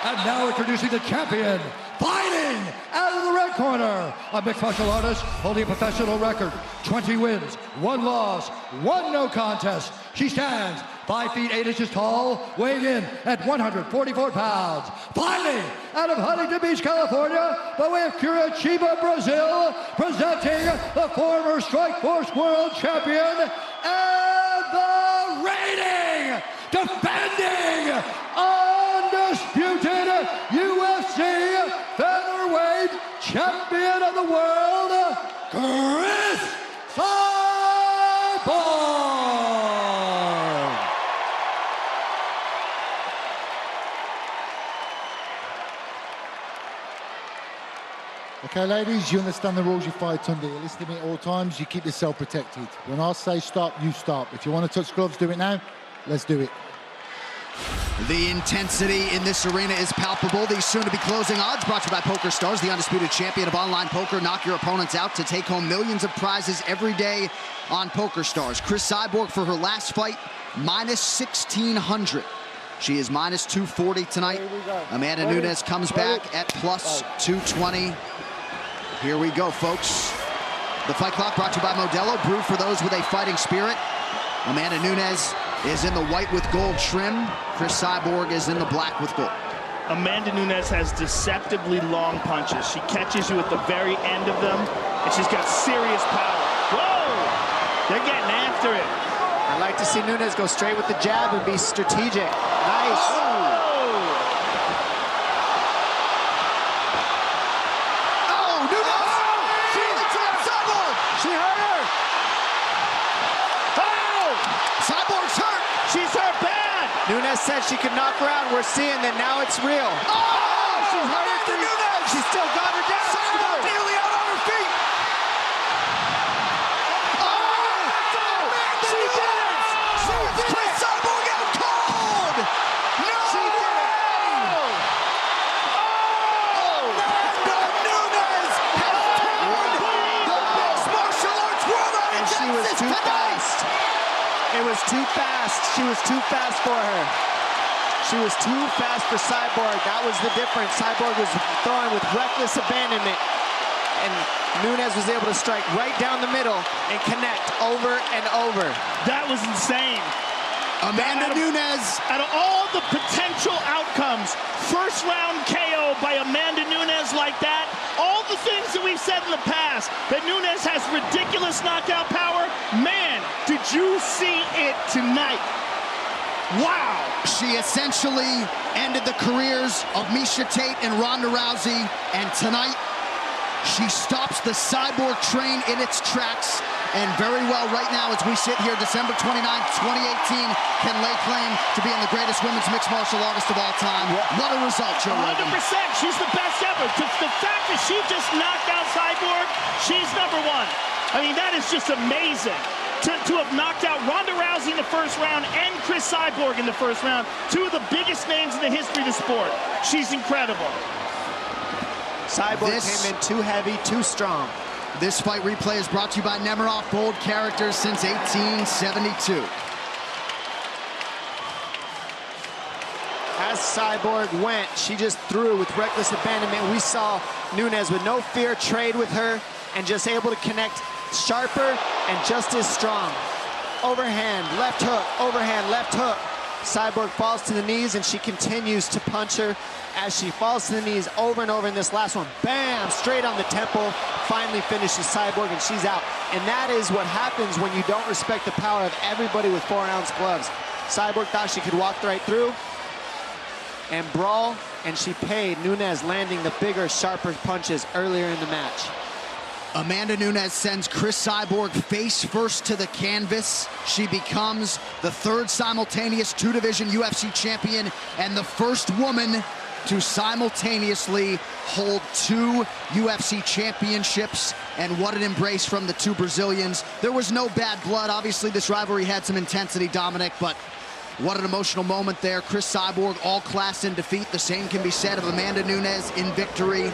And now introducing the champion, fighting out of the red corner, a mixed martial artist holding a professional record, 20 wins, 1 loss, 1 no contest. She stands 5 feet 8 inches tall, weighing in at 144 pounds. Fighting out of Huntington Beach, California, by way of Curitiba, Brazil, presenting the former Strikeforce World Champion and the reigning, defending, undisputed UFC featherweight champion of the world, Chris Cyborg. Okay, ladies, you understand the rules you fight under. You listen to me at all times. You keep yourself protected. When I say stop, you stop. If you want to touch gloves, do it now. Let's do it. The intensity in this arena is palpable. These soon-to-be closing odds brought to you by Poker Stars, the undisputed champion of online poker. Knock your opponents out to take home millions of prizes every day on Poker Stars. Chris Cyborg for her last fight, minus 1,600. She is minus 240 tonight. Amanda Nunes comes back at plus 220. Here we go, folks. The fight clock brought to you by Modelo, brewed for those with a fighting spirit. Amanda Nunes is in the white with gold trim. Chris Cyborg is in the black with gold. Amanda Nunes has deceptively long punches. She catches you at the very end of them, and she's got serious power. Whoa! They're getting after it. I like to see Nunes go straight with the jab and be strategic. Nice. Oh, Nunes! She hit Cyborg! She hurt her! Oh! Cyborg's hurt! She's hurt bad! Nunes said she could knock her out. We're seeing that now it's real. Oh! She's hurt her. Nunes! She's still got her down. Cyborg nearly out on her feet! Chris Cyborg out cold! No way! Amanda Nunes has torn the mixed martial arts world on And she was too fast. It was too fast. She was too fast for her. She was too fast for Cyborg. That was the difference. Cyborg was throwing with reckless abandonment. And Nunes was able to strike right down the middle and connect over and over. That was insane. Amanda Nunes. Out of all the potential outcomes, first round KO by Amanda Nunes like that, all the things that we've said in the past, that Nunes has ridiculous knockout power, man, did you see it tonight? Wow. She essentially ended the careers of Miesha Tate and Ronda Rousey, and tonight she stops the Cyborg train in its tracks, and very well right now as we sit here December 29th, 2018, can lay claim to being the greatest women's mixed martial artist of all time. What a result, Joe Rogan. 100%. She's the best ever. The fact that she just knocked out Cyborg, she's number 1. I mean, that is just amazing. To have knocked out Ronda Rousey in the first round and Chris Cyborg in the first round, 2 of the biggest names in the history of the sport. She's incredible. Cyborg came in too heavy, too strong. This fight replay is brought to you by Nemiroff, bold characters since 1872. As Cyborg went, she just threw with reckless abandonment. We saw Nunes with no fear trade with her and just able to connect sharper and just as strong. Overhand, left hook, overhand, left hook. Cyborg falls to the knees and she continues to punch her as she falls to the knees over and over in this last one. Bam, straight on the temple, finally finishes Cyborg and she's out. And that is what happens when you don't respect the power of everybody with 4-ounce gloves. Cyborg thought she could walk right through and brawl, and she paid. Nunes landing the bigger, sharper punches earlier in the match. Amanda Nunes sends Chris Cyborg face first to the canvas. She becomes the third simultaneous two-division UFC champion and the first woman to simultaneously hold 2 UFC championships. And what an embrace from the 2 Brazilians. There was no bad blood. Obviously, this rivalry had some intensity, Dominic, but what an emotional moment there. Chris Cyborg, all class in defeat. The same can be said of Amanda Nunes in victory.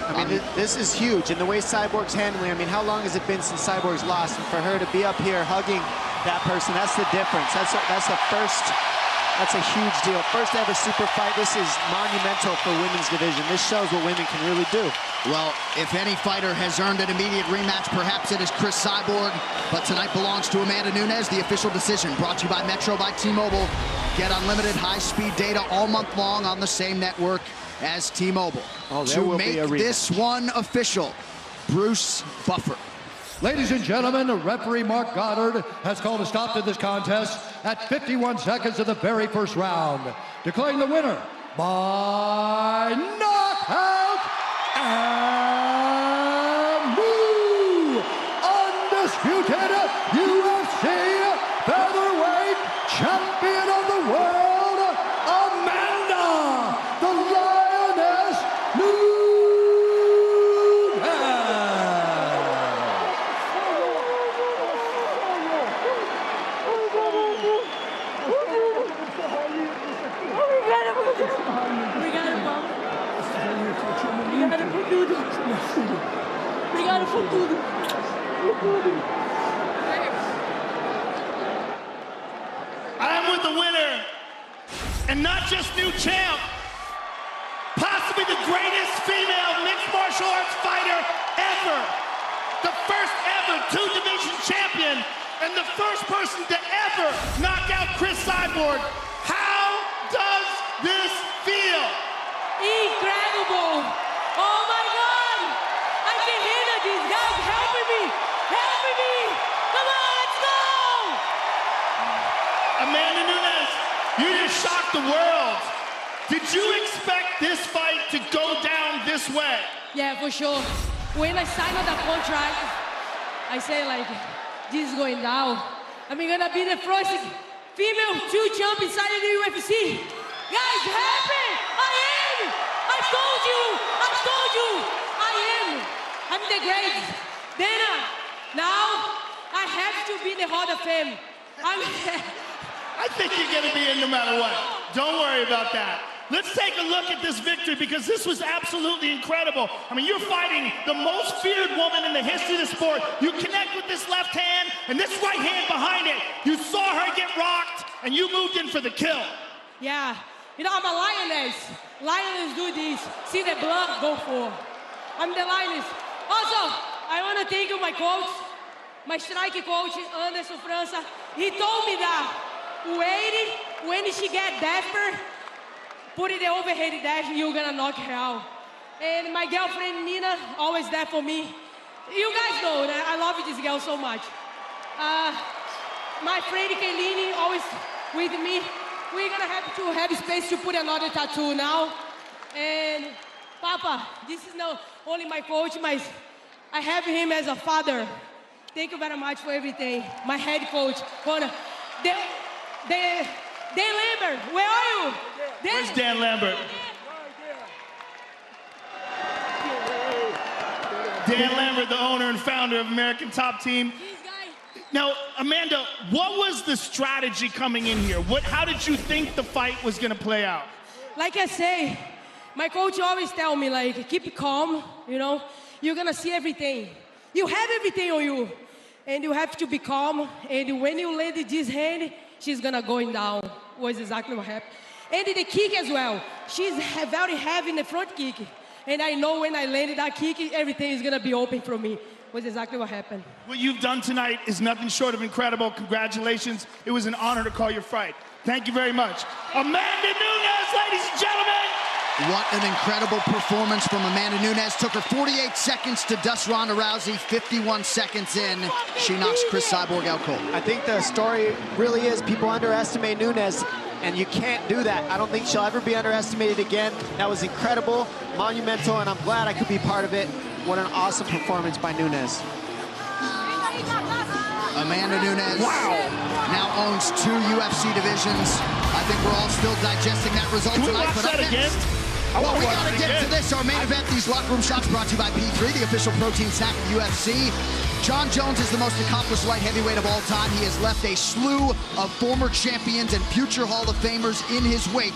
I mean, this is huge, and the way Cyborg's handling, I mean, how long has it been since Cyborg's lost? And for her to be up here hugging that person, that's the difference. That's a huge deal. First ever super fight. This is monumental for women's division. This shows what women can really do. Well, if any fighter has earned an immediate rematch, perhaps it is Chris Cyborg, but tonight belongs to Amanda Nunes. The official decision brought to you by Metro by T-Mobile. Get unlimited high-speed data all month long on the same network as T-Mobile. To make this one official, Bruce Buffer. Ladies and gentlemen, referee Mark Goddard has called a stop to this contest at 51 seconds of the very first round, declaring the winner by knockout and new undisputed UFC featherweight champion of the world, Amanda the Lioness Nunes. Obrigado por tudo. I am with the winner, and not just new champ, possibly the greatest female mixed martial arts fighter ever. The first ever two-division champion, and the first person to ever knock out Chris Cyborg. How does this feel? Incredible! Oh my God! I can handle this, guys. Helping me! Helping me! Come on, let's go! Amanda Nunes, you just shocked the world. Did you expect this fight to go down this way? Yeah, for sure. When I signed on the contract, I said like, this is going down. I'm gonna be the first female two champ inside of the UFC. Guys, happy! I am! I told you! I am! I'm the greatest. Dana, now I have to be in the Hall of Fame. I think you're gonna be in no matter what. Don't worry about that. Let's take a look at this victory because this was absolutely incredible. I mean, you're fighting the most feared woman in the history of the sport. You connect with this left hand and this right hand behind it. You saw her get rocked and you moved in for the kill. Yeah, you know, I'm a lioness. Lioness do this. See the blood, go for. I'm the lioness. Also, I want to thank you, my coach, my strike coach, Anderson França. He told me that when she get desperate, put it the overhead dash, you're gonna knock her out. And my girlfriend, Nina, always there for me. You guys know that I love this girl so much. My friend Kaylini, always with me. We're gonna have to have space to put another tattoo now. And Papa, this is not only my coach, I have him as a father. Thank you very much for everything. My head coach, Dan Lambert, where are you? Where's Dan Lambert? Dan Lambert, the owner and founder of American Top Team. Now, Amanda, what was the strategy coming in here? How did you think the fight was going to play out? Like I say, my coach always tell me, like, keep calm, you know? You're going to see everything. You have everything on you, and you have to be calm. And when you land this hand, she's going to go down. Was exactly what happened. And the kick as well. She's very heavy in the front kick. And I know when I landed that kick, everything is going to be open for me. Was exactly what happened. What you've done tonight is nothing short of incredible. Congratulations. It was an honor to call your fight. Thank you very much. Amanda Nunes, ladies and gentlemen. What an incredible performance from Amanda Nunes. Took her 48 seconds to dust Ronda Rousey. 51 seconds in, she knocks Chris Cyborg out cold. I think the story really is people underestimate Nunes, and you can't do that. I don't think she'll ever be underestimated again. That was incredible, monumental, and I'm glad I could be part of it. What an awesome performance by Nunes. Amanda Nunes now owns 2 UFC divisions. I think we're all still digesting that result Can we tonight. watch that again? Well, we got to get to this. Our main event, these locker room shots brought to you by P3, the official protein snack of UFC. John Jones is the most accomplished light heavyweight of all time. He has left a slew of former champions and future Hall of Famers in his wake.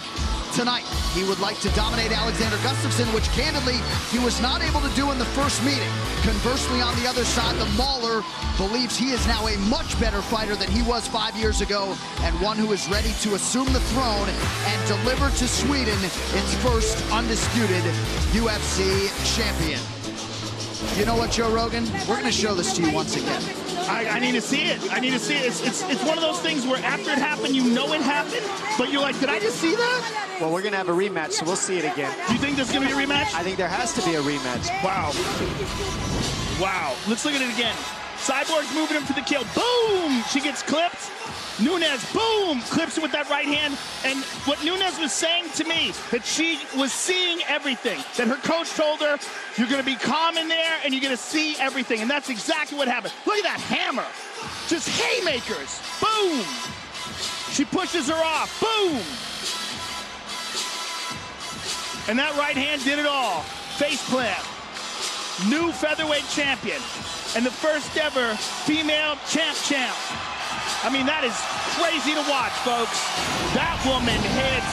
Tonight, he would like to dominate Alexander Gustafsson, which candidly, he was not able to do in the first meeting. Conversely, on the other side, the Mauler believes he is now a much better fighter than he was 5 years ago, and one who is ready to assume the throne and deliver to Sweden its first undisputed UFC champion. You know what, Joe Rogan? We're going to show this to you once again. I need to see it. I need to see it. It's one of those things where after it happened, you know it happened, but you're like, did I just see that? Well, we're going to have a rematch, so we'll see it again. Do you think there's going to be a rematch? I think there has to be a rematch. Wow. Wow. Let's look at it again. Cyborg's moving him to the kill. Boom! She gets clipped. Nunes, boom, clips it with that right hand. And what Nunes was saying to me, that she was seeing everything. That her coach told her, you're going to be calm in there and you're going to see everything. And that's exactly what happened. Look at that hammer. Just haymakers. Boom. She pushes her off. Boom. And that right hand did it all. Face plant. New featherweight champion. And the first ever female champ. I mean, that is crazy to watch, folks. That woman hits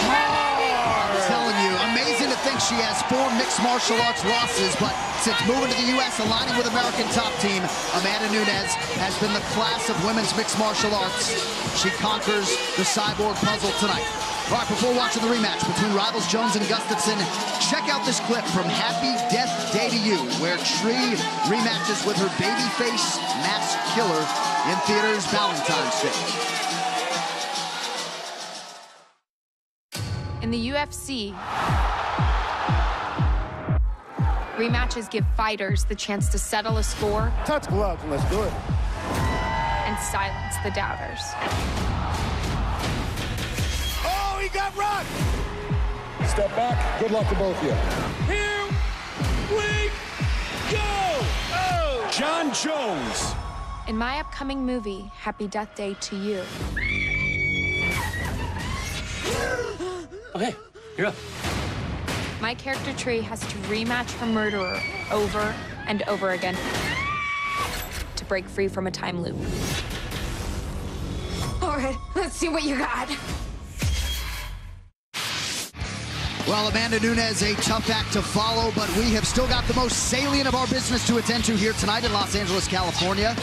hard. I'm telling you, amazing to think she has 4 mixed martial arts losses, but since moving to the U.S., aligning with American Top Team, Amanda Nunes has been the class of women's mixed martial arts. She conquers the Cyborg puzzle tonight. All right, before watching the rematch between rivals Jones and Gustafsson, check out this clip from Happy Death Day to You, where Tree rematches with her babyface masked killer in theaters Valentine's Day. In the UFC, rematches give fighters the chance to settle a score. Touch gloves and let's do it. And silence the doubters. Oh, he got rocked! Step back. Good luck to both of you. Here we go! Oh! John Jones. In my upcoming movie, Happy Death Day to You. Okay, you're up. My character Tree has to rematch her murderer over and over again to break free from a time loop. All right, let's see what you got. Well, Amanda Nunes, a tough act to follow, but we have still got the most salient of our business to attend to here tonight in Los Angeles, California.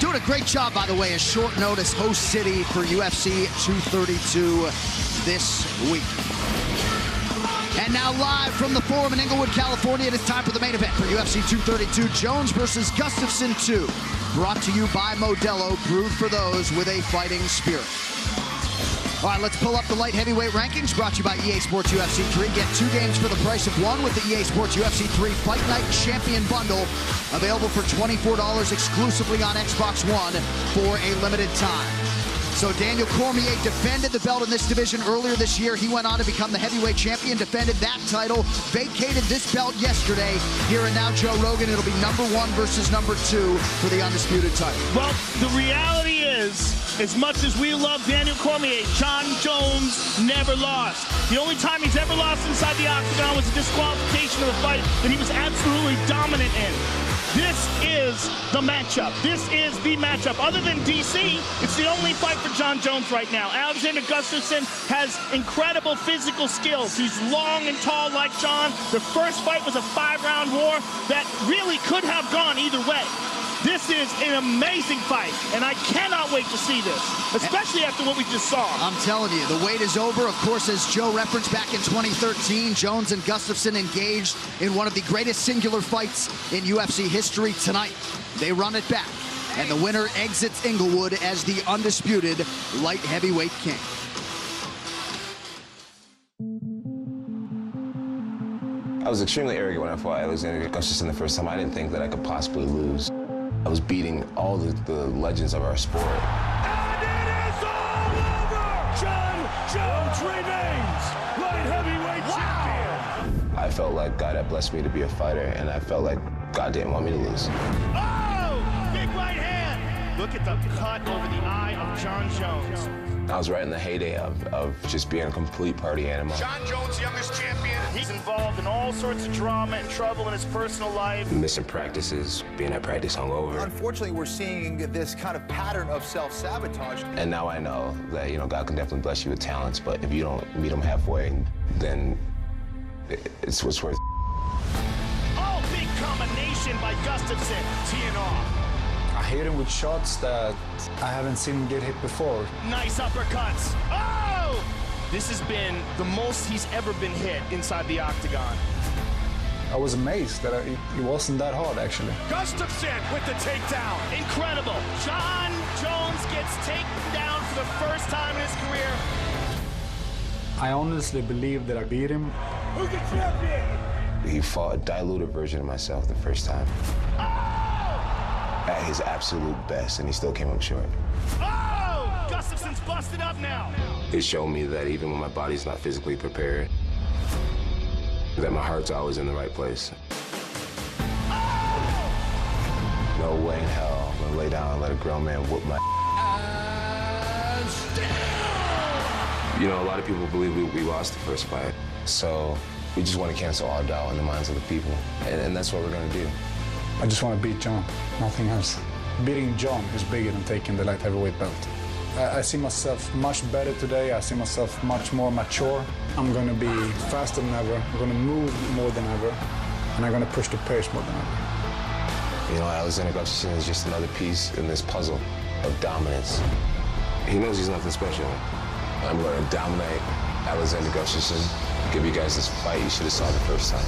Doing a great job, by the way, as short notice host city for UFC 232 this week. And now live from the Forum in Inglewood, California, it is time for the main event for UFC 232, Jones versus Gustafsson 2. Brought to you by Modelo, brewed for those with a fighting spirit. All right, let's pull up the light heavyweight rankings, brought to you by EA Sports UFC 3. Get 2 games for the price of 1 with the EA Sports UFC 3 Fight Night Champion Bundle, available for $24 exclusively on Xbox One for a limited time. So Daniel Cormier defended the belt in this division earlier this year. He went on to become the heavyweight champion, defended that title, vacated this belt yesterday. Here and now, Joe Rogan, it'll be #1 versus #2 for the undisputed title. Well, the reality is, as much as we love Daniel Cormier, John Jones never lost. The only time he's ever lost inside the octagon was a disqualification of a fight that he was absolutely dominant in. This is the matchup. This is the matchup. Other than DC, it's the only fight for John Jones right now. Alexander Gustafsson has incredible physical skills. He's long and tall like John. The first fight was a 5-round war that really could have gone either way. This is an amazing fight, and I cannot wait to see this, especially after what we just saw. I'm telling you, the wait is over. Of course, as Joe referenced back in 2013, Jones and Gustafsson engaged in one of the greatest singular fights in UFC history tonight. They run it back, and the winner exits Inglewood as the undisputed light heavyweight king. I was extremely arrogant when I fought Alexander Gustafsson the first time. I didn't think that I could possibly lose. I was beating all the legends of our sport. And it is all over! John Jones remains light heavyweight champion! I felt like God had blessed me to be a fighter, and I felt like God didn't want me to lose. Oh! Big right hand! Look at the cut over the eye of John Jones. I was right in the heyday of just being a complete party animal. John Jones, youngest champion. He's involved in all sorts of drama and trouble in his personal life. Missing practices, being at practice hungover. Unfortunately, we're seeing this kind of pattern of self-sabotage. And now I know that, you know, God can definitely bless you with talents, but if you don't meet him halfway, then it's what's worth. Oh, big combination by Gustafsson, teeing off. I hit him with shots that I haven't seen him get hit before. Nice uppercuts. Oh! This has been the most he's ever been hit inside the octagon. I was amazed that it wasn't that hard, actually. Gustafsson with the takedown. Incredible. John Jones gets taken down for the first time in his career. I honestly believe that I beat him. Who's the champion? He fought a diluted version of myself the first time. At his absolute best, and he still came up short. Oh! Gustafsson's busted up now. It showed me that even when my body's not physically prepared, that my heart's always in the right place. No way in hell I'm gonna lay down and let a grown man whoop my. You know, a lot of people believe we lost the first fight, so we just want to cancel all doubt in the minds of the people, and that's what we're gonna do. I just want to beat John, nothing else. Beating John is bigger than taking the light heavyweight belt. I see myself much better today. I see myself much more mature. I'm going to be faster than ever. I'm going to move more than ever. And I'm going to push the pace more than ever. You know, Alexander Gustafsson is just another piece in this puzzle of dominance. He knows he's nothing special. I'm going to dominate Alexander Gustafsson, give you guys this fight you should have saw the first time.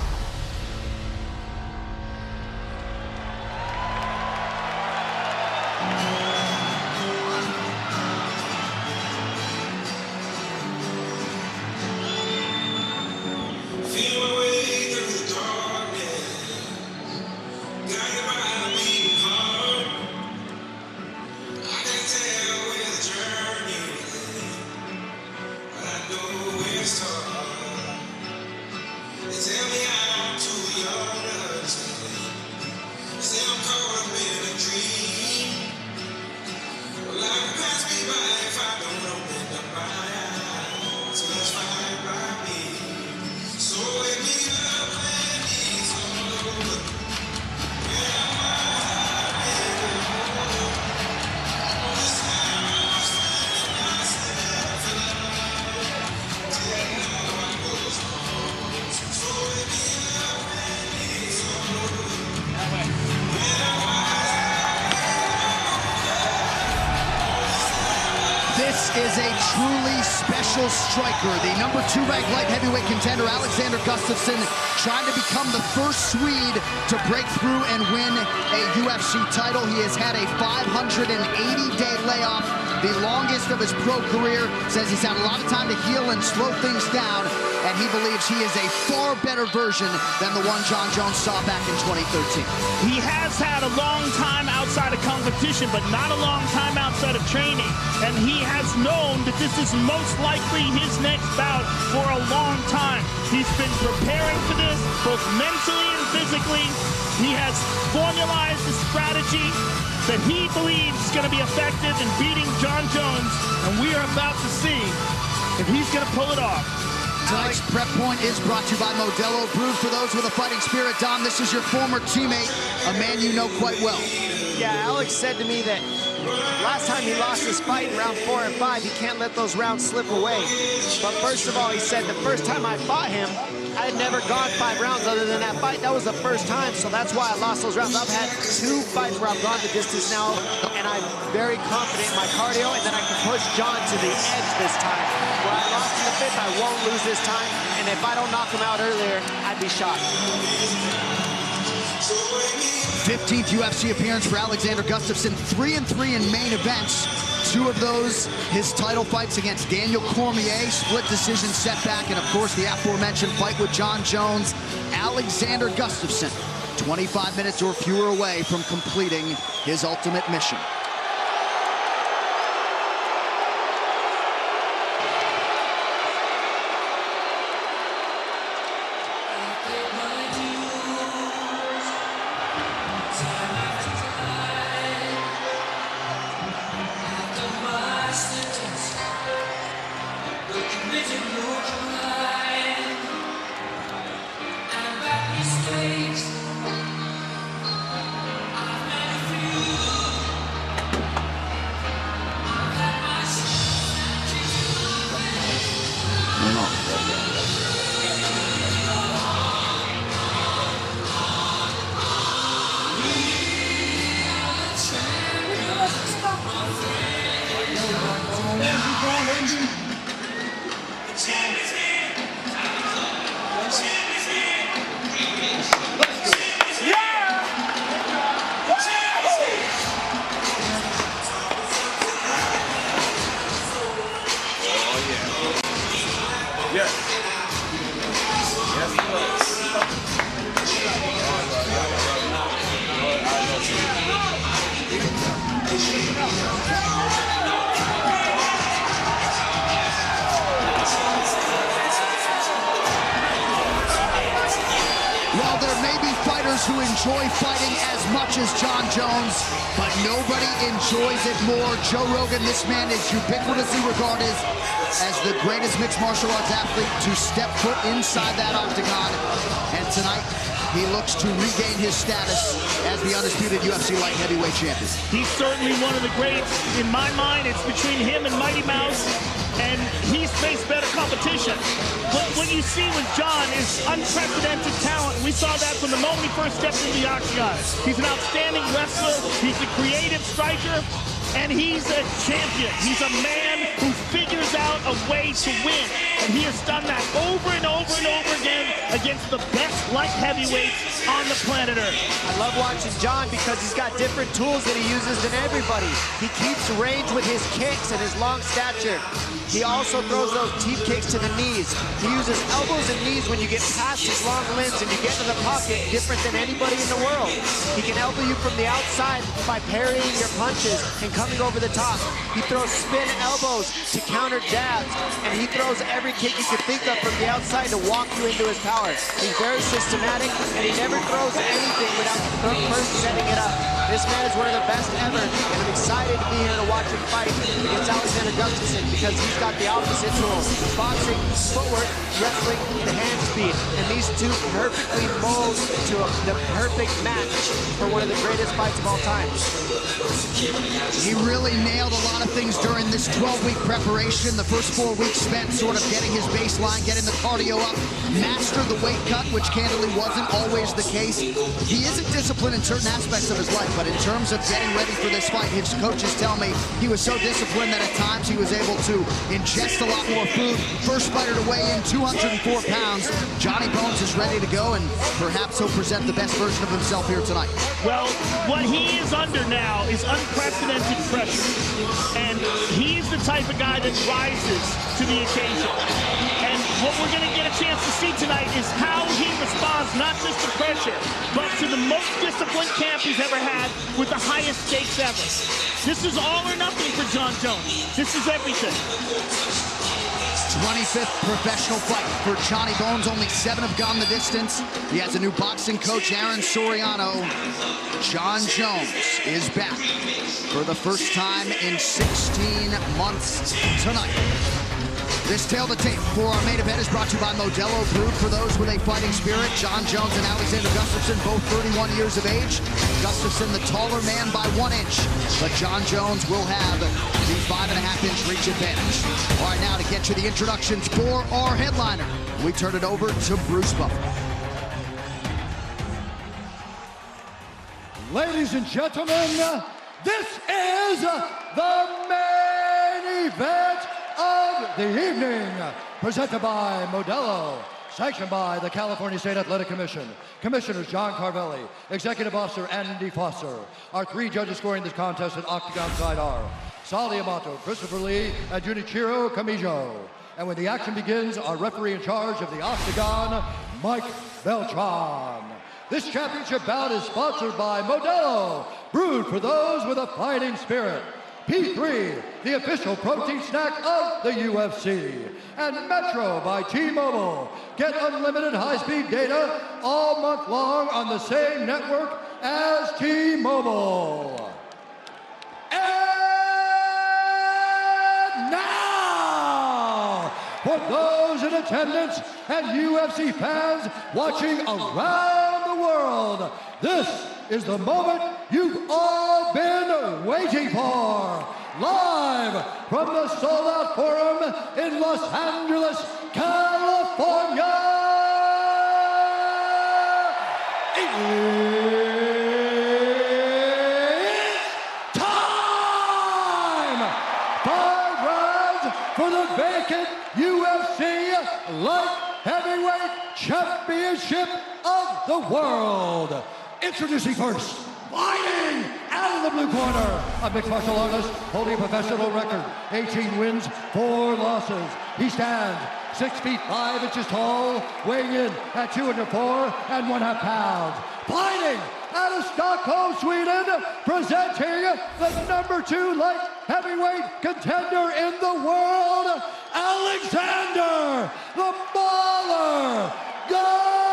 This is a truly special striker. The number 2 ranked light heavyweight contender, Alexander Gustafsson, trying to become the first Swede to break through and win a UFC title. He has had a 580-day layoff, the longest of his pro career. Says he's had a lot of time to heal and slow things down, and he believes he is a far better version than the one John Jones saw back in 2013. He has had a long time outside of competition, but not a long time outside of training. And he has known that this is most likely his next bout for a long time. He's been preparing for this, both mentally and physically. He has formalized a strategy that he believes is going to be effective in beating John Jones, and we are about to see if he's going to pull it off. Tonight's Prep Point is brought to you by Modelo, brewed for those with a fighting spirit. Dom, this is your former teammate, a man you know quite well. Yeah, Alex said to me that last time he lost his fight in round 4 and 5, he can't let those rounds slip away. But first of all, he said the first time I fought him, I had never gone 5 rounds other than that fight. That was the first time, so that's why I lost those rounds. I've had 2 fights where I've gone the distance now, and I'm very confident in my cardio, and then I can push John to the edge this time. Where I lost in the 5th, I won't lose this time, and if I don't knock him out earlier, I'd be shocked. 15th UFC appearance for Alexander Gustafsson, 3-3 in main events. 2 of those, his title fights against Daniel Cormier, split decision setback, and of course the aforementioned fight with John Jones. Alexander Gustafsson, 25 minutes or fewer away from completing his ultimate mission. Well, there may be fighters who enjoy fighting as much as Jon Jones, but nobody enjoys it more. Joe Rogan, this man is ubiquitously regarded as the greatest mixed martial arts athlete to step foot inside that octagon. And tonight, he looks to regain his status as the undisputed UFC light heavyweight champion. He's certainly one of the greats. In my mind, it's between him and Mighty Mouse, and he's faced better competition. But what you see with Jon is unprecedented talent. We saw that from the moment he first stepped into the octagon. He's an outstanding wrestler. He's a creative striker. And he's a champion. He's a man who figures out a way to win. And he has done that over and over and over again against the best light heavyweights on the planet Earth. I love watching Jon because he's got different tools that he uses than everybody. He keeps range with his kicks and his long stature. He also throws those teep kicks to the knees. He uses elbows and knees when you get past his long limbs and you get to the pocket, different than anybody in the world. He can elbow you from the outside by parrying your punches and coming over the top. He throws spin elbows to counter jabs, and he throws every kick you can think of from the outside to walk you into his power. He's very systematic, and he never throws anything without first setting it up. This man is one of the best ever, and I'm excited to be here to watch him fight against Alexander Gustafsson because he's got the opposite tools. Boxing, footwork, wrestling, the hand speed, and these two perfectly mold to the perfect match for one of the greatest fights of all time. He really nailed a lot of things during this 12-week preparation. The first 4 weeks spent sort of getting his baseline, getting the cardio up, master the weight cut, which candidly wasn't always the case. He isn't disciplined in certain aspects of his life, but in terms of getting ready for this fight, his coaches tell me he was so disciplined that at times he was able to ingest a lot more food. First fighter to weigh in 204 pounds. Johnny Bones is ready to go, and perhaps he'll present the best version of himself here tonight. Well, what he is under now is unprecedented pressure, and he's the type of guy that rises to the occasion. And what we're going to get a chance to see tonight is how he responds not just to pressure, but to the most disciplined camp he's ever had with the highest stakes ever. This is all or nothing for Jon Jones. This is everything. 25th professional fight for Johnny Bones. Only 7 have gone the distance. He has a new boxing coach, Aaron Soriano. Jon Jones is back for the first time in 16 months tonight. This tail to tape for our main event is brought to you by Modelo, brewed for those with a fighting spirit. Jon Jones and Alexander Gustafsson, both 31 years of age. Gustafsson, the taller man by 1 inch, but Jon Jones will have the 5.5-inch reach advantage. All right, now to get you the introductions for our headliner, we turn it over to Bruce Buffer. Ladies and gentlemen, this is the main event of the evening, presented by Modelo, sanctioned by the California State Athletic Commission. Commissioners John Carvelli, Executive Officer Andy Foster. Our 3 judges scoring this contest at Octagon side are Sally Amato, Christopher Lee, and Junichiro Camijo. And when the action begins, our referee in charge of the Octagon, Mike Beltran. This championship bout is sponsored by Modelo, brewed for those with a fighting spirit. P3, the official protein snack of the UFC. And Metro by T-Mobile. Get unlimited high-speed data all month long on the same network as T-Mobile. And now, for those in attendance and UFC fans watching around the world, this is the moment you've all been waiting for. Live from the Sold Out Forum in Los Angeles, California. It's time! 5 rounds for the vacant UFC Light Heavyweight Championship of the World. Introducing first, fighting out out of the blue corner, a mixed martial artist holding a professional record, 18 wins, 4 losses. He stands 6 feet 5 inches tall, weighing in at 204 1/2 pounds. Fighting out of Stockholm, Sweden, presenting the #2 light heavyweight contender in the world, Alexander the Mauler Gustafsson.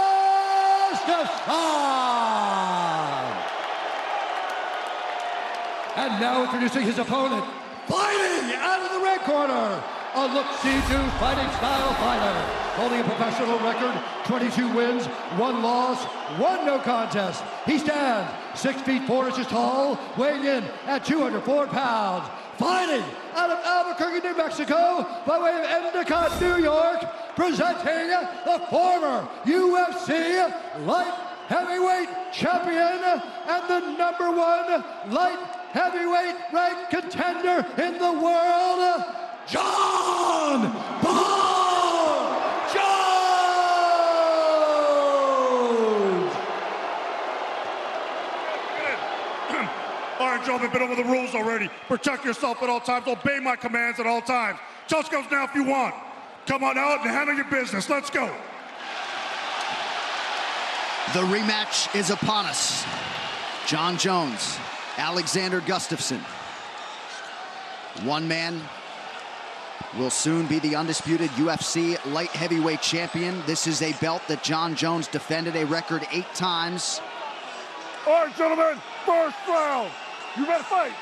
And now introducing his opponent, fighting out of the red corner, a look-see-through fighting style fighter, holding a professional record, 22 wins, 1 loss, 1 no contest. He stands 6 feet 4 inches tall, weighing in at 204 pounds. Fighting out of Albuquerque, New Mexico, by way of Endicott, New York, presenting the former UFC light heavyweight champion and the #1 light heavyweight ranked contender in the world, John Paul Jones! All right, gentlemen, been over the rules already. Protect yourself at all times. Obey my commands at all times. Just goes now if you want. Come on out and handle your business. Let's go. The rematch is upon us. John Jones, Alexander Gustafsson. One man will soon be the undisputed UFC light heavyweight champion. This is a belt that John Jones defended a record 8 times. All right, gentlemen, first round. You ready to fight?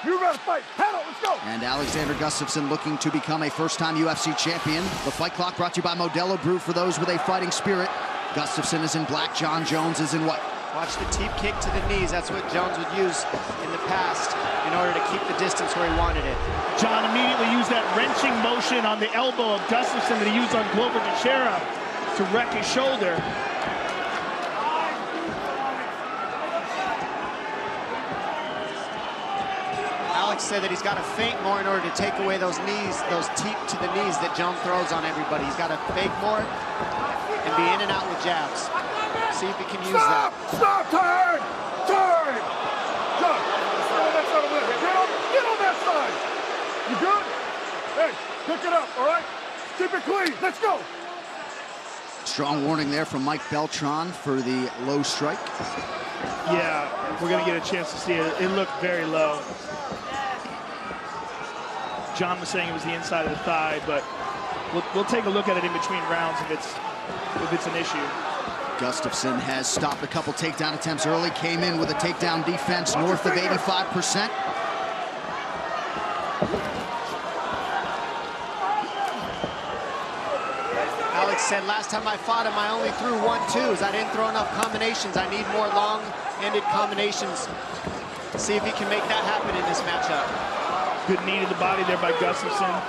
You ready to fight? Handle, let's go. And Alexander Gustafsson looking to become a first-time UFC champion. The Fight Clock brought to you by Modelo Brew for those with a fighting spirit. Gustafsson is in black, John Jones is in white. Watch the teep kick to the knees. That's what Jones would use in the past in order to keep the distance where he wanted it. John immediately used that wrenching motion on the elbow of Gustafsson that he used on Glover Teixeira to wreck his shoulder. Alex said that he's got to feint more in order to take away those knees, those teep to the knees that Jones throws on everybody. He's got to fake more and be in and out with jabs. See if he can use that. Stop! Time! Time! John, stay on that side over there. Get on that side! You good? Hey, pick it up, all right? Keep it clean. Let's go! Strong warning there from Mike Beltran for the low strike. Yeah, we're going to get a chance to see it. It looked very low. John was saying it was the inside of the thigh, but we'll take a look at it in between rounds if it's an issue. Gustafsson has stopped a couple takedown attempts early, came in with a takedown defense north of 85%. Alex said, last time I fought him, I only threw 1-2s. I didn't throw enough combinations. I need more long-handed combinations. See if he can make that happen in this matchup. Good knee to the body there by Gustafsson.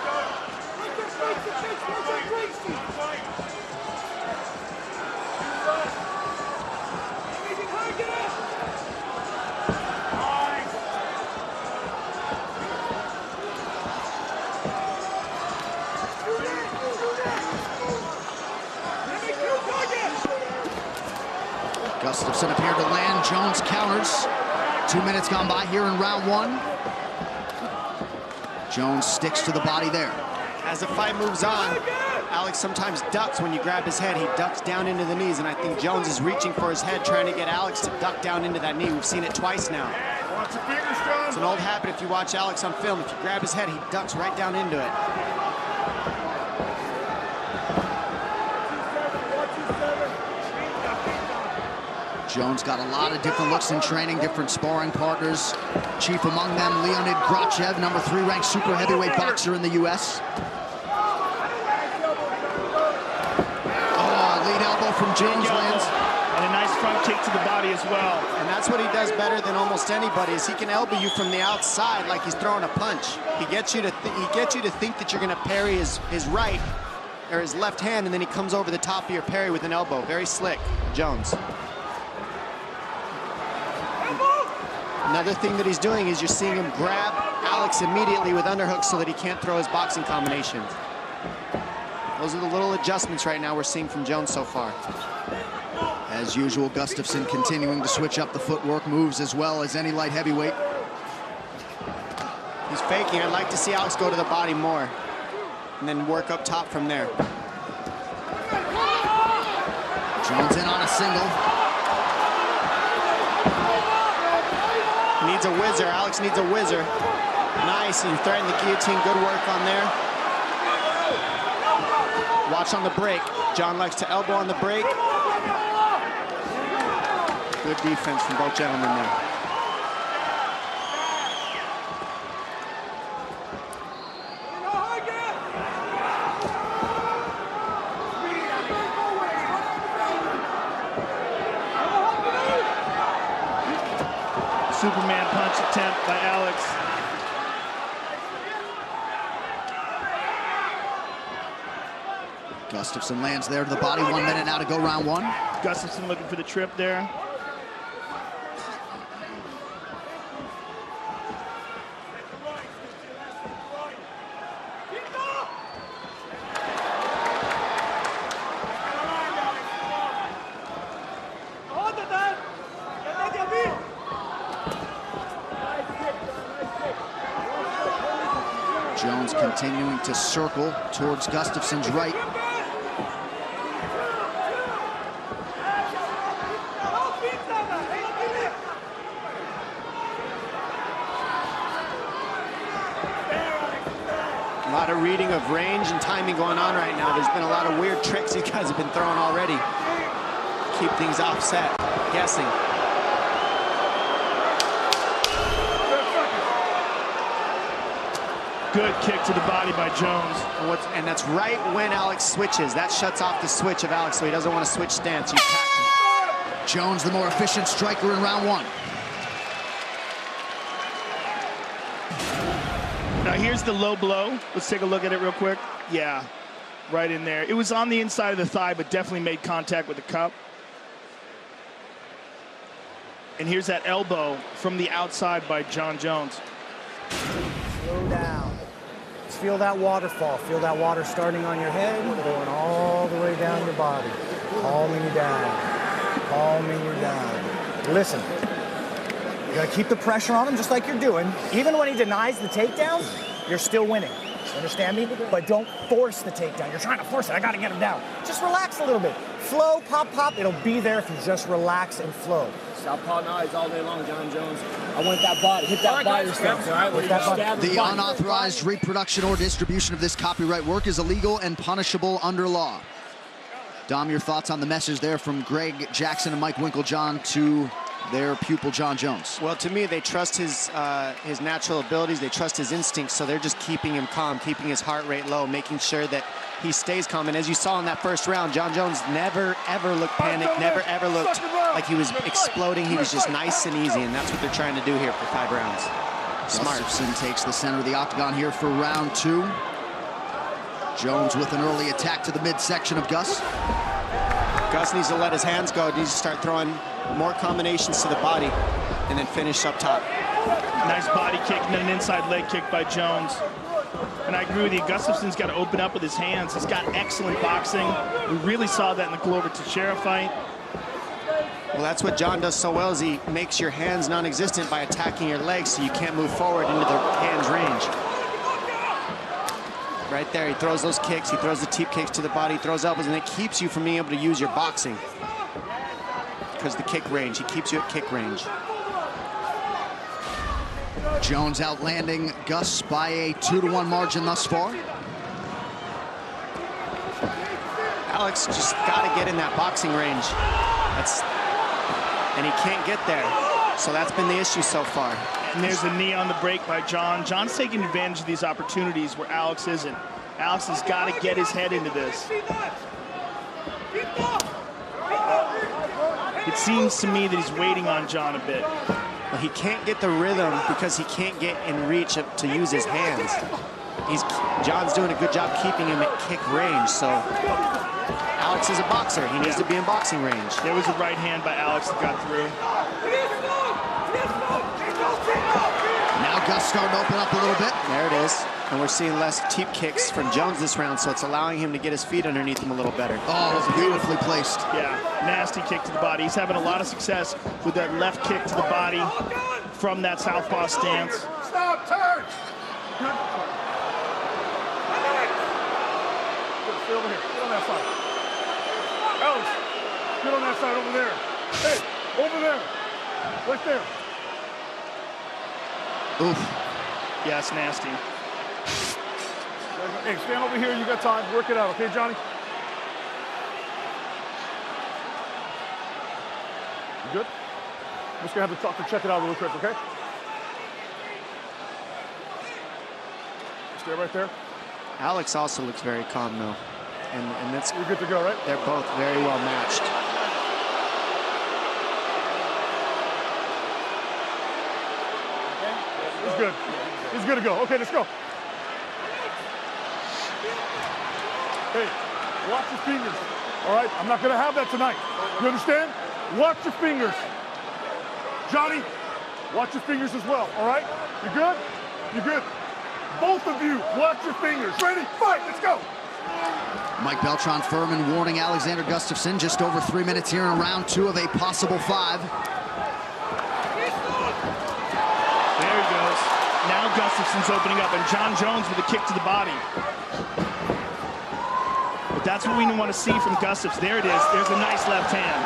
Gustafsson appeared to land. Jones counters. 2 minutes gone by here in round 1. Jones sticks to the body there. As the fight moves on, Alex sometimes ducks when you grab his head. He ducks down into the knees, and I think Jones is reaching for his head, trying to get Alex to duck down into that knee. We've seen it twice now. It's an old habit if you watch Alex on film. If you grab his head, he ducks right down into it. Jones got a lot of different looks in training, different sparring partners. Chief among them, Leonid Grachev, #3 ranked super heavyweight boxer in the U.S. Oh, lead elbow from Jones lands. And a nice front kick to the body as well. And that's what he does better than almost anybody, is he can elbow you from the outside like he's throwing a punch. He gets you to think that you're going to parry his right or his left hand, and then he comes over the top of your parry with an elbow. Very slick, Jones. Another thing that he's doing is you're seeing him grab Alex immediately with underhooks so that he can't throw his boxing combinations. Those are the little adjustments right now we're seeing from Jones so far. As usual, Gustafsson continuing to switch up the footwork, moves as well as any light heavyweight. He's faking. I'd like to see Alex go to the body more and then work up top from there. Jones in on a single. Needs a whizzer. Alex needs a whizzer. Nice. He threatened the guillotine. Good work on there. Watch on the break. John likes to elbow on the break. Good defense from both gentlemen there. Superman punch attempt by Alex. Gustafsson lands there to the body. 1 minute now to go, round one. Gustafsson looking for the trip there. Jones continuing to circle towards Gustafsson's right. A lot of reading of range and timing going on right now. There's been a lot of weird tricks these guys have been throwing already. Keep things offset, guessing. Good kick to the body by Jones. And that's right when Alex switches. That shuts off the switch of Alex, so he doesn't want to switch stance. He's tacking. Jones, the more efficient striker in round one. Now here's the low blow. Let's take a look at it real quick. Yeah, right in there. It was on the inside of the thigh, but definitely made contact with the cup. And here's that elbow from the outside by John Jones. Slow down. Just feel that waterfall. Feel that water starting on your head, going all the way down your body. Calming you down. Calming you down. Listen. You gotta keep the pressure on him just like you're doing. Even when he denies the takedown, you're still winning. You understand me? But don't force the takedown. You're trying to force it. I gotta get him down. Just relax a little bit. Flow, pop, pop. It'll be there if you just relax and flow. Southpaw knives all day long, John Jones. I want that body. Hit that body stance, all right? The unauthorized reproduction or distribution of this copyright work is illegal and punishable under law. Dom, your thoughts on the message there from Greg Jackson and Mike Winklejohn to their pupil, John Jones? Well, to me, they trust his natural abilities. They trust his instincts, so they're just keeping him calm, keeping his heart rate low, making sure that he stays calm. And as you saw in that first round, John Jones never, ever looked panicked, never, ever looked like he was exploding. He was just nice and easy, and that's what they're trying to do here for 5 rounds. Smart. Gustafsson takes the center of the octagon here for round 2. Jones with an early attack to the midsection of Gus. Gus needs to let his hands go. He needs to start throwing more combinations to the body and then finish up top. Nice body kick and then an inside leg kick by Jones. And I agree with you, Gustafsson's got to open up with his hands. He's got excellent boxing. We really saw that in the Glover Teixeira fight. Well, that's what John does so well, is he makes your hands non-existent by attacking your legs so you can't move forward into the hands range. Right there, he throws those kicks, he throws the teep kicks to the body, he throws elbows, and it keeps you from being able to use your boxing. Because the kick range, he keeps you at kick range. Jones outlanding Gus by a 2-1 margin thus far. Alex just got to get in that boxing range. And he can't get there. So that's been the issue so far. And there's a knee on the break by John. John's taking advantage of these opportunities where Alex isn't. Alex has got to get his head into this. It seems to me that he's waiting on John a bit. Well, he can't get the rhythm because he can't get in reach to use his hands. John's doing a good job keeping him at kick range, so Alex is a boxer. He needs to be in boxing range. There was a right hand by Alex that got through. Now Gus starting to open up a little bit. There it is. And we're seeing less teep kicks from Jones this round, so it's allowing him to get his feet underneath him a little better. Oh, beautifully placed. Yeah, nasty kick to the body. He's having a lot of success with that left kick to the body from that southpaw stance. Stop, turn! good. Good, stay over here. Get on that side. Alex, get on that side over there. Hey, over there. Right there. Oof. Yeah, it's nasty. Hey, stand over here. You got time. Work it out, okay, Johnny? You good? I'm just going to have the doctor check it out real quick, okay? Stay right there. Alex also looks very calm, though. And that's... You're good to go, right? They're both very well matched. He's good. He's good to go. Okay, let's go. Hey, watch your fingers. All right? I'm not going to have that tonight. You understand? Watch your fingers. Johnny, watch your fingers as well. All right? You good? You good? Both of you, watch your fingers. Ready? Fight. Let's go. Mike Beltran Furman warning Alexander Gustafsson just over 3 minutes here in round 2 of a possible 5. There he goes. Now Gustafsson's opening up, and Jon Jones with a kick to the body. But that's what we want to see from Gustafsson. There it is. There's a nice left hand.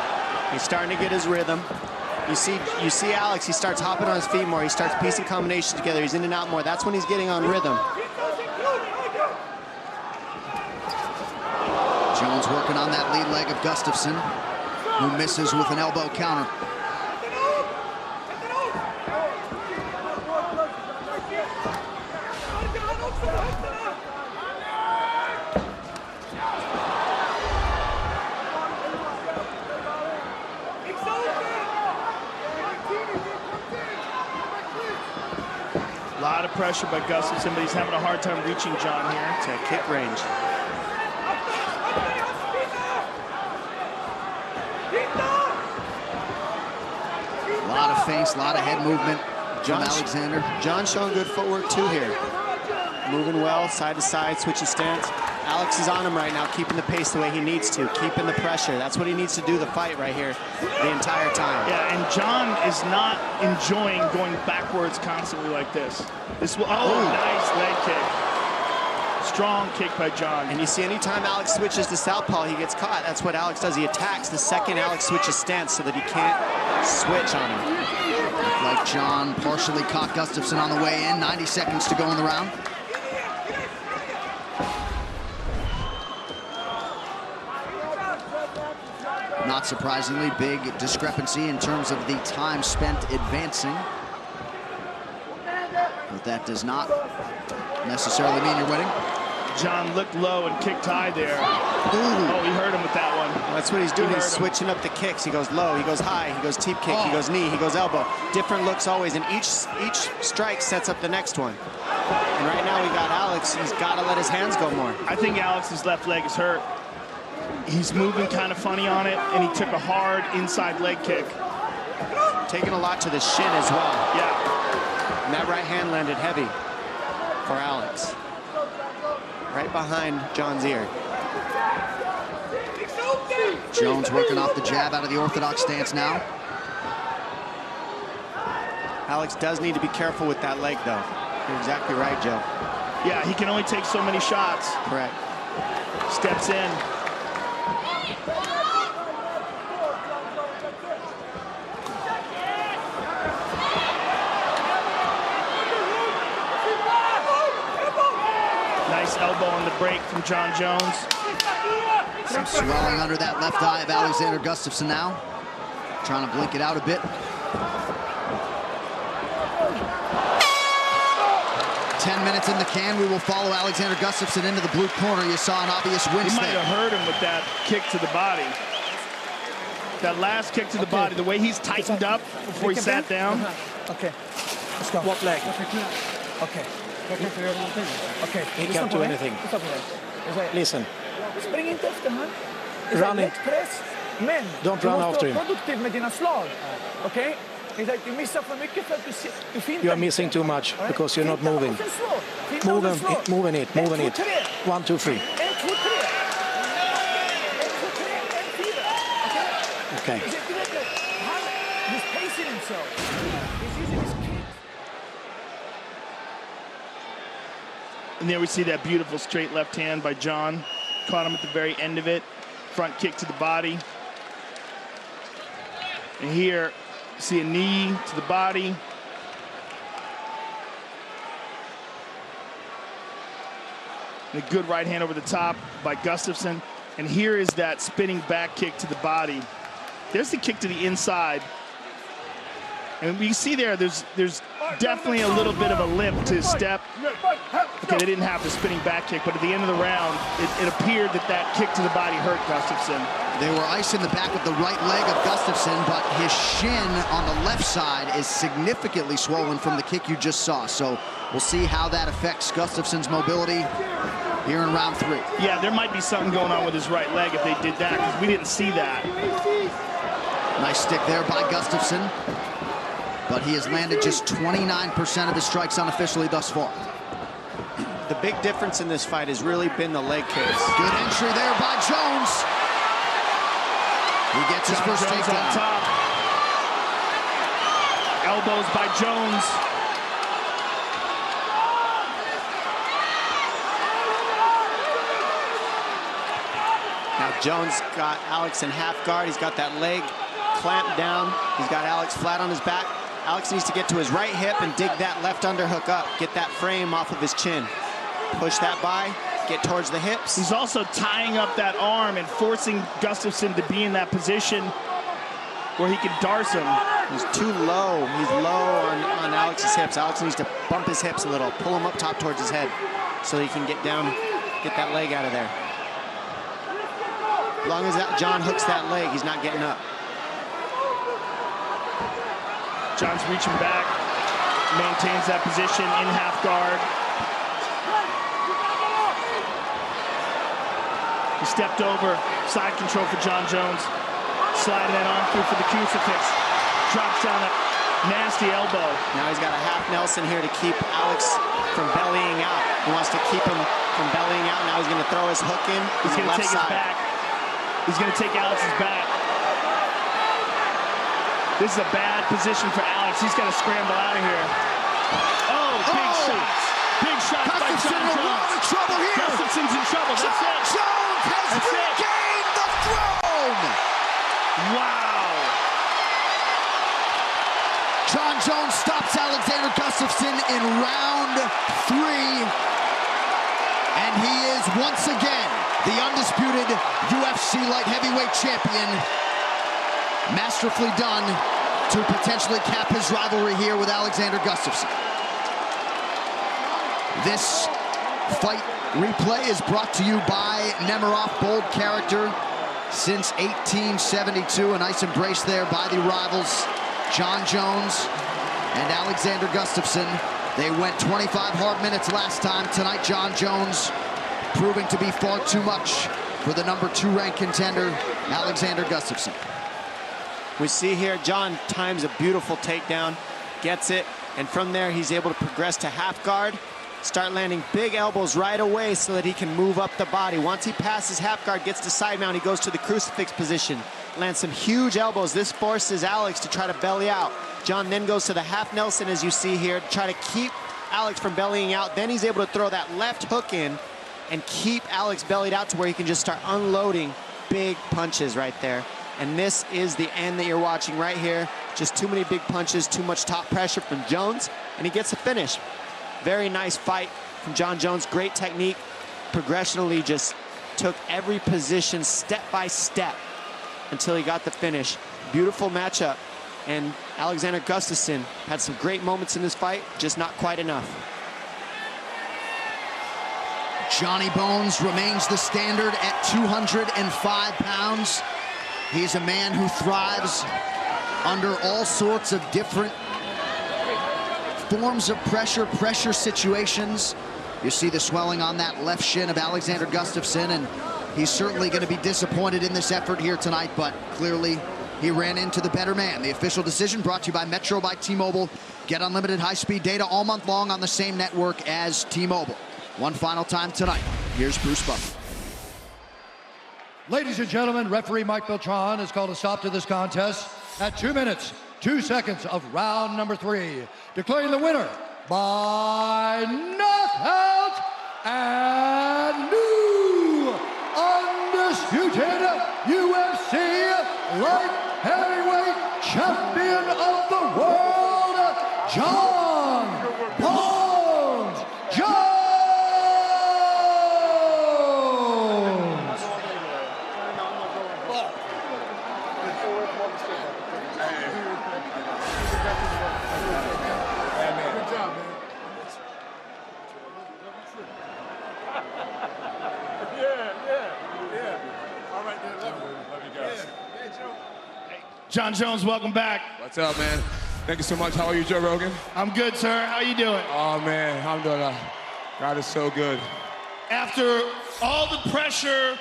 He's starting to get his rhythm. You see Alex, he starts hopping on his feet more. He starts piecing combinations together. He's in and out more. That's when he's getting on rhythm. Jones working on that lead leg of Gustafsson, who misses with an elbow counter. A lot of pressure by Gustafsson, but he's having a hard time reaching Jon here. To kick range. A lot of face, a lot of head movement from Alexander. Jon's showing good footwork too here. Moving well, side to side, switching stance. Alex is on him right now, keeping the pace the way he needs to, keeping the pressure. That's what he needs to do the fight right here the entire time. Yeah, and Jon is not enjoying going backwards constantly like this. Nice leg kick. Strong kick by Jon. And you see anytime Alex switches to southpaw, he gets caught. That's what Alex does. He attacks the second Alex switches stance so that he can't switch on him. Like Jon partially caught Gustafsson on the way in. 90 seconds to go in the round. Not surprisingly, big discrepancy in terms of the time spent advancing. But that does not necessarily mean you're winning. Jon looked low and kicked high there. Oh, he hurt him with that one. That's what he's doing. He's switching up the kicks. He goes low, he goes high, he goes teep kick, he goes knee, he goes elbow. Different looks always, and each strike sets up the next one. And right now we got Alex. He's got to let his hands go more. I think Alex's left leg is hurt. He's moving kind of funny on it, and he took a hard inside leg kick. Taking a lot to the shin as well. Yeah. And that right hand landed heavy for Alex. Right behind Jon's ear. Jones working off the jab out of the orthodox stance now. Alex does need to be careful with that leg, though. You're exactly right, Joe. Yeah, he can only take so many shots. Correct. Steps in. Nice elbow on the break from Jon Jones. Some swelling under that left eye of Alexander Gustafsson now. Trying to blink it out a bit. 10 minutes in the can. We will follow Alexander Gustafsson into the blue corner. You saw an obvious wince He might there. have hurt him with that kick to the body. That last kick to the body, the way he's tightened up before he sat down. Okay, let's go. What leg? Okay. Okay. He can't do anything. Listen. Spring inte efter han. Run it. Press. Men Don't run after him. Du måste vara produktiv med dina slag. Okej? Du missar för mycket för att du fintar. You are missing too much because you're not moving. Moving it. 1, 2, 3. 1, 2, 3. Okay. He's pacing himself. He's using his kick. And there we see that beautiful straight left hand by John. Caught him at the very end of it. Front kick to the body. And here, see a knee to the body. And a good right hand over the top by Gustafsson. And here is that spinning back kick to the body. There's the kick to the inside. And we see there's definitely a little bit of a limp to his step. Okay, they didn't have the spinning back kick, but at the end of the round, it appeared that kick to the body hurt Gustafsson. They were icing the back of the right leg of Gustafsson, but his shin on the left side is significantly swollen from the kick you just saw. So we'll see how that affects Gustafsson's mobility here in round 3. Yeah, there might be something going on with his right leg if they did that, because we didn't see that. Nice stick there by Gustafsson, but he has landed just 29% of his strikes unofficially thus far. The big difference in this fight has really been the leg kicks. Good entry there by Jones. He gets his first takedown. On top. Elbows by Jones. Now Jones got Alex in half guard. He's got that leg clamped down. He's got Alex flat on his back. Alex needs to get to his right hip and dig that left underhook up. Get that frame off of his chin. Push that by, get towards the hips. He's also tying up that arm and forcing Gustafsson to be in that position where he can darce him. He's too low. He's low on Alex's hips. Alex needs to bump his hips a little, pull him up top towards his head so he can get down, get that leg out of there. As long as John hooks that leg, he's not getting up. John's reaching back, maintains that position in half guard. He stepped over, side control for John Jones. Sliding that arm through for the crucifix. Drops down a nasty elbow. Now he's got a half Nelson here to keep Alex from bellying out. He wants to keep him from bellying out. Now he's going to throw his hook in. He's going to take his back. He's going to take Alex's back. This is a bad position for Alex. He's got to scramble out of here. Oh, big shots. Big shots by John Jones. In trouble here. Gustafsson's in trouble. That's it. Jones has regained the throne. Wow. John Jones stops Alexander Gustafsson in round 3. And he is once again the undisputed UFC light heavyweight champion. Masterfully done to potentially cap his rivalry here with Alexander Gustafsson. This fight replay is brought to you by Nemiroff, bold character since 1872. A nice embrace there by the rivals, John Jones and Alexander Gustafsson. They went 25 hard minutes last time. Tonight, John Jones proving to be far too much for the number 2 ranked contender, Alexander Gustafsson. We see here John times a beautiful takedown, gets it, and from there he's able to progress to half guard, start landing big elbows right away so that he can move up the body. Once he passes half guard, gets to side mount, he goes to the crucifix position, lands some huge elbows. This forces Alex to try to belly out. John then goes to the half Nelson, as you see here, to try to keep Alex from bellying out. Then he's able to throw that left hook in and keep Alex bellied out to where he can just start unloading big punches right there. And this is the end that you're watching right here. Just too many big punches, too much top pressure from Jones, and he gets a finish. Very nice fight from John Jones. Great technique. Progressionally just took every position step by step until he got the finish. Beautiful matchup. And Alexander Gustafsson had some great moments in this fight, just not quite enough. Johnny Bones remains the standard at 205 pounds. He's a man who thrives under all sorts of different forms of pressure situations. You see the swelling on that left shin of Alexander Gustafsson, and he's certainly going to be disappointed in this effort here tonight, but clearly he ran into the better man. The official decision brought to you by Metro by T-Mobile. Get unlimited high-speed data all month long on the same network as T-Mobile. One final time tonight. Here's Bruce Buffer. Ladies and gentlemen, referee Mike Beltran has called a stop to this contest at 2 minutes, 2 seconds of round number 3, declaring the winner by knockout and new undisputed UFC light heavyweight champion of the world, Jon Bones Jones. Jon Jones, welcome back. What's up, man? Thank you so much. How are you, Joe Rogan? I'm good, sir. How you doing? Oh, man, alhamdulillah. God is so good. After all the pressure,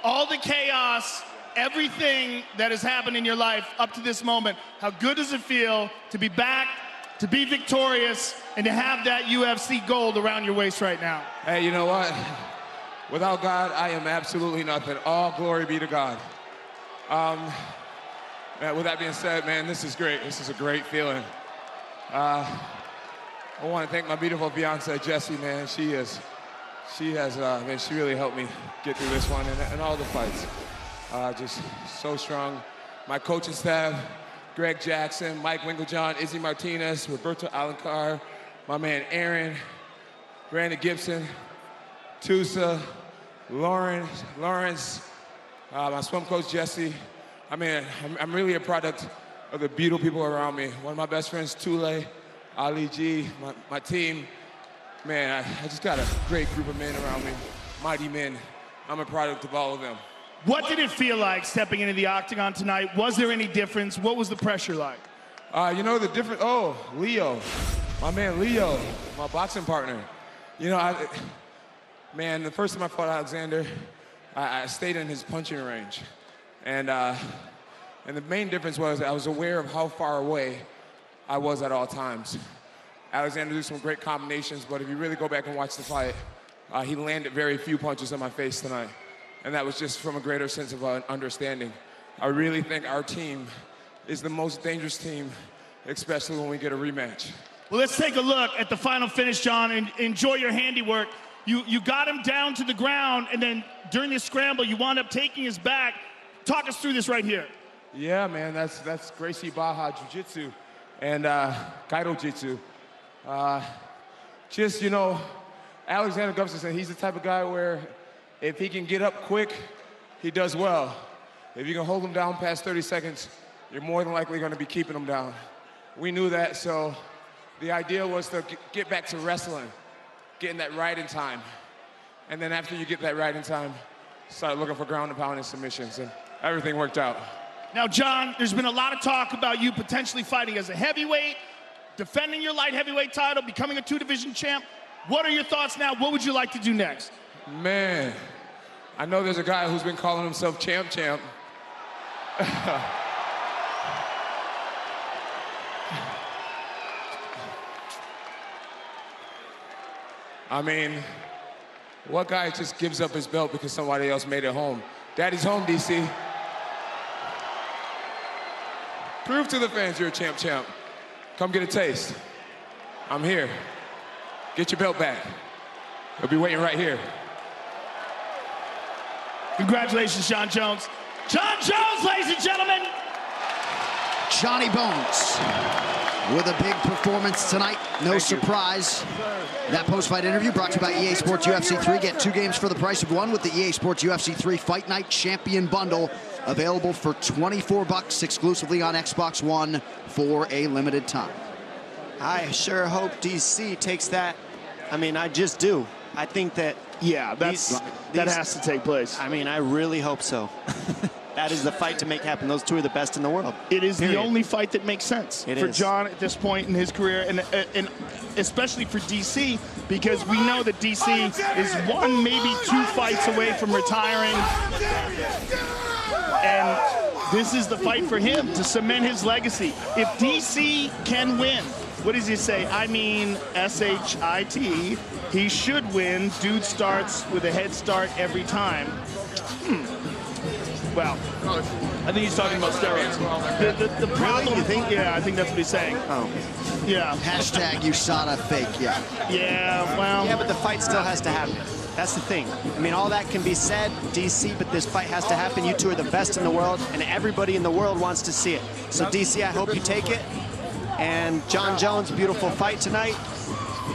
all the chaos, everything that has happened in your life up to this moment, how good does it feel to be back, to be victorious, and to have that UFC gold around your waist right now? Hey, you know what? Without God, I am absolutely nothing. All glory be to God. Man, with that being said, man, this is great. This is a great feeling. I want to thank my beautiful fiance, Jessie, man. She has, man, she really helped me get through this one and all the fights. Just so strong. My coaching staff, Greg Jackson, Mike Winklejohn, Izzy Martinez, Roberto Alencar, my man Aaron, Brandon Gibson, Tusa, Lawrence, my swim coach, Jesse. I mean, I'm really a product of the beautiful people around me. One of my best friends, Tule, Ali G, my team. Man, I just got a great group of men around me, mighty men. I'm a product of all of them. What did it feel like stepping into the octagon tonight? Was there any difference? What was the pressure like? You know, the difference, Leo, my man Leo, my boxing partner. You know, man, the first time I fought Alexander, I stayed in his punching range. And the main difference was I was aware of how far away I was at all times. Alexander did some great combinations, but if you really go back and watch the fight, he landed very few punches on my face tonight. And that was just from a greater sense of understanding. I really think our team is the most dangerous team, especially when we get a rematch. Well, let's take a look at the final finish, Jon, and enjoy your handiwork. You got him down to the ground, and then during this scramble, you wound up taking his back. Talk us through this right here. Yeah, man, that's Gracie Baja Jiu-Jitsu and Kaido Jitsu. Just, you know, Alexander Gustafsson, he's the type of guy where if he can get up quick, he does well. If you can hold him down past 30 seconds, you're more than likely going to be keeping him down. We knew that, so the idea was to get back to wrestling, getting that right in time. And then after you get that right in time, start looking for ground and pound and submissions, and everything worked out. Now, Jon, there's been a lot of talk about you potentially fighting as a heavyweight, defending your light heavyweight title, becoming a two-division champ. What are your thoughts now? What would you like to do next? Man, I know there's a guy who's been calling himself Champ. I mean, what guy just gives up his belt because somebody else made it home? Daddy's home, DC. Prove to the fans you're a champ. Come get a taste. I'm here. Get your belt back. He'll be waiting right here. Congratulations, Jon Jones. Jon Jones, ladies and gentlemen. Johnny Bones with a big performance tonight. No surprise. That post-fight interview brought to you by EA Sports UFC 3. Get 2 games for the price of 1 with the EA Sports UFC 3 Fight Night Champion Bundle. Available for $24 exclusively on Xbox One for a limited time. I sure hope DC takes that. I mean, I just do. I think that... Yeah, that has to take place. I mean, I really hope so. That is the fight to make happen. Those two are the best in the world. It is the only fight that makes sense for Jon at this point in his career, and especially for DC, because we know that DC is 1, maybe 2 fights away from retiring. And this is the fight for him to cement his legacy. If DC can win, what does he say? I mean, S-H-I-T. He should win. Dude starts with a head start every time. Well, I think he's talking about steroids. The problem, Really? You think? Yeah, I think that's what he's saying. Oh. Yeah. Hashtag USADA fake, yeah. Yeah, well. Yeah, but the fight still has to happen. That's the thing. I mean, all that can be said, DC, but this fight has to happen. You two are the best in the world, and everybody in the world wants to see it. So, DC, I hope you take it. And John Jones, beautiful fight tonight.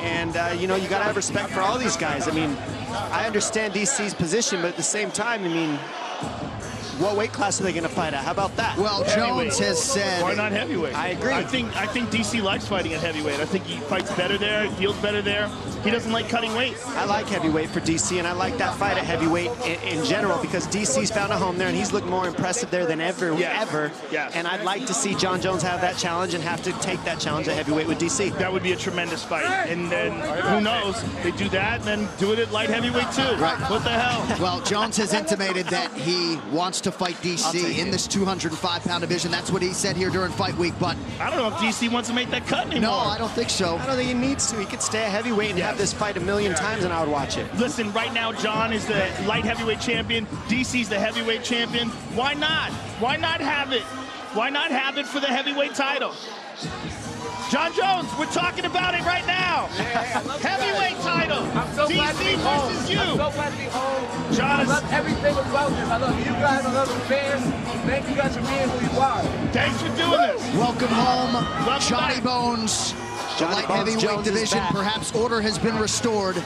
And, you know, you got to have respect for all these guys. I mean, I understand DC's position, but at the same time, I mean, what weight class are they going to fight at? How about that? Well, Jones has said... Why not heavyweight? I agree. I think DC likes fighting at heavyweight. I think he fights better there, he feels better there. He doesn't like cutting weight. I like heavyweight for DC, and I like that fight at heavyweight in general because DC's found a home there, and he's looked more impressive there than ever. Yes. And I'd like to see John Jones have that challenge and have to take that challenge at heavyweight with DC. That would be a tremendous fight. And then, who knows, they do that, and then do it at light heavyweight too. Right. What the hell? Well, Jones has intimated that he wants to fight DC in this 205-pound division. That's what he said here during fight week, but... I don't know if DC wants to make that cut anymore. No, I don't think so. I don't think he needs to. He could stay at heavyweight and have this fight a million times, and I would watch it. Listen, right now, John is the light heavyweight champion. DC's the heavyweight champion. Why not? Why not have it? Why not have it for the heavyweight title? John Jones, we're talking about it right now. Heavyweight title. I'm so glad to be DC home. versus you. I'm so glad to be home. John, I love everything about this. I love you guys. I love the fans. Thank you guys for being who you are. Thanks for doing this. Welcome home, Johnny Bones. The light heavyweight Jones is division, back. perhaps order has been restored.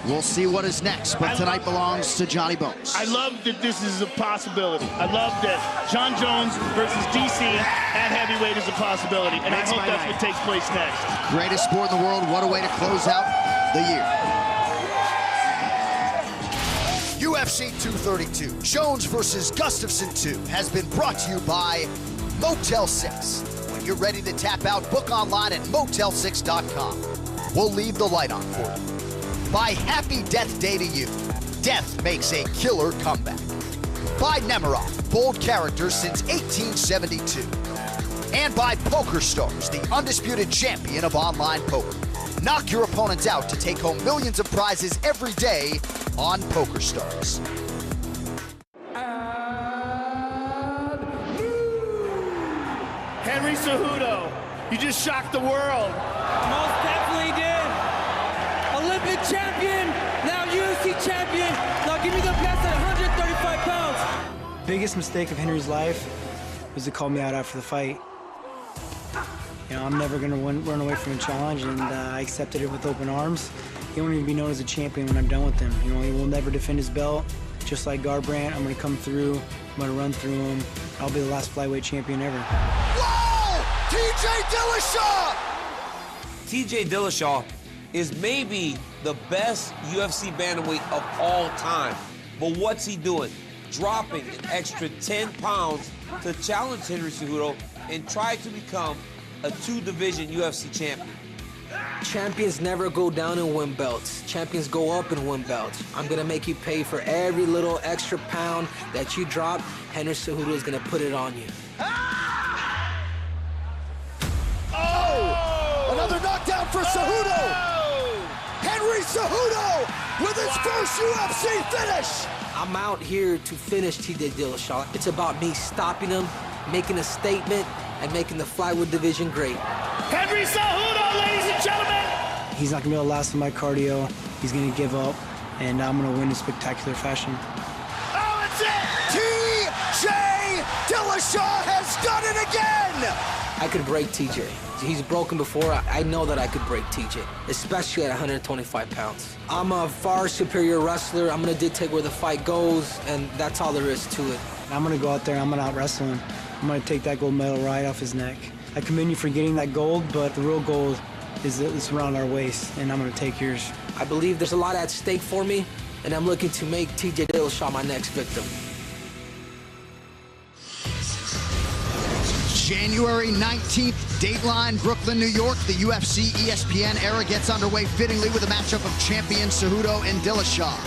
We'll see what is next, but tonight belongs to Johnny Bones. I love that this is a possibility. I love that John Jones versus DC at heavyweight is a possibility, and I hope that's what takes place next. Greatest sport in the world. What a way to close out the year. UFC 232, Jones versus Gustafsson 2, has been brought to you by Motel 6. When you're ready to tap out, book online at motel6.com. We'll leave the light on for you. By Happy Death Day to You. Death makes a killer comeback. By Nemiroff, bold characters since 1872. And by PokerStars, the undisputed champion of online poker. Knock your opponents out to take home millions of prizes every day on PokerStars. Henry Cejudo, you just shocked the world. Most definitely did. Olympic champion, now UFC champion. Now give me the best at 135 pounds. Biggest mistake of Henry's life was to call me out after the fight. You know, I'm never gonna run away from a challenge, and I accepted it with open arms. He won't even be known as a champion when I'm done with him. You know, he will never defend his belt. Just like Garbrandt, I'm gonna come through, I'm gonna run through him. I'll be the last flyweight champion ever. Whoa! TJ Dillashaw! TJ Dillashaw is maybe the best UFC bantamweight of all time. But what's he doing? Dropping an extra 10 pounds to challenge Henry Cejudo and try to become a two-division UFC champion. Champions never go down and win belts. Champions go up and win belts. I'm gonna make you pay for every little extra pound that you drop. Henry Cejudo is gonna put it on you. Oh! Another knockdown for Cejudo! Henry Cejudo with his first UFC finish! I'm out here to finish TJ Dillashaw. It's about me stopping him, making a statement, and making the flyweight division great. Henry Cejudo, ladies and gentlemen! He's not gonna be able to last in my cardio. He's gonna give up, and I'm gonna win in spectacular fashion. Oh, it's it! TJ Dillashaw has done it again! I could break TJ. He's broken before. I know that I could break TJ, especially at 125 pounds. I'm a far superior wrestler. I'm gonna dictate where the fight goes, and that's all there is to it. I'm gonna go out there, I'm gonna out-wrestle him. I'm gonna take that gold medal right off his neck. I commend you for getting that gold, but the real gold is around our waist, and I'm gonna take yours. I believe there's a lot at stake for me, and I'm looking to make TJ Dillashaw my next victim. January 19th, Dateline, Brooklyn, New York. The UFC ESPN era gets underway fittingly with a matchup of champions Cejudo and Dillashaw.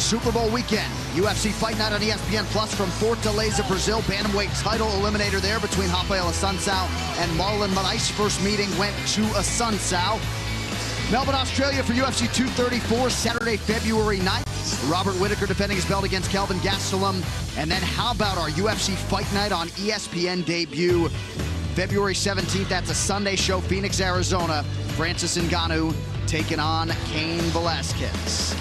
Super Bowl weekend, UFC Fight Night on ESPN Plus from Fortaleza, Brazil. Bantamweight title eliminator there between Rafael Assunção and Marlon Moraes. First meeting went to Assunção. Melbourne, Australia for UFC 234, Saturday, February 9th. Robert Whittaker defending his belt against Kelvin Gastelum. And then how about our UFC Fight Night on ESPN debut? February 17th, that's a Sunday show, Phoenix, Arizona. Francis Ngannou taking on Cain Velasquez.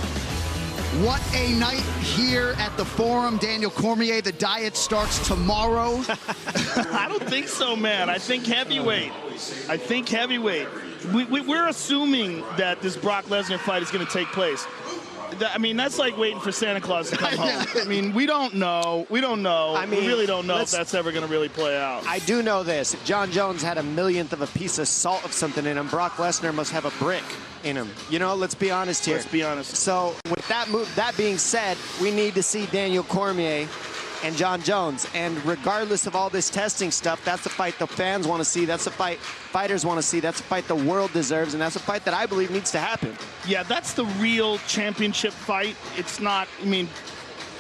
What a night here at the Forum. Daniel Cormier, the diet starts tomorrow. I don't think so, man. I think heavyweight. We're assuming that this Brock Lesnar fight is going to take place. I mean, that's like waiting for Santa Claus to come home. I mean, we don't know. We really don't know if that's ever going to really play out. I do know this. If John Jones had a millionth of a piece of salt of something in him, Brock Lesnar must have a brick in him. You know, let's be honest here. Let's be honest. So with that being said, we need to see Daniel Cormier and John Jones. And regardless of all this testing stuff, that's the fight the fans want to see. That's the fight fighters want to see. That's the fight the world deserves. And that's a fight that I believe needs to happen. Yeah, that's the real championship fight. It's not, I mean,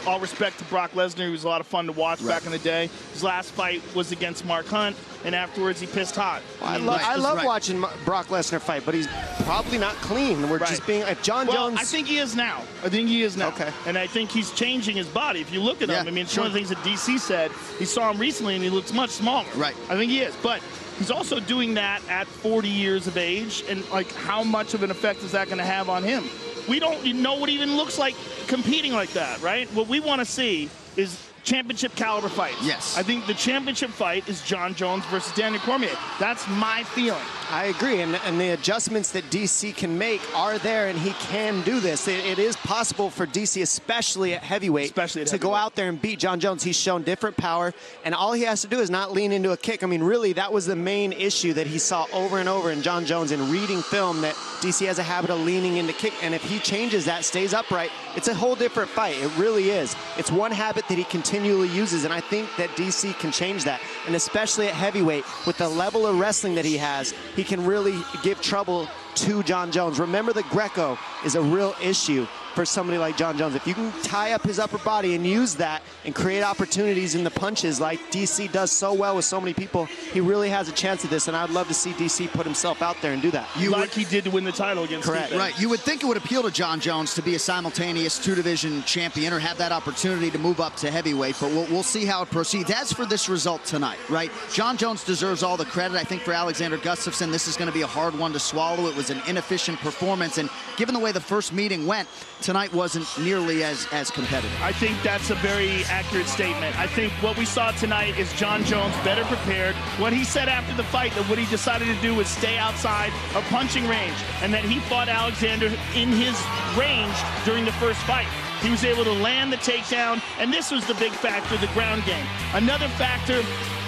all respect to Brock Lesnar. He was a lot of fun to watch back in the day. His last fight was against Mark Hunt, and afterwards he pissed hot. I love watching Brock Lesnar fight, but he's probably not clean. We're just being, if John Jones... I think he is now. Okay. And I think he's changing his body. If you look at him, I mean, it's one of the things that DC said. He saw him recently, and he looks much smaller. Right. I think he is. But he's also doing that at 40 years of age, and, like, how much of an effect is that going to have on him? We don't know what it even looks like competing like that, right? What we want to see is championship caliber fights. Yes. I think the championship fight is John Jones versus Daniel Cormier. That's my feeling. I agree, and the adjustments that DC can make are there, and he can do this. It is possible for DC, especially at heavyweight, to go out there and beat John Jones. He's shown different power, and all he has to do is not lean into a kick. I mean, really, that was the main issue that he saw over and over in John Jones in reading film, that DC has a habit of leaning into kick, and if he changes that, stays upright, it's a whole different fight. It really is. It's one habit that he continually uses, and I think that DC can change that, and especially at heavyweight, with the level of wrestling that he has, he can really give trouble to John Jones. Remember, the Greco is a real issue for somebody like John Jones. If you can tie up his upper body and use that and create opportunities in the punches like DC does so well with so many people, he really has a chance at this, and I'd love to see DC put himself out there and do that. He did to win the title against Correct. Steve. Right. You would think it would appeal to John Jones to be a simultaneous two-division champion or have that opportunity to move up to heavyweight, but we'll see how it proceeds. As for this result tonight, right, John Jones deserves all the credit. I think for Alexander Gustafsson, this is going to be a hard one to swallow. It was an inefficient performance, and given the way the first meeting went, tonight wasn't nearly as competitive. I think that's a very accurate statement. I think what we saw tonight is John Jones better prepared. What he said after the fight, that what he decided to do was stay outside of punching range, and that he fought Alexander in his range during the first fight. He was able to land the takedown, and this was the big factor, the ground game. Another factor,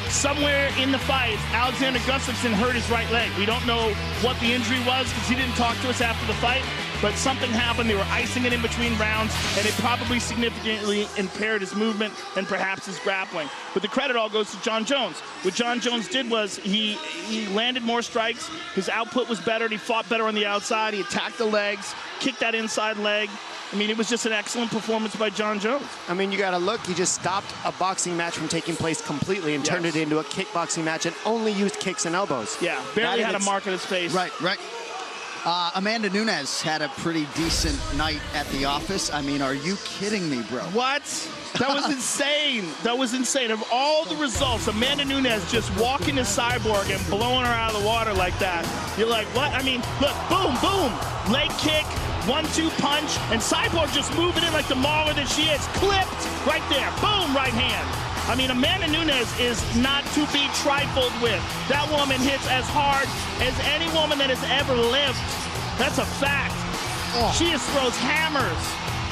somewhere in the fight, Alexander Gustafsson hurt his right leg. We don't know what the injury was because he didn't talk to us after the fight, but something happened. They were icing it in between rounds, and it probably significantly impaired his movement and perhaps his grappling. But the credit all goes to John Jones. What John Jones did was he landed more strikes. His output was better, and he fought better on the outside. He attacked the legs, kicked that inside leg. I mean, it was just an excellent performance by John Jones. I mean, you got to look. He just stopped a boxing match from taking place completely and turned it into a kickboxing match and only used kicks and elbows. Yeah, barely had a mark on his face. Right. Amanda Nunes had a pretty decent night at the office. I mean, are you kidding me, bro? What? That was insane. That was insane. Of all the results, Amanda Nunes just walking to Cyborg and blowing her out of the water like that. You're like, what? I mean, look, boom, boom, leg kick, 1-2 punch, and Cyborg just moving in like the mauler that she is. Clipped right there. Boom, right hand. I mean, Amanda Nunes is not to be trifled with. That woman hits as hard as any woman that has ever lived. That's a fact. She just throws hammers.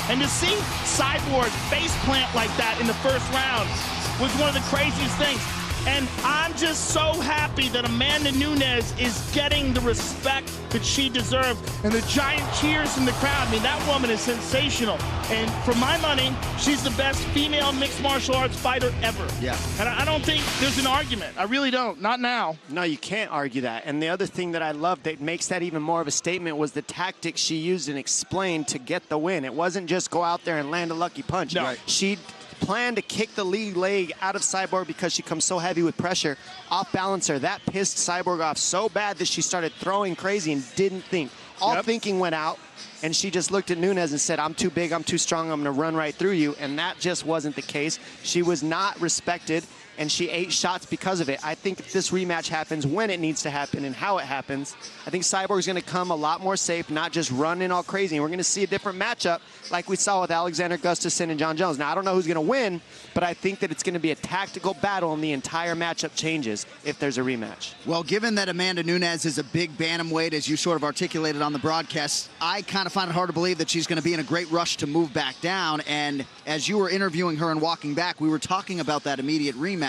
And to see Cyborg face plant like that in the first round was one of the craziest things. And I'm just so happy that Amanda Nunes is getting the respect that she deserves. And the giant cheers from the crowd. I mean, that woman is sensational. And for my money, she's the best female mixed martial arts fighter ever. Yeah. And I don't think there's an argument. I really don't. Not now. No, you can't argue that. And the other thing that I love that makes that even more of a statement was the tactics she used and explained to get the win. It wasn't just go out there and land a lucky punch. No. She planned to kick the lead leg out of Cyborg because she comes so heavy with pressure, off balance her. That pissed Cyborg off so bad that she started throwing crazy and didn't think. All thinking went out, and she just looked at Nunes and said, I'm too big, I'm too strong, I'm going to run right through you. And that just wasn't the case. She was not respected, and she ate shots because of it. I think if this rematch happens when it needs to happen and how it happens, I think Cyborg's going to come a lot more safe, not just running all crazy. And we're going to see a different matchup like we saw with Alexander Gustafsson and Jon Jones. Now, I don't know who's going to win, but I think that it's going to be a tactical battle, and the entire matchup changes if there's a rematch. Well, given that Amanda Nunes is a big bantamweight, as you sort of articulated on the broadcast, I kind of find it hard to believe that she's going to be in a great rush to move back down. And as you were interviewing her and walking back, we were talking about that immediate rematch.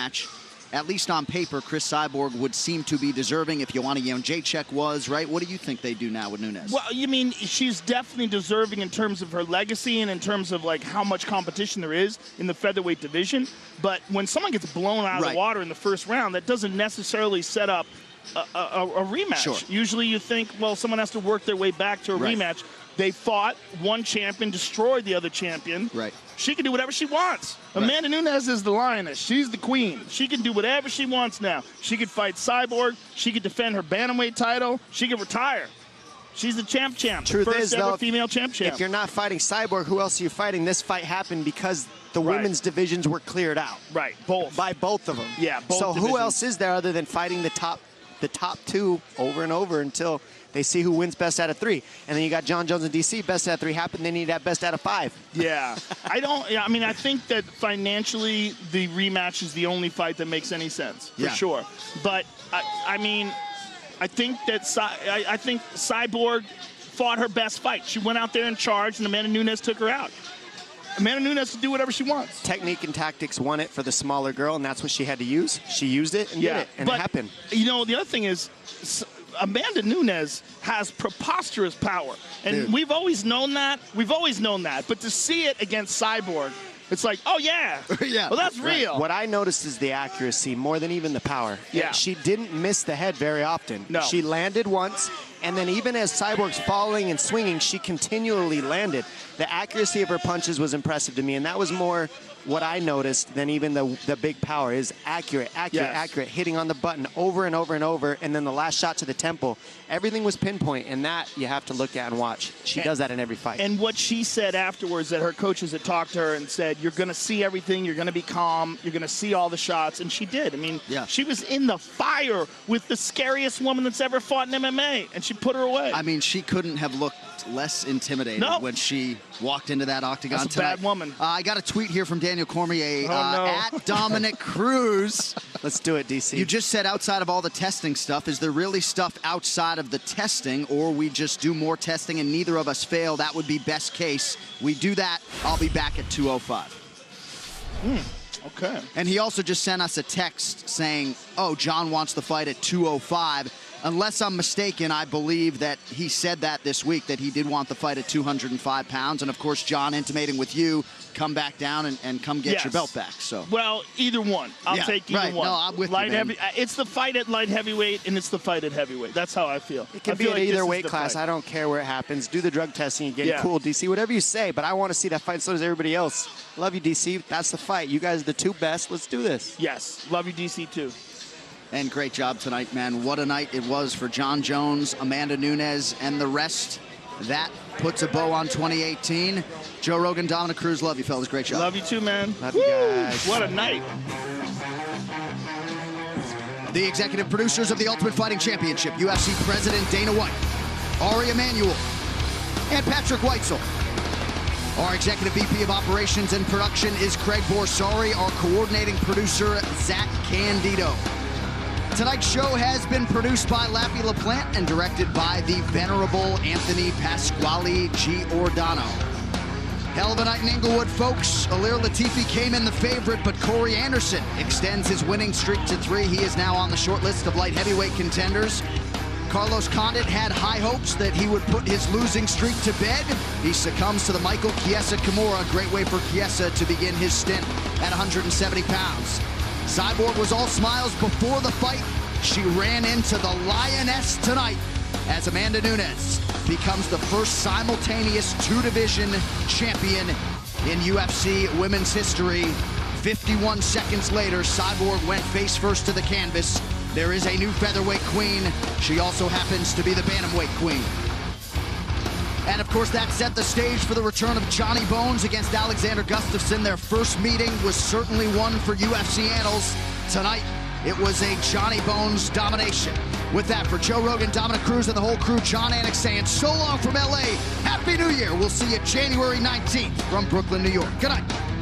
At least on paper, Chris Cyborg would seem to be deserving if Joanna Jędrzejczyk was, right? What do you think they do now with Nunes? Well, you mean she's definitely deserving in terms of her legacy and in terms of like how much competition there is in the featherweight division. But when someone gets blown out of the water in the first round, that doesn't necessarily set up a rematch. Sure. Usually you think, well, someone has to work their way back to a rematch. They fought, one champion destroyed the other champion. Right. She can do whatever she wants. Amanda Nunes is the lioness. She's the queen. She can do whatever she wants now. She could fight Cyborg. She could defend her bantamweight title. She could retire. She's the champ. Truth first is, ever though, female champ. If you're not fighting Cyborg, who else are you fighting? This fight happened because the women's divisions were cleared out. Right, both. By both of them. Yeah, both So divisions. who else is there other than fighting the top two over and over until they see who wins best out of 3? And then you got Jon Jones and DC, best out of 3 happened, they need that best out of 5. Yeah. I mean, I think that financially the rematch is the only fight that makes any sense, for sure. But, I mean, I think that I think Cyborg fought her best fight. She went out there and charged, and Amanda Nunes took her out. Amanda Nunes can do whatever she wants. Technique and tactics won it for the smaller girl, and that's what she had to use. She used it and did it, and it happened. You know, the other thing is, Amanda Nunes has preposterous power. And we've always known that. But to see it against Cyborg, it's like, oh, yeah. Well, that's real. What I noticed is the accuracy more than even the power. Yeah. She didn't miss the head very often. No. She landed once, and then even as Cyborg's falling and swinging, she continually landed. The accuracy of her punches was impressive to me, and that was more what I noticed than even the big power. Is accurate, hitting on the button over and over and over, and then the last shot to the temple. Everything was pinpoint, and that you have to look at and watch. She does that in every fight. And what she said afterwards, that her coaches had talked to her and said, you're going to see everything, you're going to be calm, you're going to see all the shots, and she did. I mean, she was in the fire with the scariest woman that's ever fought in MMA, and she put her away. I mean, she couldn't have looked less intimidated when she walked into that octagon That's a tonight. bad woman. I got a tweet here from Daniel Cormier at Dominic Cruz. Let's do it, DC. You just said outside of all the testing stuff, is there really stuff outside of the testing, or we just do more testing and neither of us fail? That would be best case. We do that, I'll be back at 205. Okay. And he also just sent us a text saying, oh, John wants the fight at 205. Unless I'm mistaken, I believe that he said that this week, that he did want the fight at 205 pounds. And, of course, John intimating with you, come back down and come get your belt back. So, well, either one. I'll take either one. No, I'm with light you, man. heavy. It's the fight at light heavyweight, and it's the fight at heavyweight. That's how I feel. It can be at either weight class. I don't care where it happens. Do the drug testing and get it cool, DC. Whatever you say, but I want to see that fight, so does everybody else. Love you, DC. That's the fight. You guys are the 2 best. Let's do this. Yes. Love you, DC, too. And great job tonight, man. What a night it was for Jon Jones, Amanda Nunes, and the rest. That puts a bow on 2018. Joe Rogan, Dominic Cruz, love you, fellas. Great job. Love you too, man. Love you guys. What a night. The executive producers of the Ultimate Fighting Championship, UFC President Dana White, Ari Emanuel, and Patrick Weitzel. Our executive VP of Operations and Production is Craig Borsari. Our coordinating producer, Zach Candido. Tonight's show has been produced by Lappy LaPlante and directed by the venerable Anthony Pasquale Giordano. Hell of a night in Inglewood, folks. Alir Latifi came in the favorite, but Corey Anderson extends his winning streak to 3. He is now on the short list of light heavyweight contenders. Carlos Condit had high hopes that he would put his losing streak to bed. He succumbs to the Michael Chiesa Kimura. Great way for Chiesa to begin his stint at 170 pounds. Cyborg was all smiles before the fight. She ran into the lioness tonight as Amanda Nunes becomes the first simultaneous 2-division champion in UFC women's history. 51 seconds later, Cyborg went face first to the canvas. There is a new featherweight queen. She also happens to be the bantamweight queen. And of course, that set the stage for the return of Johnny Bones against Alexander Gustafsson. Their first meeting was certainly one for UFC annals. Tonight, it was a Johnny Bones domination. With that, for Joe Rogan, Dominic Cruz, and the whole crew, John Anik saying so long from LA. Happy New Year. We'll see you January 19th from Brooklyn, New York. Good night.